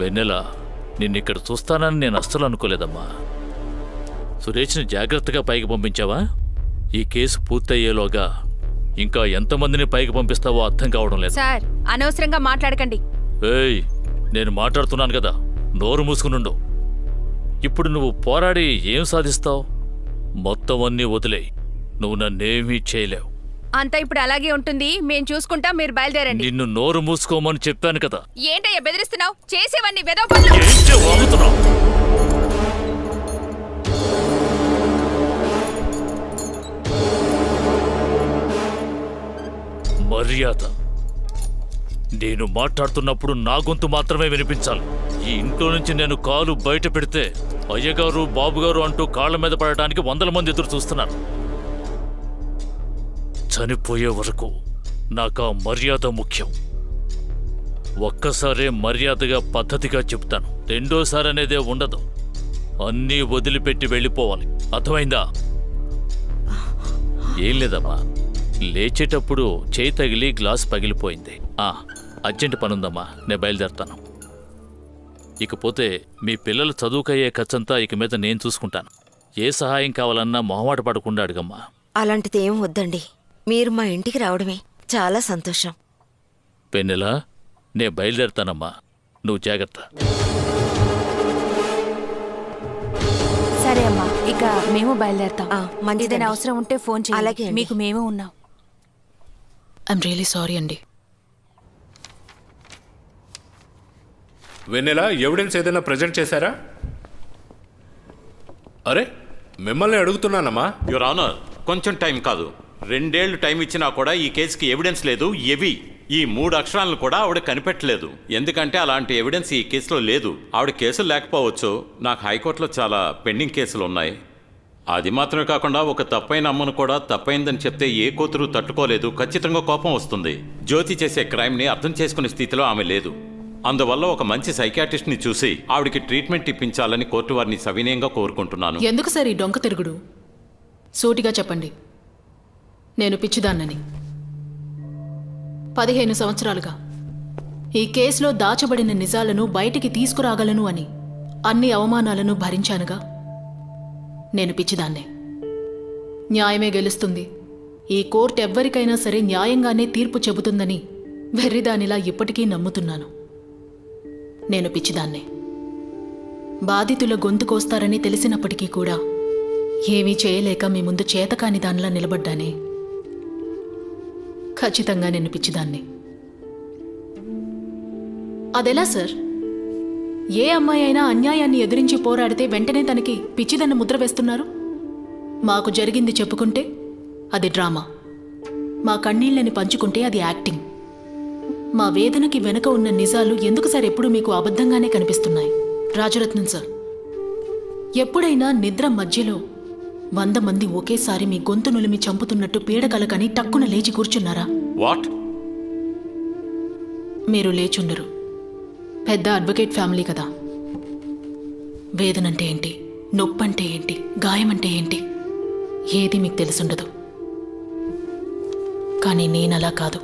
వెన్నెల, నిన్నిక్కడ చూస్తానని నేను అస్సలు అనుకోలేదమ్మా. సురేష్ని జాగ్రత్తగా పైకి పంపించావా? ఈ కేసు పూర్తయ్యేలోగా ఇంకా ఎంతమందిని పైకి పంపిస్తావో అర్థం కావడం లేదు. సార్, అనవసరంగా మాట్లాడకండి. ఏయ్, నేను మాట్లాడుతున్నాను కదా, నోరు మూసుకునుండు. ఇప్పుడు నువ్వు పోరాడి ఏం సాధిస్తావు? మొత్తం అన్నీ వదిలేయ్. నువ్వు నన్నేమీ చేయలేవు. అంతా ఇప్పుడు అలాగే ఉంటుంది. మేం చూసుకుంటా, మీరు బయలుదేరండి. నిన్ను నోరు మూసుకోమని చెప్పాను కదా. ఏంటయ్యా బెదిరిస్తున్నావు? చేసేవన్నీ వెదవ పనులు. ఏంటి వాగుతున్నావు? మర్యాద. నేను మాట్లాడుతున్నప్పుడు నా గొంతు మాత్రమే వినిపించాలి. ఈ ఇంట్లో నుంచి నేను కాలు బయట పెడితే అయ్యగారు, బాబుగారు అంటూ కాళ్ళ మీద పడటానికి 100 మంది ఎదురు చూస్తున్నారు. చనిపోయే వరకు నాకు ఆ మర్యాద ముఖ్యం. ఒక్కసారే మర్యాదగా పద్ధతిగా చెప్తాను. రెండోసారి అనేదే ఉండదు. అన్నీ వదిలిపెట్టి వెళ్ళిపోవాలి, అర్థమైందా? ఏం లేదమ్మా, లేచేటప్పుడు చేయి తగిలి గ్లాస్ పగిలిపోయింది. అర్జెంట్ పనుందమ్మా, నేను బయలుదేరుతాను. ఇకపోతే మీ పిల్లలు చదువుకయ్యే ఖర్చంతా ఇక మీద నేను చూసుకుంటాను. ఏ సహాయం కావాలన్నా మొహమాట పడకుండా అడగమ్మా. అలాంటిది ఏం వద్దండి, మీరు మా ఇంటికి రావడమే చాలా సంతోషం. పెన్నెలా, నేను బయలుదేరుతానమ్మా, నువ్వు జాగ్రత్త. సరే అమ్మా, ఇక మేము బయలుదేరుతాం. మంచిదండి. ఏదైనా అవసరం ఉంటే ఫోన్ అలాగే చేయండి, అండి. మీకు మేము ఉన్నాం. ఐఎమ్ రియలీ సారీ అండి. వెన్నెలా ఎవిడెన్స్ ఏదైనా ప్రజెంట్ చేశారా? అరే మిమ్మల్ని అడుగుతున్నానమ్మా. యువర్ ఆనర్, కొంచెం టైం కాదు, 2 ఏళ్లు టైం ఇచ్చినా కూడా ఈ కేసుకి ఎవిడెన్స్ లేదు. ఈ 3 అక్షరాలను కూడా ఆవిడ కనిపెట్టలేదు. ఎందుకంటే అలాంటి ఎవిడెన్స్ ఈ కేసులో లేదు. ఆవిడ కేసులు లేకపోవచ్చు, నాకు హైకోర్టులో చాలా పెండింగ్ కేసులు ఉన్నాయి. అది మాత్రమే కాకుండా ఒక తప్పైన అమ్మను కూడా తప్పైందని చెప్తే ఏ కూతురు తట్టుకోలేదు, ఖచ్చితంగా కోపం వస్తుంది. జ్యోతి చేసే క్రైమ్ని అర్థం చేసుకునే స్థితిలో ఆమె లేదు. అందువల్ల ఒక మంచి సైకాట్రిస్ట్ని చూసి ఆవిడికి ట్రీట్మెంట్ ఇప్పించాలని కోర్టు వారిని సవినయంగా కోరుకుంటున్నాను. ఎందుకు సార్ ఈ డొంక తిరుగుడు? సూటిగా చెప్పండి. నేను పిచ్చిదాన్నని 15 సంవత్సరాలుగా ఈ కేసులో దాచబడిన నిజాలను బయటికి తీసుకురాగలను అని అన్ని అవమానాలను భరించానుగా. నేను పిచ్చిదాన్నే. న్యాయమే గెలుస్తుంది, ఈ కోర్టు ఎవ్వరికైనా సరే న్యాయంగానే తీర్పు చెబుతుందని వెర్రిదానిలా ఇప్పటికీ నమ్ముతున్నాను. నేను పిచ్చిదాన్నే. బాధితుల గొంతు కోస్తారని తెలిసినప్పటికీ కూడా ఏమీ చేయలేక మీ ముందు చేతకాని దానిలా నిలబడ్డానే. ఖచ్చితంగా నేను పిచ్చిదాన్ని. అదెలా సార్? ఏ అమ్మాయి అయినా అన్యాయాన్ని ఎదిరించి పోరాడితే వెంటనే తనకి పిచ్చిదన్న ముద్ర వేస్తున్నారు. మాకు జరిగింది చెప్పుకుంటే అది డ్రామా, మా కన్నీళ్ళని పంచుకుంటే అది యాక్టింగ్. మా వేదనకి వెనుక ఉన్న నిజాలు ఎందుకు సార్ ఎప్పుడు మీకు అబద్ధంగానే కనిపిస్తున్నాయి? రాజరత్నం సార్, ఎప్పుడైనా నిద్ర మధ్యలో 100 మంది ఒకేసారి మీ గొంతు నులిమి చంపుతున్నట్టు పీడకలకని టక్కున లేచి కూర్చున్నారా? వాట్? మీరు లేచుండరు. పెద్ద అడ్వకేట్ ఫ్యామిలీ కదా. వేదనంటే ఏంటి, నొప్పంటే ఏంటి, గాయమంటే ఏంటి, ఏది మీకు తెలుసుండదు. కానీ నేనలా కాదు.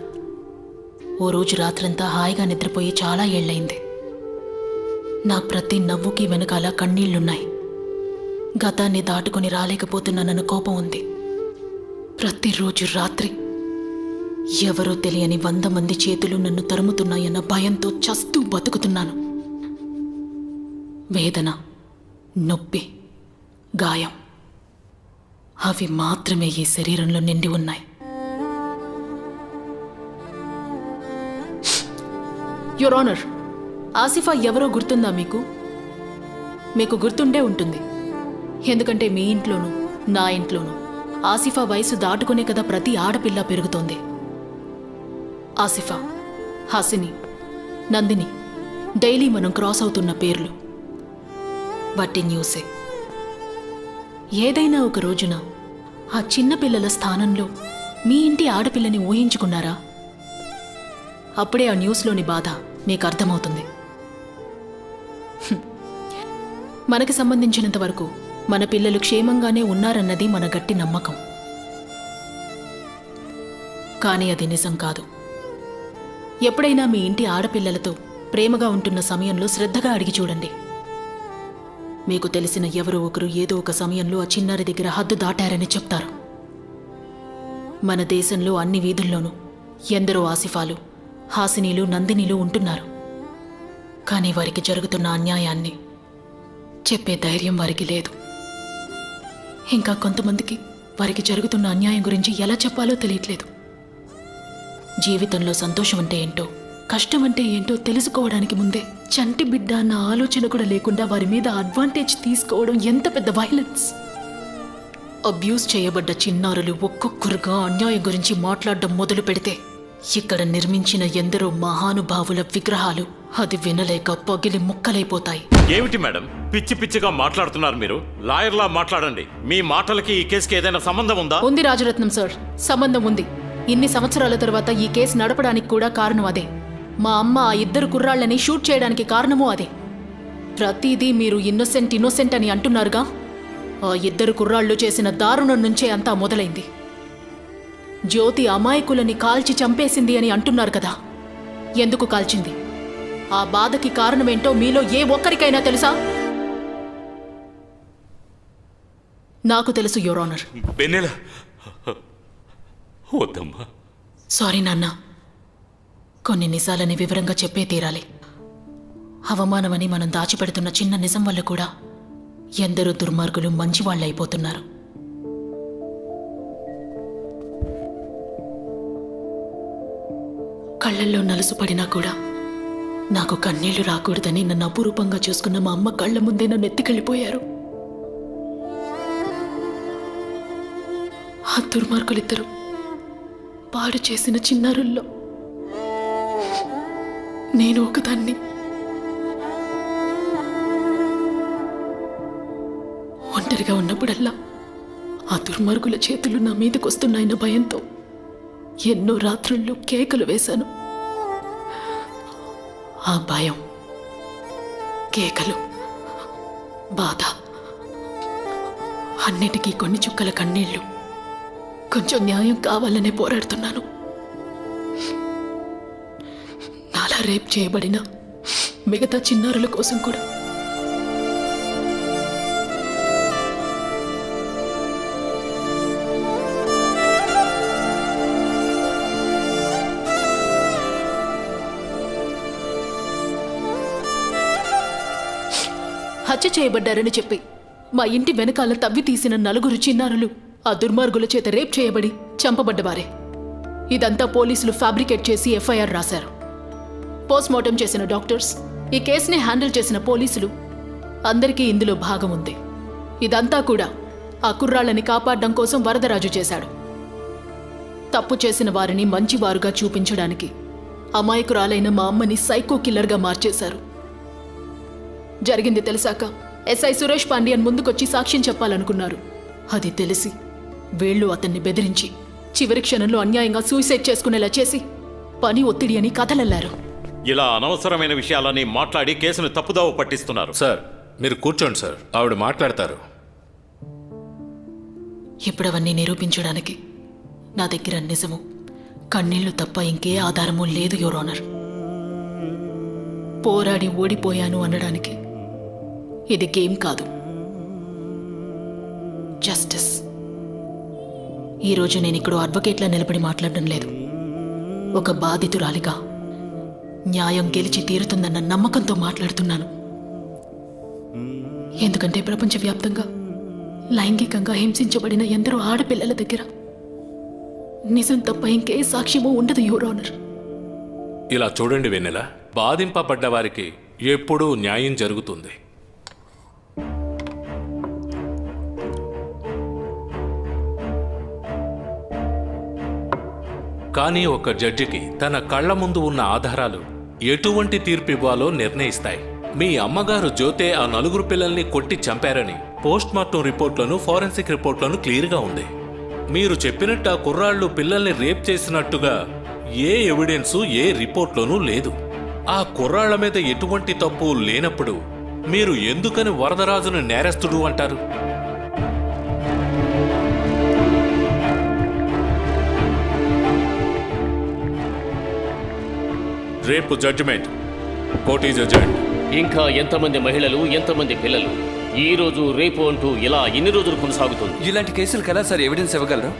ఓ రోజు రాత్రంతా హాయిగా నిద్రపోయి చాలా ఏళ్లయింది. నా ప్రతి నవ్వుకి వెనకాల కన్నీళ్లున్నాయి. గతాన్ని దాటుకుని రాలేకపోతున్నానన్న కోపం ఉంది. ప్రతిరోజు రాత్రి ఎవరో తెలియని 100 మంది చేతులు నన్ను తరుముతున్నాయన్న భయంతో చస్తూ బతుకుతున్నాను. వేదన, నొప్పి, గాయం అవి మాత్రమే ఈ శరీరంలో నిండి ఉన్నాయి. యువర్ ఆనర్, ఆసిఫా ఎవరో గుర్తుందా మీకు? మీకు గుర్తుండే ఉంటుంది. ఎందుకంటే మీ ఇంట్లోనూ నా ఇంట్లోనూ ఆసిఫా వయసు దాటుకునే కదా ప్రతి ఆడపిల్ల పెరుగుతోంది. ఆసిఫా, హాసిని, నందిని డైలీ మనం క్రాస్ అవుతున్న పేర్లు. వాటి న్యూసే. ఏదైనా ఒక రోజున ఆ చిన్న పిల్లల స్థానంలో మీ ఇంటి ఆడపిల్లని ఊహించుకున్నారా? అప్పుడే ఆ న్యూస్లోని బాధ మీకు అర్థమవుతుంది. మనకి సంబంధించినంత వరకు మన పిల్లలు క్షేమంగానే ఉన్నారన్నది మన గట్టి నమ్మకం. కానీ అది నిజం కాదు. ఎప్పుడైనా మీ ఇంటి ఆడపిల్లలతో ప్రేమగా ఉంటున్న సమయంలో శ్రద్ధగా అడిగి చూడండి. మీకు తెలిసిన ఎవరో ఒకరు ఏదో ఒక సమయంలో ఆ చిన్నారి దగ్గర హద్దు దాటారని చెప్తారు. మన దేశంలో అన్ని వీధుల్లోనూ ఎందరో ఆసిఫాలు, హాసినీలు, నందినీలు ఉంటున్నారు. కానీ వారికి జరుగుతున్న అన్యాయాన్ని చెప్పే ధైర్యం వారికి లేదు. ఇంకా కొంతమందికి వారికి జరుగుతున్న అన్యాయం గురించి ఎలా చెప్పాలో తెలియట్లేదు. జీవితంలో సంతోషం అంటే ఏంటో, కష్టం అంటే ఏంటో తెలుసుకోవడానికి ముందే చంటి బిడ్డ అన్న ఆలోచన కూడా లేకుండా వారి మీద అడ్వాంటేజ్ తీసుకోవడం ఎంత పెద్ద వైలెన్స్. అబ్యూస్ చేయబడ్డ చిన్నారులు ఒక్కొక్కరుగా అన్యాయం గురించి మాట్లాడడం మొదలు పెడితే ఇక్కడ నిర్మించిన ఎందరో మహానుభావుల విగ్రహాలు అది వినలేక పగిలి ముక్కలైపోతాయి. ఏమిటి మేడం పిచ్చి పిచ్చిగా మాట్లాడుతున్నారు మీరు? లాయర్లా మాట్లాడండి. మీ మాటలకి ఈ కేసుకి ఏదైనా సంబంధం ఉందా? ఉంది రాజరత్నం సార్, సంబంధం ఉంది. ఇన్ని సంవత్సరాల తర్వాత ఈ కేసు నడపడానికి కూడా కారణం అదే. మా అమ్మ ఆ 2 కుర్రాళ్ళని షూట్ చేయడానికి కారణమూ అదే. ప్రతిదీ మీరు ఇన్నోసెంట్ అని అంటున్నారుగా. ఆ ఇద్దరు కుర్రాళ్ళు చేసిన దారుణం నుంచే అంతా మొదలైంది. జ్యోతి అమాయకులని కాల్చి చంపేసింది అని అంటున్నారు కదా, ఎందుకు కాల్చింది? ఆ బాధకి కారణమేంటో మీలో ఏ ఒక్కరికైనా తెలుసా? నాకు తెలుసు, యువర్ ఆనర్. వెన్నెల వద్దమ్మా. సారీ నాన్న, కొన్ని నిజాలని వివరంగా చెప్పే తీరాలి. అవమానమని మనం దాచిపెడుతున్న చిన్న నిజం వల్ల కూడా ఎందరో దుర్మార్గులు మంచివాళ్ళైపోతున్నారు. కళ్ళల్లో నలుసుపడినా కూడా నాకు కన్నీళ్లు రాకూడదని నన్ను అపురూపంగా చూసుకున్న మా అమ్మ కళ్ళ ముందే నన్ను ఎత్తికెళ్ళిపోయారు. ఆ దుర్మార్గులిద్దరూ పాడు చేసిన చిన్నారుల్లో నేను ఒకదాన్ని. ఒంటరిగా ఉన్నప్పుడల్లా ఆ దుర్మార్గుల చేతులు నా మీదకొస్తున్నాయన్న భయంతో ఎన్నో రాత్రుళ్ళు కేకలు వేశాను. ఆ భయం, కేకలు, బాధ అన్నిటికీ కొన్ని చుక్కల కన్నీళ్లు. కొంచెం న్యాయం కావాలనే పోరాడుతున్నాను. నాలా రేప్ చేయబడిన మిగతా చిన్నారుల కోసం కూడా. హత్య చేయబడ్డారని చెప్పి మా ఇంటి వెనకాల తవ్వి తీసిన 4 చిన్నారులు ఆ దుర్మార్గుల చేత రేప్ చేయబడి చంపబడ్డవారే. ఇదంతా పోలీసులు ఫ్యాబ్రికేట్ చేసి ఎఫ్ఐఆర్ రాశారు. పోస్ట్మార్టం చేసిన డాక్టర్స్, ఈ కేసుని హ్యాండిల్ చేసిన పోలీసులు అందరికీ ఇందులో భాగం ఉంది. ఇదంతా కూడా ఆ కుర్రాళ్ళని కాపాడడం కోసం వరదరాజు చేశాడు. తప్పు చేసిన వారిని మంచివారుగా చూపించడానికి అమాయకురాలైన మా అమ్మని సైకో కిల్లర్గా మార్చేశారు. జరిగింది తెలిసాక ఎస్ఐ సురేష్ పాండ్యన్ ముందుకొచ్చి సాక్ష్యం చెప్పాలనుకున్నారు. అది తెలిసి వీళ్ళు అతన్ని బెదిరించి చివరి క్షణంలో అన్యాయంగా సూసైడ్ చేసుకునేలా చేసి పని ఒత్తిడి అని కథలల్లారు. ఇలా అనవసరమైన విషయాలని మాట్లాడి కేసును తప్పుదావ పట్టిస్తున్నారు. సార్ మీరు కూర్చోండి సార్, ఆవిడ మాట్లాడతారు. ఇప్పుడవన్నీ నిరూపించడానికి నా దగ్గర నిజము, కన్నీళ్లు తప్ప ఇంకే ఆధారము లేదు, యువర్ ఆనర్. పోరాడి ఓడిపోయాను అనడానికి ఇది గేమ్ కాదు, జస్టిస్. ఈరోజు నేను ఇక్కడ అడ్వకేట్లా నిలబడి మాట్లాడడం లేదు. ఒక బాధితురాలిగా న్యాయం గెలిచి తీరుతుందన్న నమ్మకంతో మాట్లాడుతున్నాను. ఎందుకంటే ప్రపంచవ్యాప్తంగా లైంగికంగా హింసించబడిన ఎందరో ఆడపిల్లల దగ్గర నిజం తప్ప ఇంకే సాక్ష్యమూ ఉండదు, యువర్ ఆనర్. ఇలా చూడండి వెన్నెల, బాధింపబడ్డ వారికి ఎప్పుడూ న్యాయం జరుగుతుంది. కానీ ఒక జడ్జికి తన కళ్ళ ముందు ఉన్న ఆధారాలు ఎటువంటి తీర్పు ఇవ్వాలో నిర్ణయిస్తాయి. మీ అమ్మగారు జ్యోతే ఆ 4 పిల్లల్ని కొట్టి చంపారని పోస్ట్మార్టం రిపోర్ట్లను, ఫోరెన్సిక్ రిపోర్ట్లను క్లియర్గా ఉంది. మీరు చెప్పినట్టు ఆ కుర్రాళ్ళు పిల్లల్ని రేప్ చేసినట్టుగా ఏ ఎవిడెన్సు ఏ రిపోర్ట్లోనూ లేదు. ఆ కుర్రాళ్ల మీద ఎటువంటి తప్పు లేనప్పుడు మీరు ఎందుకని వరదరాజును నేరస్తుడు అంటారు? రేపు జడ్జిమెంట్. Court is అడ్జర్న్డ్. ఇంకా ఎంతమంది మహిళలు, ఎంతమంది పిల్లలు ఈ రోజు రేపు అంటూ ఇలా ఎన్ని రోజులు కొనసాగుతుంది? ఇలాంటి కేసులు కదా సార్ ఎవిడెన్స్ ఇవ్వగలరు?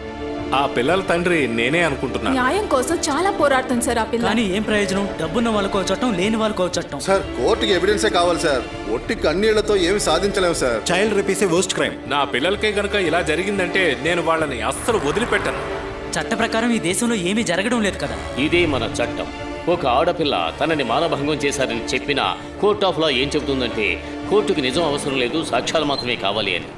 ఆ పిల్లల తండ్రి నేనే అనుకుంటున్నాను. న్యాయం కోసం చాలా పోరాడుతుంది సార్ ఆ పిల్ల. కానీ ఏం ప్రయోజనం? డబ్బున్న వాళ్ళకో చట్టం, లేని వాళ్ళకో చట్టం. సార్ కోర్టుకి ఎవిడెన్సే కావాలి సార్. ఒట్టి కన్నీళ్లతో ఏమి సాధించలేము sir. Child rape is a worst crime. నా పిల్లలకే గనుక ఇలా జరిగిందంటే నేను వాళ్ళని అస్సలు వదిలిపెట్టను. చట్ట ప్రకారం ఈ దేశంలో ఏమీ జరగడం లేదు కదా. ఇదే మన చట్టం. ఒక ఆడపిల్ల తనని మానభంగం చేశారని చెప్పినా కోర్ట్ ఆఫ్ లా ఏం చెబుతుందంటే కోర్టుకి నిజం అవసరం లేదు, సాక్ష్యాలు మాత్రమే కావాలి అని.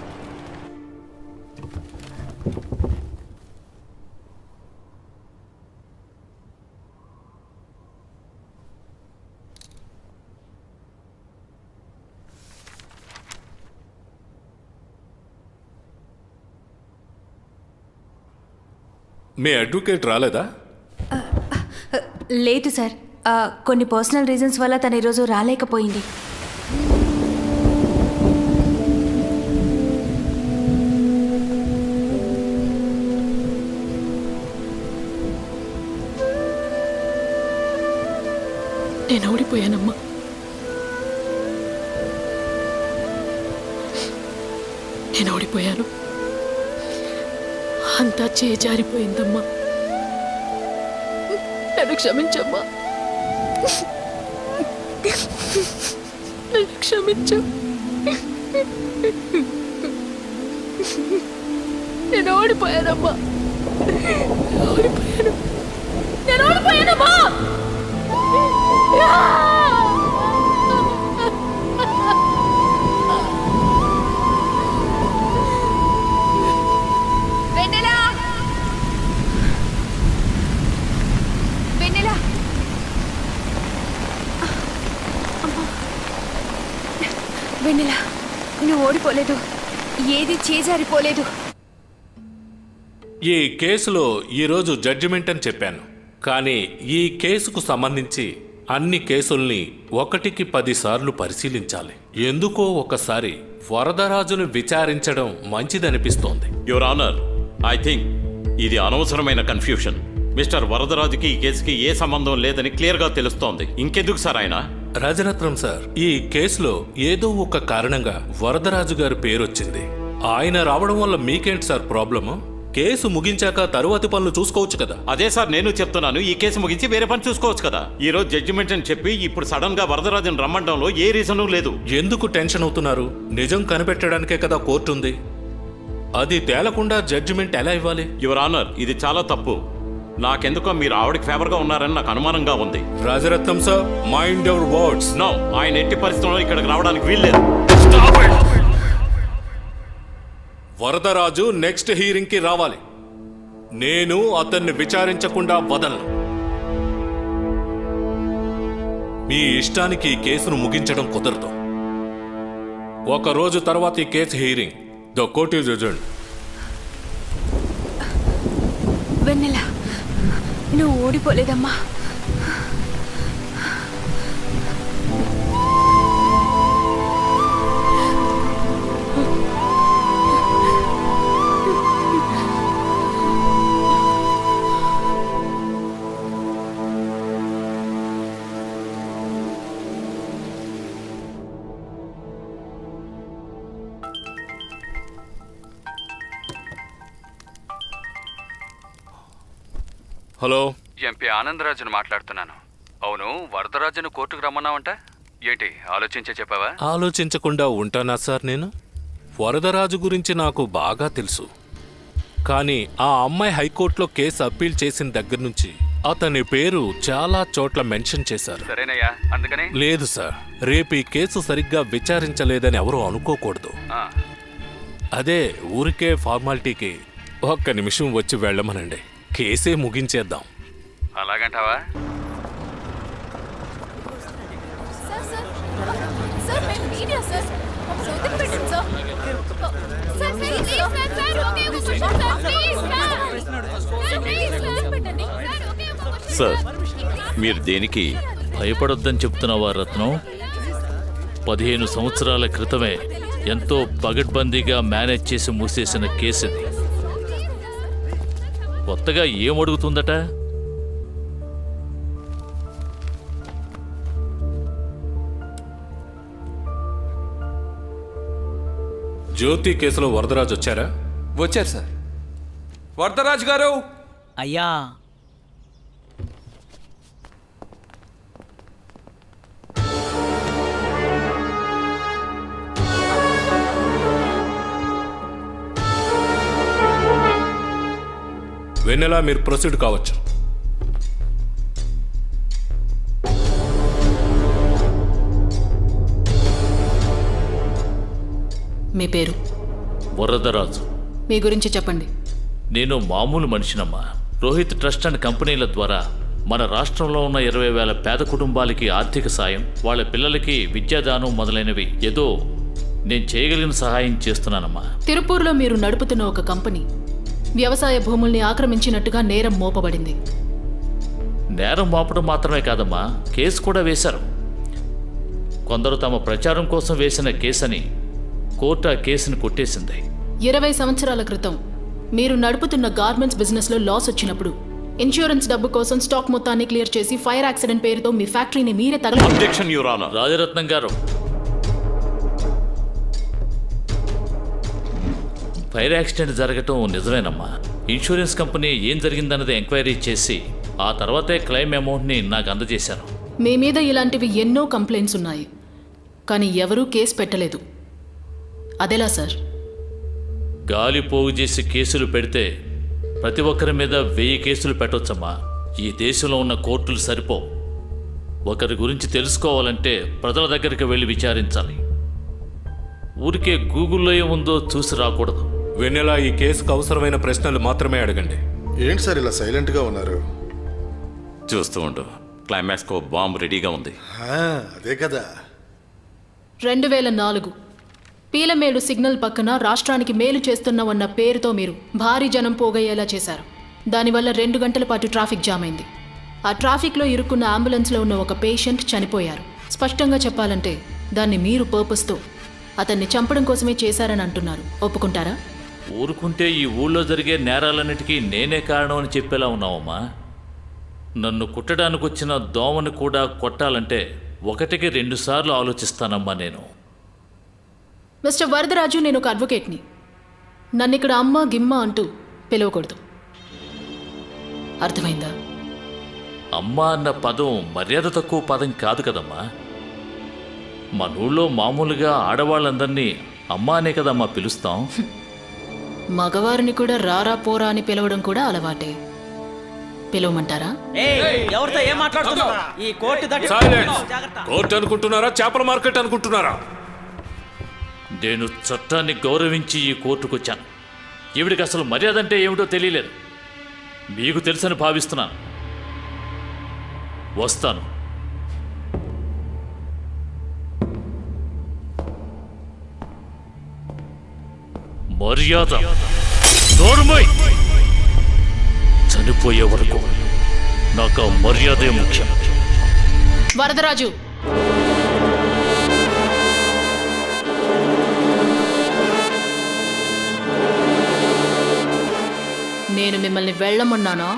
మీ అడ్వకేట్ రాలేదా? లేదు సార్, కొన్ని పర్సనల్ రీజన్స్ వల్ల తను ఈరోజు రాలేకపోయింది. నేను ఓడిపోయానమ్మా. నేను ఓడిపోయాను. అంతా చేజారిపోయిందమ్మా. నన్ను క్షమించమ్మా. నన్ను క్షమించు. నేను ఓడిపోయానమ్మా. ఓడిపోయాను. నేను ఓడిపోయానమ్మా. వెన్నెలా, వెన్నెలా, వెన్నెలా, నువ్వు ఓడిపోలేదు. ఏది చేజారిపోలేదు. ఈ కేసులో ఈరోజు జడ్జిమెంట్ అని చెప్పాను, కానీ ఈ కేసుకు సంబంధించి అన్ని కేసుల్ని 1కి 10 సార్లు పరిశీలించాలి. ఎందుకో ఒకసారి వరదరాజును విచారించడం మంచిదనిపిస్తోంది. యువర్ ఆనర్, ఐ థింక్ ఇది అనవసరమైన కన్ఫ్యూషన్. మిస్టర్ వరదరాజుకి ఈ కేసుకి ఏ సంబంధం లేదని క్లియర్గా తెలుస్తోంది. ఇంకెందుకు సార్ ఆయన? రాజరత్నం సార్, ఈ కేసులో ఏదో ఒక కారణంగా వరదరాజు గారి పేరొచ్చింది. ఆయన రావడం వల్ల మీకేంటి సార్ ప్రాబ్లము? కేసు ముగించాక తరువాతి పనులు చూసుకోవచ్చు కదా. అదే సార్ నేను చెప్తున్నాను, ఈ కేసు ముగించి వేరే పని చూసుకోవచ్చు కదా. ఈ రోజు జడ్జిమెంట్ అని చెప్పి ఇప్పుడు సడన్ గా వరదరాజును రమ్మండంలో ఏ రీజను లేదు. ఎందుకు టెన్షన్ అవుతున్నారు? నిజం కనిపెట్టడానికే కదా కోర్టు ఉంది. అది తేలకుండా జడ్జిమెంట్ ఎలా ఇవ్వాలి? యువర్ ఆనర్, ఇది చాలా తప్పు. నాకెందుకో మీరు ఆవిడకి ఫేవర్ గా ఉన్నారని నాకు అనుమానంగా ఉంది. Rajaratnam sir, mind your words. No, ఆయన ఎట్టి పరిస్థితుల్లో ఇక్కడికి రావడానికి వీల్లేదు. వరదరాజు నెక్స్ట్ హీరింగ్ కి రావాలి. నేను అతన్ని విచారించకుండా వదలను. మీ ఇష్టానికి ఈ కేసును ముగించడం కుదరదు. 1 రోజు తర్వాత ఈ కేసు hearing. The court is adjourned. వెన్నెలా, నువ్వు ఓడిపోలేదమ్మా. హలో, ఎంపీ ఆనందరాజును మాట్లాడుతున్నాను. అవును, వరదరాజును కోర్టుకు రమ్మన్నావంట. ఏంటి ఆలోచించే చెప్పావా? ఆలోచించకుండా ఉంటానా సార్ నేను? వరదరాజు గురించి నాకు బాగా తెలుసు. కానీ ఆ అమ్మాయి హైకోర్టులో కేసు అప్పీల్ చేసిన దగ్గర నుంచి అతని పేరు చాలా చోట్ల మెన్షన్ చేశారు. సరేనయ్యా, అందుకని లేదు సార్, రేపు ఈ కేసు సరిగ్గా విచారించలేదని ఎవరూ అనుకోకూడదు. అదే ఊరికే ఫార్మాలిటీకి 1 నిమిషం వచ్చి వెళ్ళమనండి, కేసే ముగించేద్దాం. అలాగంటావా? సార్, మీరు దేనికి భయపడొద్దని చెప్తున్నావా రత్నం? 15 సంవత్సరాల క్రితమే ఎంతో పగడ్బందీగా మేనేజ్ చేసి మూసేసిన కేసు ఇది. కొత్తగా ఏమడుగుతుందట? జ్యోతి కేసులో వరదరాజు వచ్చారా? వచ్చారు సార్. వరదరాజు గారు. అయ్యా, వెన్నెలా, మీరు ప్రొసీడ్ కావచ్చు. మీ పేరు? వరదరాజు. మీ గురించి చెప్పండి. నేను మామూలు మనిషినమ్మా. రోహిత్ ట్రస్ట్ అండ్ కంపెనీల ద్వారా మన రాష్ట్రంలో ఉన్న 20,000 పేద కుటుంబాలకి ఆర్థిక సాయం, వాళ్ళ పిల్లలకి విద్యాదానం మొదలైనవి ఏదో నేను చేయగలిగిన సహాయం చేస్తున్నానమ్మా. తిరుపూర్లో మీరు నడుపుతున్న ఒక కంపెనీ వ్యవసాయ భూముల్ని ఆక్రమించినట్టుగా నేరం మోపబడింది. నేరం మోపడం మాత్రమే కాదమ్మా, కేసు కూడా వేశారు. కొందరు తమ ప్రచారం కోసం వేసిన కేసని కోర్టు ఆ కేసును కొట్టేసింది. 20 సంవత్సరాల క్రితం మీరు నడుపుతున్న గార్మెంట్స్ బిజినెస్లో లాస్ వచ్చినప్పుడు ఇన్సూరెన్స్ డబ్బు కోసం స్టాక్ మొత్తాన్ని క్లియర్ చేసి ఫైర్ యాక్సిడెంట్ పేరుతో మీ ఫ్యాక్టరీని మీరే తగల అబ్జెక్షన్ యువర్ ఆనర్. రాజరత్నం గారు, ఫైర్ యాక్సిడెంట్ జరగటం నిజమేనమ్మా. ఇన్సూరెన్స్ కంపెనీ ఏం జరిగిందన్నది ఎంక్వైరీ చేసి ఆ తర్వాతే క్లెయిమ్ అమౌంట్ని నాకు అందజేశారు. మీ మీద ఇలాంటివి ఎన్నో కంప్లైంట్స్ ఉన్నాయి, కానీ ఎవరూ కేసు పెట్టలేదు. అదెలా సార్? గాలి పోగు చేసి కేసులు పెడితే ప్రతి ఒక్కరి మీద 1000 కేసులు పెట్టొచ్చమ్మా. ఈ దేశంలో ఉన్న కోర్టులు సరిపో. ఒకరి గురించి తెలుసుకోవాలంటే ప్రజల దగ్గరికి వెళ్ళి విచారించాలి. ఊరికే గూగుల్లో ఏముందో చూసి రాకూడదు. వెన్నెలా, ఈ కేసుకు అవసరమైన ప్రశ్నలు మాత్రమే అడగండి. ఏంటి సార్ ఇలా సైలెంట్గా ఉన్నారు? చూస్తూ ఉండు, క్లైమాక్స్కో బాంబు రెడీగా ఉంది. అదే కదా. 2004 పీలమేడు సిగ్నల్ పక్కన రాష్ట్రానికి మేలు చేస్తున్నామన్న పేరుతో మీరు భారీ జనం పోగయ్యేలా చేశారు. దానివల్ల 2 గంటల పాటు ట్రాఫిక్ జామ్ అయింది. ఆ ట్రాఫిక్లో ఇరుక్కున్న అంబులెన్స్లో ఉన్న ఒక పేషెంట్ చనిపోయారు. స్పష్టంగా చెప్పాలంటే దాన్ని మీరు పర్పస్తో అతన్ని చంపడం కోసమే చేశారని అంటున్నారు. ఒప్పుకుంటారా? ఊరుకుంటే ఈ ఊళ్ళో జరిగే నేరాలన్నిటికీ నేనే కారణం అని చెప్పేలా ఉన్నావమ్మా. నన్ను కుట్టడానికి వచ్చిన దోమను కూడా కొట్టాలంటే 1కి 2 సార్లు ఆలోచిస్తానమ్మా నేను. మిస్టర్ వరదరాజు, నేను ఒక అడ్వకేట్ని. నన్ను ఇక్కడ అమ్మ గిమ్మ అంటూ పిలవకూడదు, అర్థమైందా? అమ్మ అన్న పదం మర్యాద తక్కువ పదం కాదు కదమ్మా. మన ఊళ్ళో మామూలుగా ఆడవాళ్ళందరినీ అమ్మ అనే కదమ్మా పిలుస్తాం. మగవారిని కూడా రారా పోరా అని పిలవడం కూడా అలవాటే. పిలవమంటారా? ఎవరితో ఏం మాట్లాడుతున్నావు? ఈ కోర్టు కోర్టు అనుకుంటున్నారా, చేపల మార్కెట్ అనుకుంటున్నారా? నేను చట్టాన్ని గౌరవించి ఈ కోర్టుకొచ్చాను. ఈవిడికి అసలు మర్యాద అంటే ఏమిటో తెలియలేదు. మీకు తెలుసని భావిస్తున్నాను. వస్తాను. మర్యాద నోర్మై. చనిపోయే వరకు నాకు ఆ మర్యాదే ముఖ్యం. వరదరాజు, నేను మిమ్మల్ని వెళ్ళమన్నానా?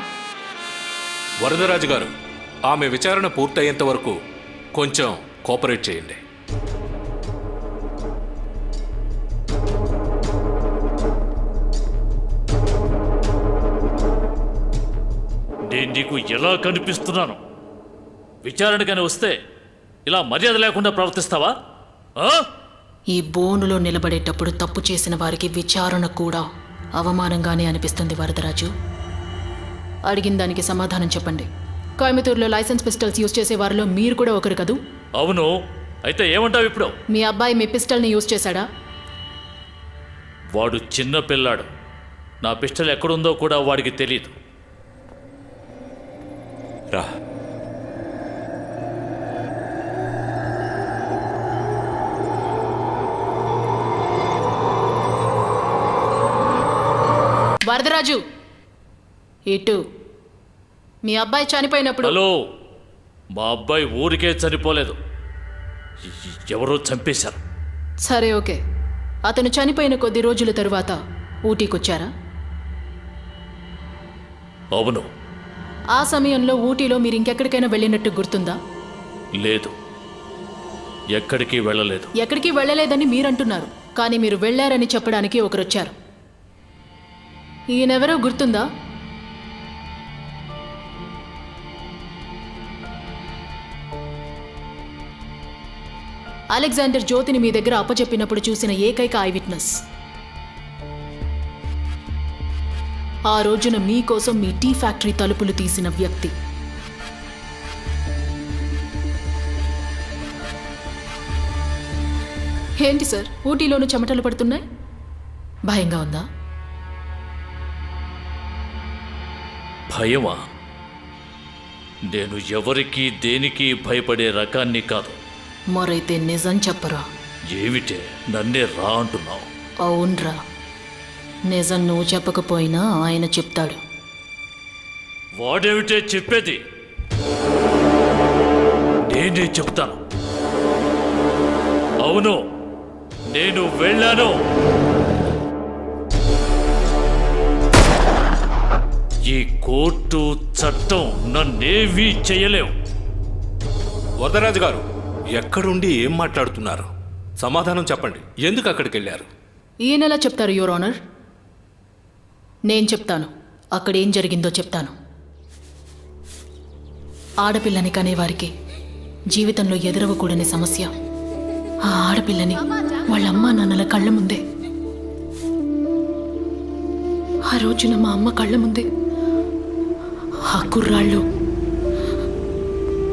వరదరాజు గారు, ఆమె విచారణ పూర్తయ్యేంత వరకు కొంచెం కోఆపరేట్ చేయండి. నేను నీకు ఎలా కనిపిస్తున్నాను? విచారణకని వస్తే ఇలా మర్యాద లేకుండా ప్రవర్తిస్తావా? ఈ బోనులో నిలబడేటప్పుడు తప్పు చేసిన వారికి విచారణ కూడా అవమానంగానే అనిపిస్తుంది. వరదరాజు, అడిగిన దానికి సమాధానం చెప్పండి. కోయంబత్తూరులో లైసెన్స్ పిస్టల్స్ యూజ్ చేసే వారిలో మీరు కూడా ఒకరు కదూ? అవును. అయితే ఏమంటావు ఇప్పుడు? మీ అబ్బాయి మీ పిస్టల్ని యూజ్ చేశాడా? వాడు చిన్న పిల్లాడు. నా పిస్టల్ ఎక్కడుందో కూడా వాడికి తెలియదు. రా. వరదరాజు, ఇటు. మీ అబ్బాయి చనిపోయినప్పుడు... హలో, మా అబ్బాయి ఊరికే చనిపోలేదు, ఎవరో చంపేశారు. సరే, ఓకే. అతను చనిపోయిన కొద్ది రోజుల తరువాత ఊటీకొచ్చారా? అవును. ఆ సమయంలో ఊటీలో మీరు ఇంకెక్కడికైనా వెళ్ళినట్టు గుర్తుందా? లేదు, ఎక్కడికి వెళ్ళలేదు. ఎక్కడికి వెళ్ళలేదని మీరంటున్నారు, కానీ మీరు వెళ్ళారని చెప్పడానికి ఒకరొచ్చారు. ఈయనెవరో గుర్తుందా? అలెగ్జాండర్ జ్యోతిని మీ దగ్గర అప్పచెప్పినప్పుడు చూసిన ఏకైక ఐ విట్నెస్. ఆ రోజున మీకోసం మీ టీ ఫ్యాక్టరీ తలుపులు తీసిన వ్యక్తి. ఏంటి సార్, ఊటీలోనూ చెమటలు పడుతున్నాయి? భయంగా ఉందా? భయమా? నేను ఎవరికి దేనికి భయపడే రకాన్ని కాదు. మరైతే నిజం చెప్పరా? ఏమిటే నన్నే రా అంటున్నావు? అవునరా, నిజం నువ్వు చెప్పకపోయినా ఆయన చెప్తాడు. వాడేమిటే చెప్పేది? నేనే చెప్తాను. అవును, నేను వెళ్ళాను. ఈ కోర్టు చట్టం నన్నేమీ చేయలేవు. వరదరాజు గారు, ఎక్కడుండి ఏం మాట్లాడుతున్నారు? సమాధానం చెప్పండి. ఎందుకు అక్కడికి వెళ్ళారు? ఈయనెలా చెప్తారు యువర్ ఆనర్? నేను చెప్తాను. అక్కడ ఏం జరిగిందో చెప్తాను. ఆడపిల్లని కనేవారికి జీవితంలో ఎదురవ్వకూడని సమస్య ఆ ఆడపిల్లని వాళ్ళ అమ్మా నాన్నల కళ్ళ ముందే, ఆ రోజున మా అమ్మ కళ్ళ ముందే ఆ కుర్రాళ్ళు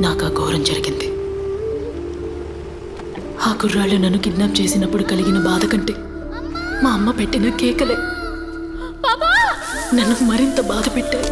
నాకు ఆ ఘోరం జరిగింది. ఆ కుర్రాళ్ళు నన్ను కిడ్నాప్ చేసినప్పుడు కలిగిన బాధ కంటే మా అమ్మ పెట్టిన కేకలే నన్ను మరింత బాధ పెట్టారు.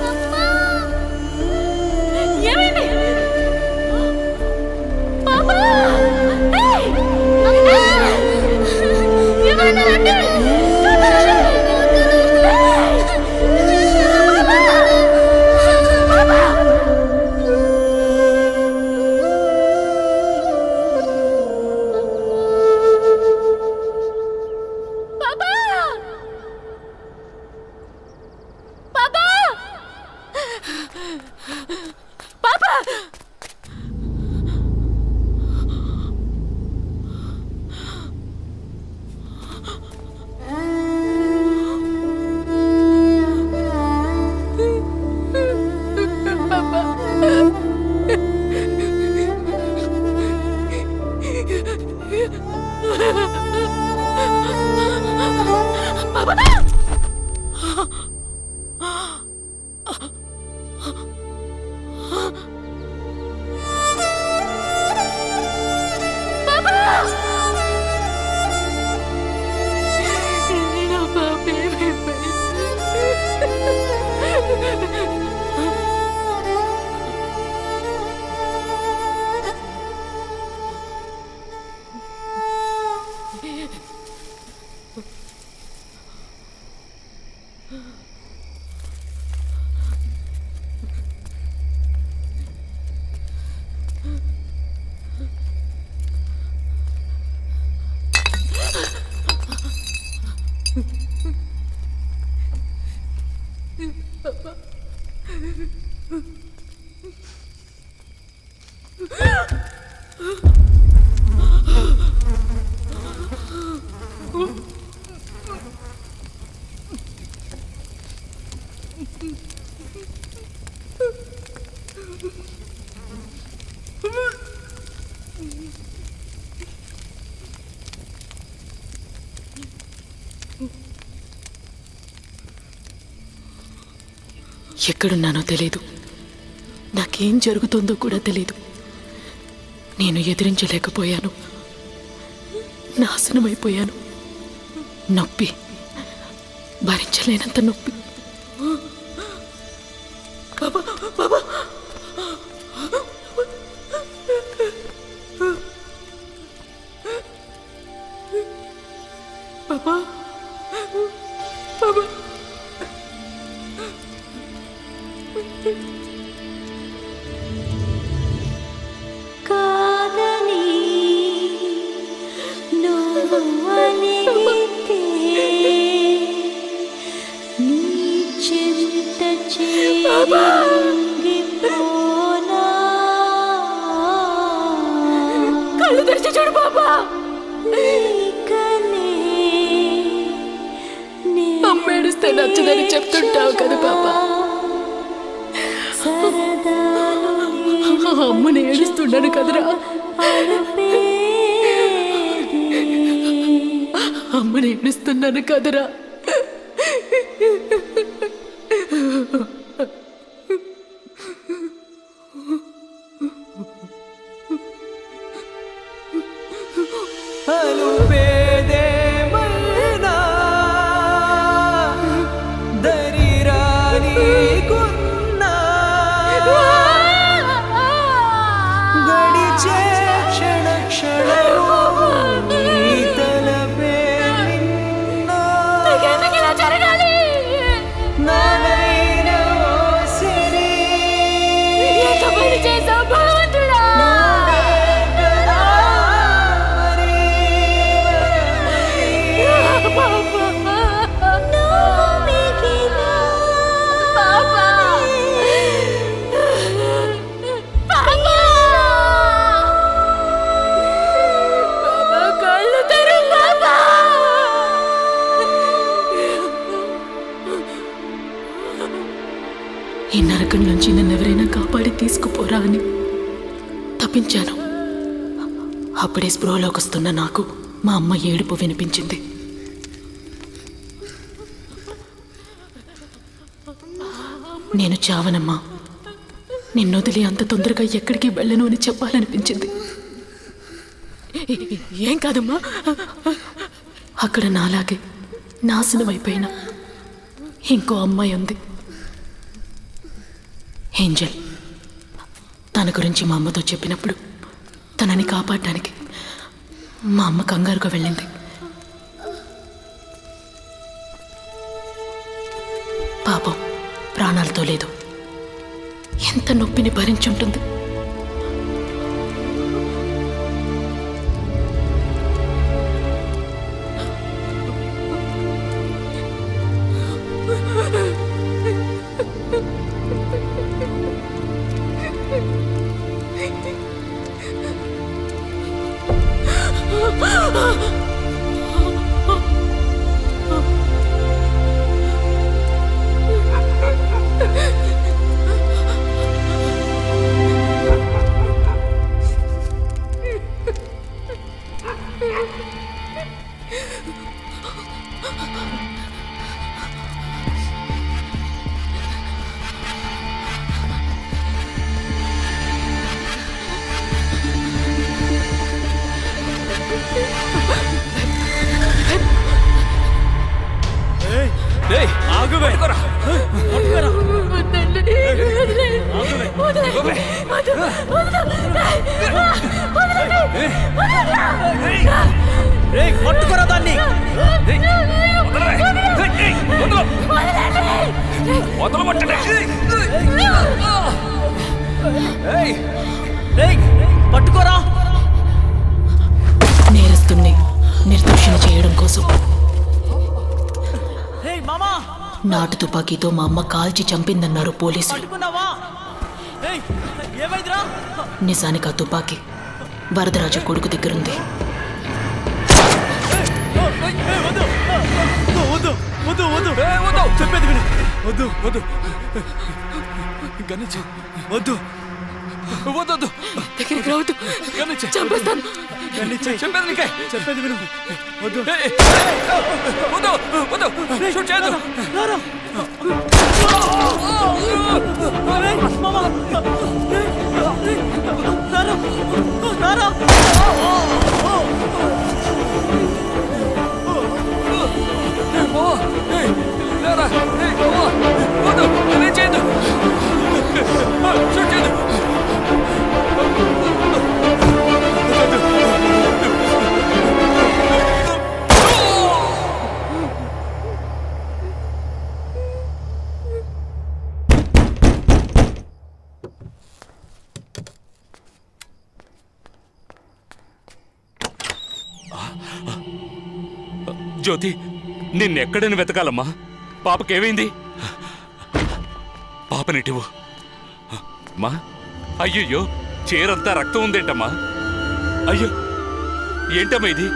ఎక్కడున్నానో తెలీదు. నాకేం జరుగుతుందో కూడా తెలీదు. నేను ఎదిరించలేకపోయాను. నాశనమైపోయాను. నొప్పి, భరించలేనంత నొప్పి. బాబా బాబా బాబా బాబా కాదని నువ్వనిగితే నీ చింత చేరింగిపోనా. కళ్ళు తెరిచి చూడు బాబా. అమ్మ ఏడుస్తే నచ్చదని చెప్తుంటావు కదా బాబా. అమ్మని ఏడుస్తున్నాను కదరా. అమ్మని ఏడుస్తున్నాను కదరా. అలుపేదేమైనా దరిరానికున్నా గడిచే క్షణ క్షణము నీ తలపే నిన్నా. ఇలా జరగాలి. నానైన ఓ సిరి ఎంత పని చేసావు భగవంతుడా. నువ్వే కదా మరి ఇక్కడి నుంచి నన్ను ఎవరైనా కాపాడి తీసుకుపోరా అని తప్పించాను. అప్పుడే స్పృహలోకి వస్తున్న నాకు మా అమ్మ ఏడుపు వినిపించింది. నేను చావనమ్మా, నిన్నొదిలి అంత తొందరగా ఎక్కడికి వెళ్ళను అని చెప్పాలనిపించింది. ఏం కాదమ్మా, అక్కడ నాలాగే నాశనం అయిపోయిన ఇంకో అమ్మాయి ఉంది, ఏంజల్. తన గురించి మా అమ్మతో చెప్పినప్పుడు తనని కాపాడడానికి మా అమ్మ కంగారుగా వెళ్ళింది. పాపం ప్రాణాలతో లేదు. ఎంత నొప్పిని భరించుంటుంది. పట్టుకోరా దాన్ని. పట్టుకోరా. నేరస్తుల్ని నిర్దోషిని చేయడం కోసం నాటు తుపాకీతో మా అమ్మ కాల్చి చంపిందన్నారు పోలీసులు. నిజానికి ఆ తుపాకీ వరదరాజు కొడుకు దగ్గరుంది. చెప్పేది విను. వద్దు వద్దు గణించు. వద్దు వద్దు దగ్గరికి రావద్దు, చంపేస్తాను. చెప్పేది విను. వద్దు జ్యోతి, నిన్నెక్కడని వెతకాలమ్మా? పాపకేమైంది? పాపనిటివు మా. అయ్యయ్యో, చీరంతా రక్తం ఉందేంటమ్మా? అయ్యో, ఏంటమ్మా ఇది?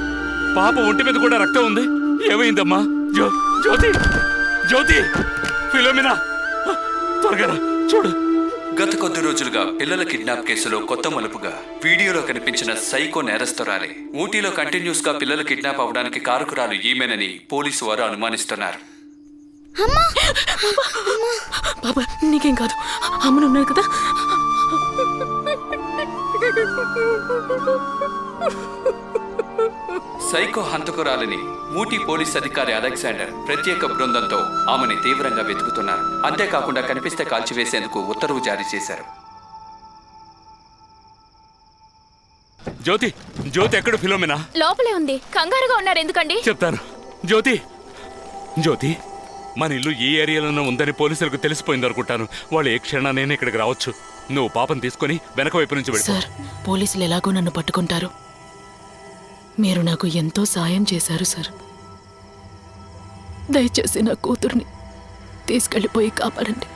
పాప ఒంటి మీద కూడా రక్తం ఉంది. ఏమైందమ్మా? జ్యోతి, జ్యోతి, ఫిలోమినా, త్వరగా రా, చూడు. గత కొద్ది రోజులుగా పిల్లల కిడ్నాప్ కేసులో కొత్త మలుపుగా వీడియోలో కనిపించిన సైకో నేరస్తురాలే ఊటీలో కంటిన్యూస్ గా పిల్లలు కిడ్నాప్ అవడానికి కారకురాలు ఈమెనని పోలీసు వారు అనుమానిస్తున్నారు. బాబా, నీకేం కాదు, అమ్మను ఉన్నారు కదా. సైకో హంతకురాలని ఊటీ పోలీస్ అధికారి అలెగ్జాండర్ ప్రత్యేక బృందంతో ఆమెని తీవ్రంగా వెతుకుతున్నారు. అంతేకాకుండా కనిపిస్తే కాల్చివేసేందుకు ఉత్తర్వు జారీ చేశారు. జ్యోతి, జ్యోతి ఎక్కడ? ఫిలోమినా లోపలే ఉంది. కంగారుగా ఉన్నారు ఎందుకండి? చెప్తాను. జ్యోతి, జ్యోతి, మన ఇల్లు ఈ ఏరియాలోనే ఉందని పోలీసులకు తెలిసిపోయింది అనుకుంటాను. వాళ్ళు ఏ క్షణానైనా ఇక్కడికి రావచ్చు. నువ్వు పాపను తీసుకుని వెనక వైపు నుంచి వెళ్ళి. సార్, పోలీసులు ఎలాగో నన్ను పట్టుకుంటారు. మీరు నాకు ఎంతో సాయం చేశారు సార్. దయచేసి నా కూతుర్ని తీసుకెళ్ళిపోయి కాపాడండి.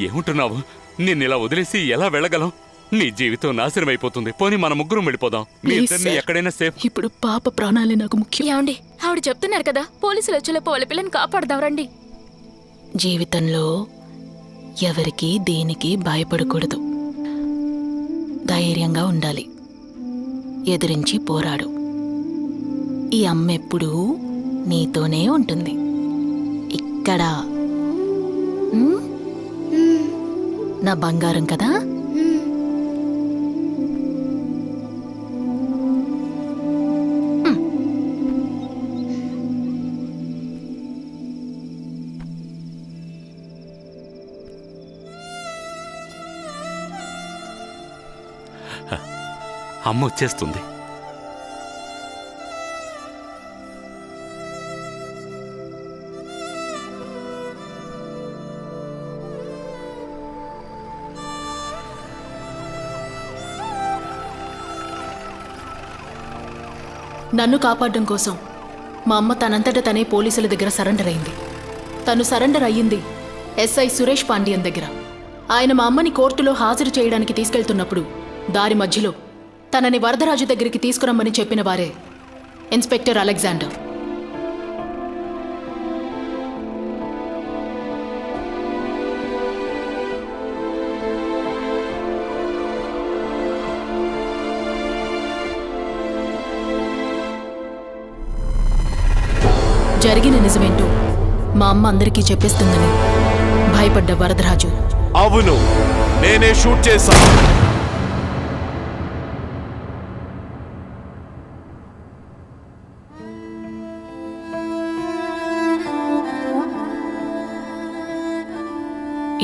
ఏముంటున్నావు? నిన్నిలా వదిలేసి ఎలా వెళ్ళగలం? నీ జీవితం నాశనం అయిపోతుంది. పోనీ మన ముగ్గురం వెళ్ళిపోదాం. మీ ప్లీజ్ ఇద్దరిని సార్. ఎక్కడైనా సేఫ్. ఇప్పుడు పాప ప్రాణాలే నాకు ముఖ్యం. ఏమండి, ఆవిడ చెప్తున్నారు కదా, పోలీసులు వచ్చేలోపు వాళ్ళ పిల్లని కాపాడదాం రండి. జీవితంలో ఎవరికి దేనికి భయపడకూడదు. ధైర్యంగా ఉండాలి. ఎదిరించి పోరాడు. ఈ అమ్మ ఎప్పుడూ నీతోనే ఉంటుంది. ఇక్కడ నా బంగారం కదా. అమ్మ వచ్చేస్తుంది. నన్ను కాపాడడం కోసం మా అమ్మ తనంతట తనే పోలీసుల దగ్గర సరెండర్ అయింది. తను సరెండర్ అయ్యింది ఎస్ఐ సురేష్ పాండియన్ దగ్గర. ఆయన మా అమ్మని కోర్టులో హాజరు చేయడానికి తీసుకెళ్తున్నప్పుడు దారి మధ్యలో తనని వరదరాజు దగ్గరికి తీసుకురమ్మని చెప్పిన వారే ఇన్స్పెక్టర్ అలెగ్జాండర్. జరిగిన నిజమేంటో మా అమ్మ అందరికీ చెప్పేస్తుందని భయపడ్డ వరదరాజు, అవును, నేనే షూట్ చేశాను.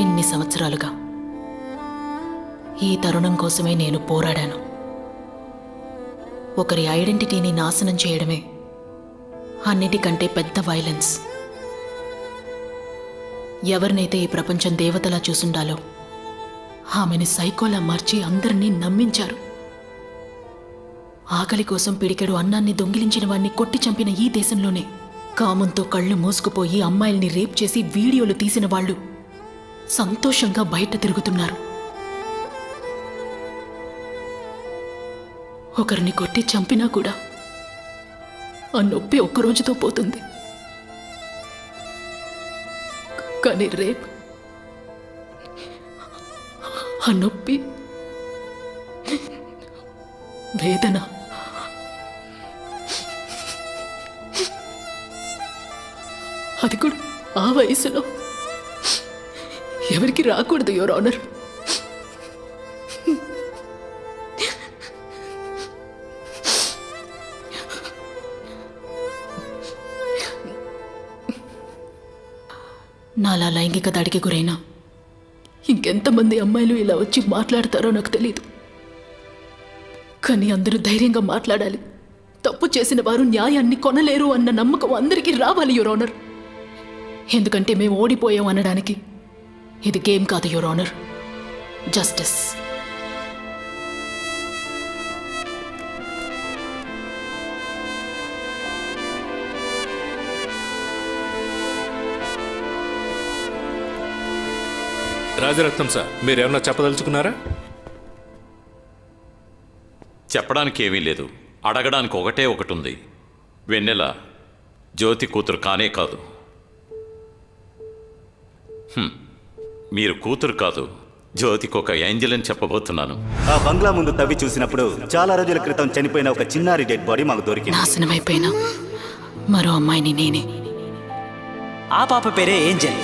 ఇన్ని సంవత్సరాలుగా ఈ తరుణం కోసమే నేను పోరాడాను. ఒకరి ఐడెంటిటీని నాశనం చేయడమే అన్నిటికంటే పెద్ద వైలెన్స్. ఎవరినైతే ఈ ప్రపంచం దేవతలా చూసుండాలో ఆమెని సైకోలా మార్చి అందరినీ నమ్మించారు. ఆకలి కోసం పిడికెడు అన్నాన్ని దొంగిలించిన వాణ్ణి కొట్టి చంపిన ఈ దేశంలోనే కామంతో కళ్ళు మూసుకుపోయి అమ్మాయిల్ని రేప్ చేసి వీడియోలు తీసిన వాళ్ళు సంతోషంగా బయట తిరుగుతున్నారు. ఒకరిని కొట్టి చంపినా కూడా ఆ నొప్పి ఒక్కరోజుతో పోతుంది. కానీ రేప్, ఆ నొప్పి, వేదన అది కూడా ఆ వయసులో ఎవరికి రాకూడదు, యువర్ ఆనర్. నాలా లైంగిక దాడికి గురైనా ఇంకెంతమంది అమ్మాయిలు ఇలా వచ్చి మాట్లాడతారో నాకు తెలియదు. కానీ అందరూ ధైర్యంగా మాట్లాడాలి. తప్పు చేసిన వారు న్యాయాన్ని కొనలేరు అన్న నమ్మకం అందరికీ రావాలి, యువర్ ఆనర్. ఎందుకంటే మేము ఓడిపోయాం అనడానికి ఇది గేమ్ కాదు, your honour. Justice. Rajaratnam sir, మీరేమన్నా చెప్పదలుచుకున్నారా? చెప్పడానికి ఏమీ లేదు. అడగడానికి ఒకటే ఒకటి ఉంది. వెన్నెల జ్యోతి కూతురు కానే కాదు. మీరు కూతురు కాదు, జ్యోతికి ఒక ఏంజల్ అని చెప్పబోతున్నాను. ఆ బంగ్లా ముందు తవ్వి చూసినప్పుడు చాలా రోజుల క్రితం చనిపోయిన ఒక చిన్నారి డెడ్ బాడీ మాకు దొరికింది. నాశనమైపోయిన మరో అమ్మాయిని నేనే. ఆ పాప పేరే ఏంజల్.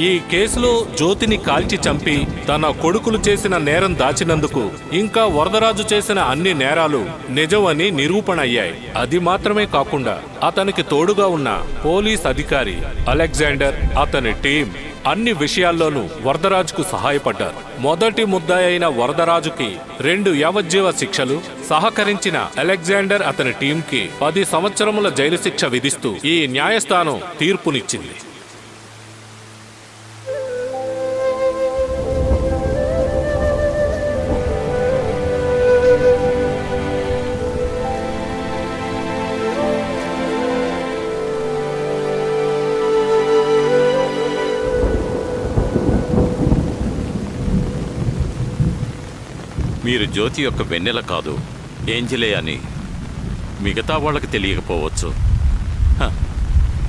ఈ కేసులో జ్యోతిని కాల్చి చంపి తన కొడుకులు చేసిన నేరం దాచినందుకు ఇంకా వరదరాజు చేసిన అన్ని నేరాలు నిజం అని నిరూపణ అయ్యాయి. అది మాత్రమే కాకుండా అతనికి తోడుగా ఉన్న పోలీస్ అధికారి అలెగ్జాండర్, అతని టీం అన్ని విషయాల్లోనూ వరదరాజుకు సహాయపడ్డారు. మొదటి ముద్దాయి అయిన వరదరాజుకి 2 యావజ్జీవ శిక్షలు, సహకరించిన అలెగ్జాండర్ అతని టీంకి 10 సంవత్సరముల జైలు శిక్ష విధిస్తూ ఈ న్యాయస్థానం తీర్పునిచ్చింది. మీరు జ్యోతి యొక్క వెన్నెల కాదు, ఏంజలే అని మిగతా వాళ్ళకి తెలియకపోవచ్చు. హ,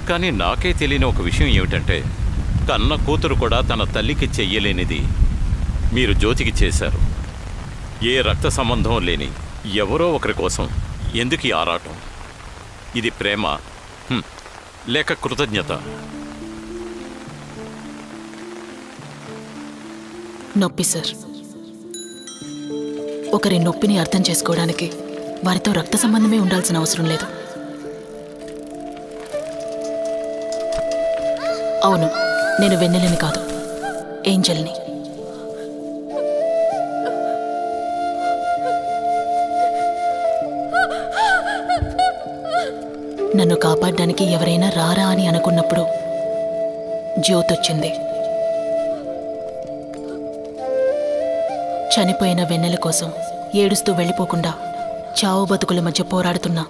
కానీ నాకే తెలియని ఒక విషయం ఏమిటంటే కన్న కూతురు కూడా తన తల్లికి చెయ్యలేనిది మీరు జ్యోతికి చేశారు. ఏ రక్త సంబంధం లేని ఎవరో ఒకరి కోసం ఎందుకు ఈ ఆరాటం? ఇది ప్రేమ లేక కృతజ్ఞత? నొప్పి సార్. ఒకరి నొప్పిని అర్థం చేసుకోవడానికి వారితో రక్త సంబంధమే ఉండాల్సిన అవసరం లేదు. అవును, నేను వెన్నెలని కాదు, ఏంజల్ని. నన్ను కాపాడడానికి ఎవరైనా రారా అని అనుకున్నప్పుడు జ్యోతి వచ్చింది. చనిపోయిన వెన్నెల కోసం ఏడుస్తూ వెళ్ళిపోకుండా చావు బతుకుల మధ్య పోరాడుతున్నా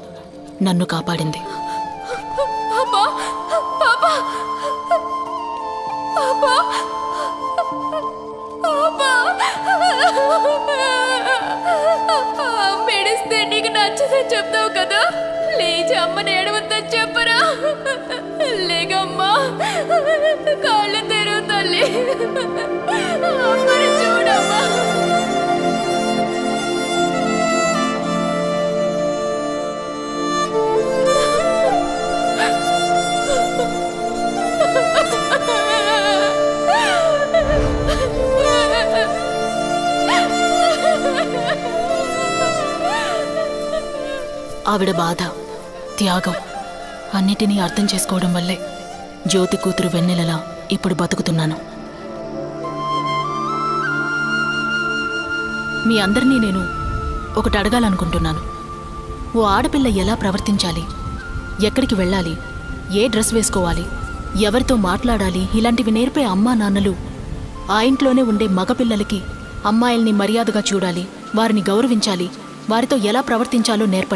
నన్ను కాపాడింది. మెడిస్తే నీకు నచ్చదని చెప్తావు కదా, లేచి అమ్మని ఏడవద్దని చెప్పరా? లేకమ్మా, కాళ్ళు తెరువు తల్లి, అమ్మని చూడమ్మా. ఆవిడ బాధ, త్యాగం అన్నిటినీ అర్థం చేసుకోవడం వల్లే జ్యోతి కూతురు వెన్నెలలా ఇప్పుడు బతుకుతున్నాను. మీ అందరినీ నేను ఒకటి అడగాలనుకుంటున్నాను. ఓ ఆడపిల్ల ఎలా ప్రవర్తించాలి, ఎక్కడికి వెళ్ళాలి, ఏ డ్రెస్ వేసుకోవాలి, ఎవరితో మాట్లాడాలి, ఇలాంటివి నేర్పే అమ్మా నాన్నలు ఆ ఇంట్లోనే ఉండే మగపిల్లలకి అమ్మాయిల్ని మర్యాదగా చూడాలి, వారిని గౌరవించాలి, వారితో ఎలా ప్రవర్తించాలో నేర్పండి.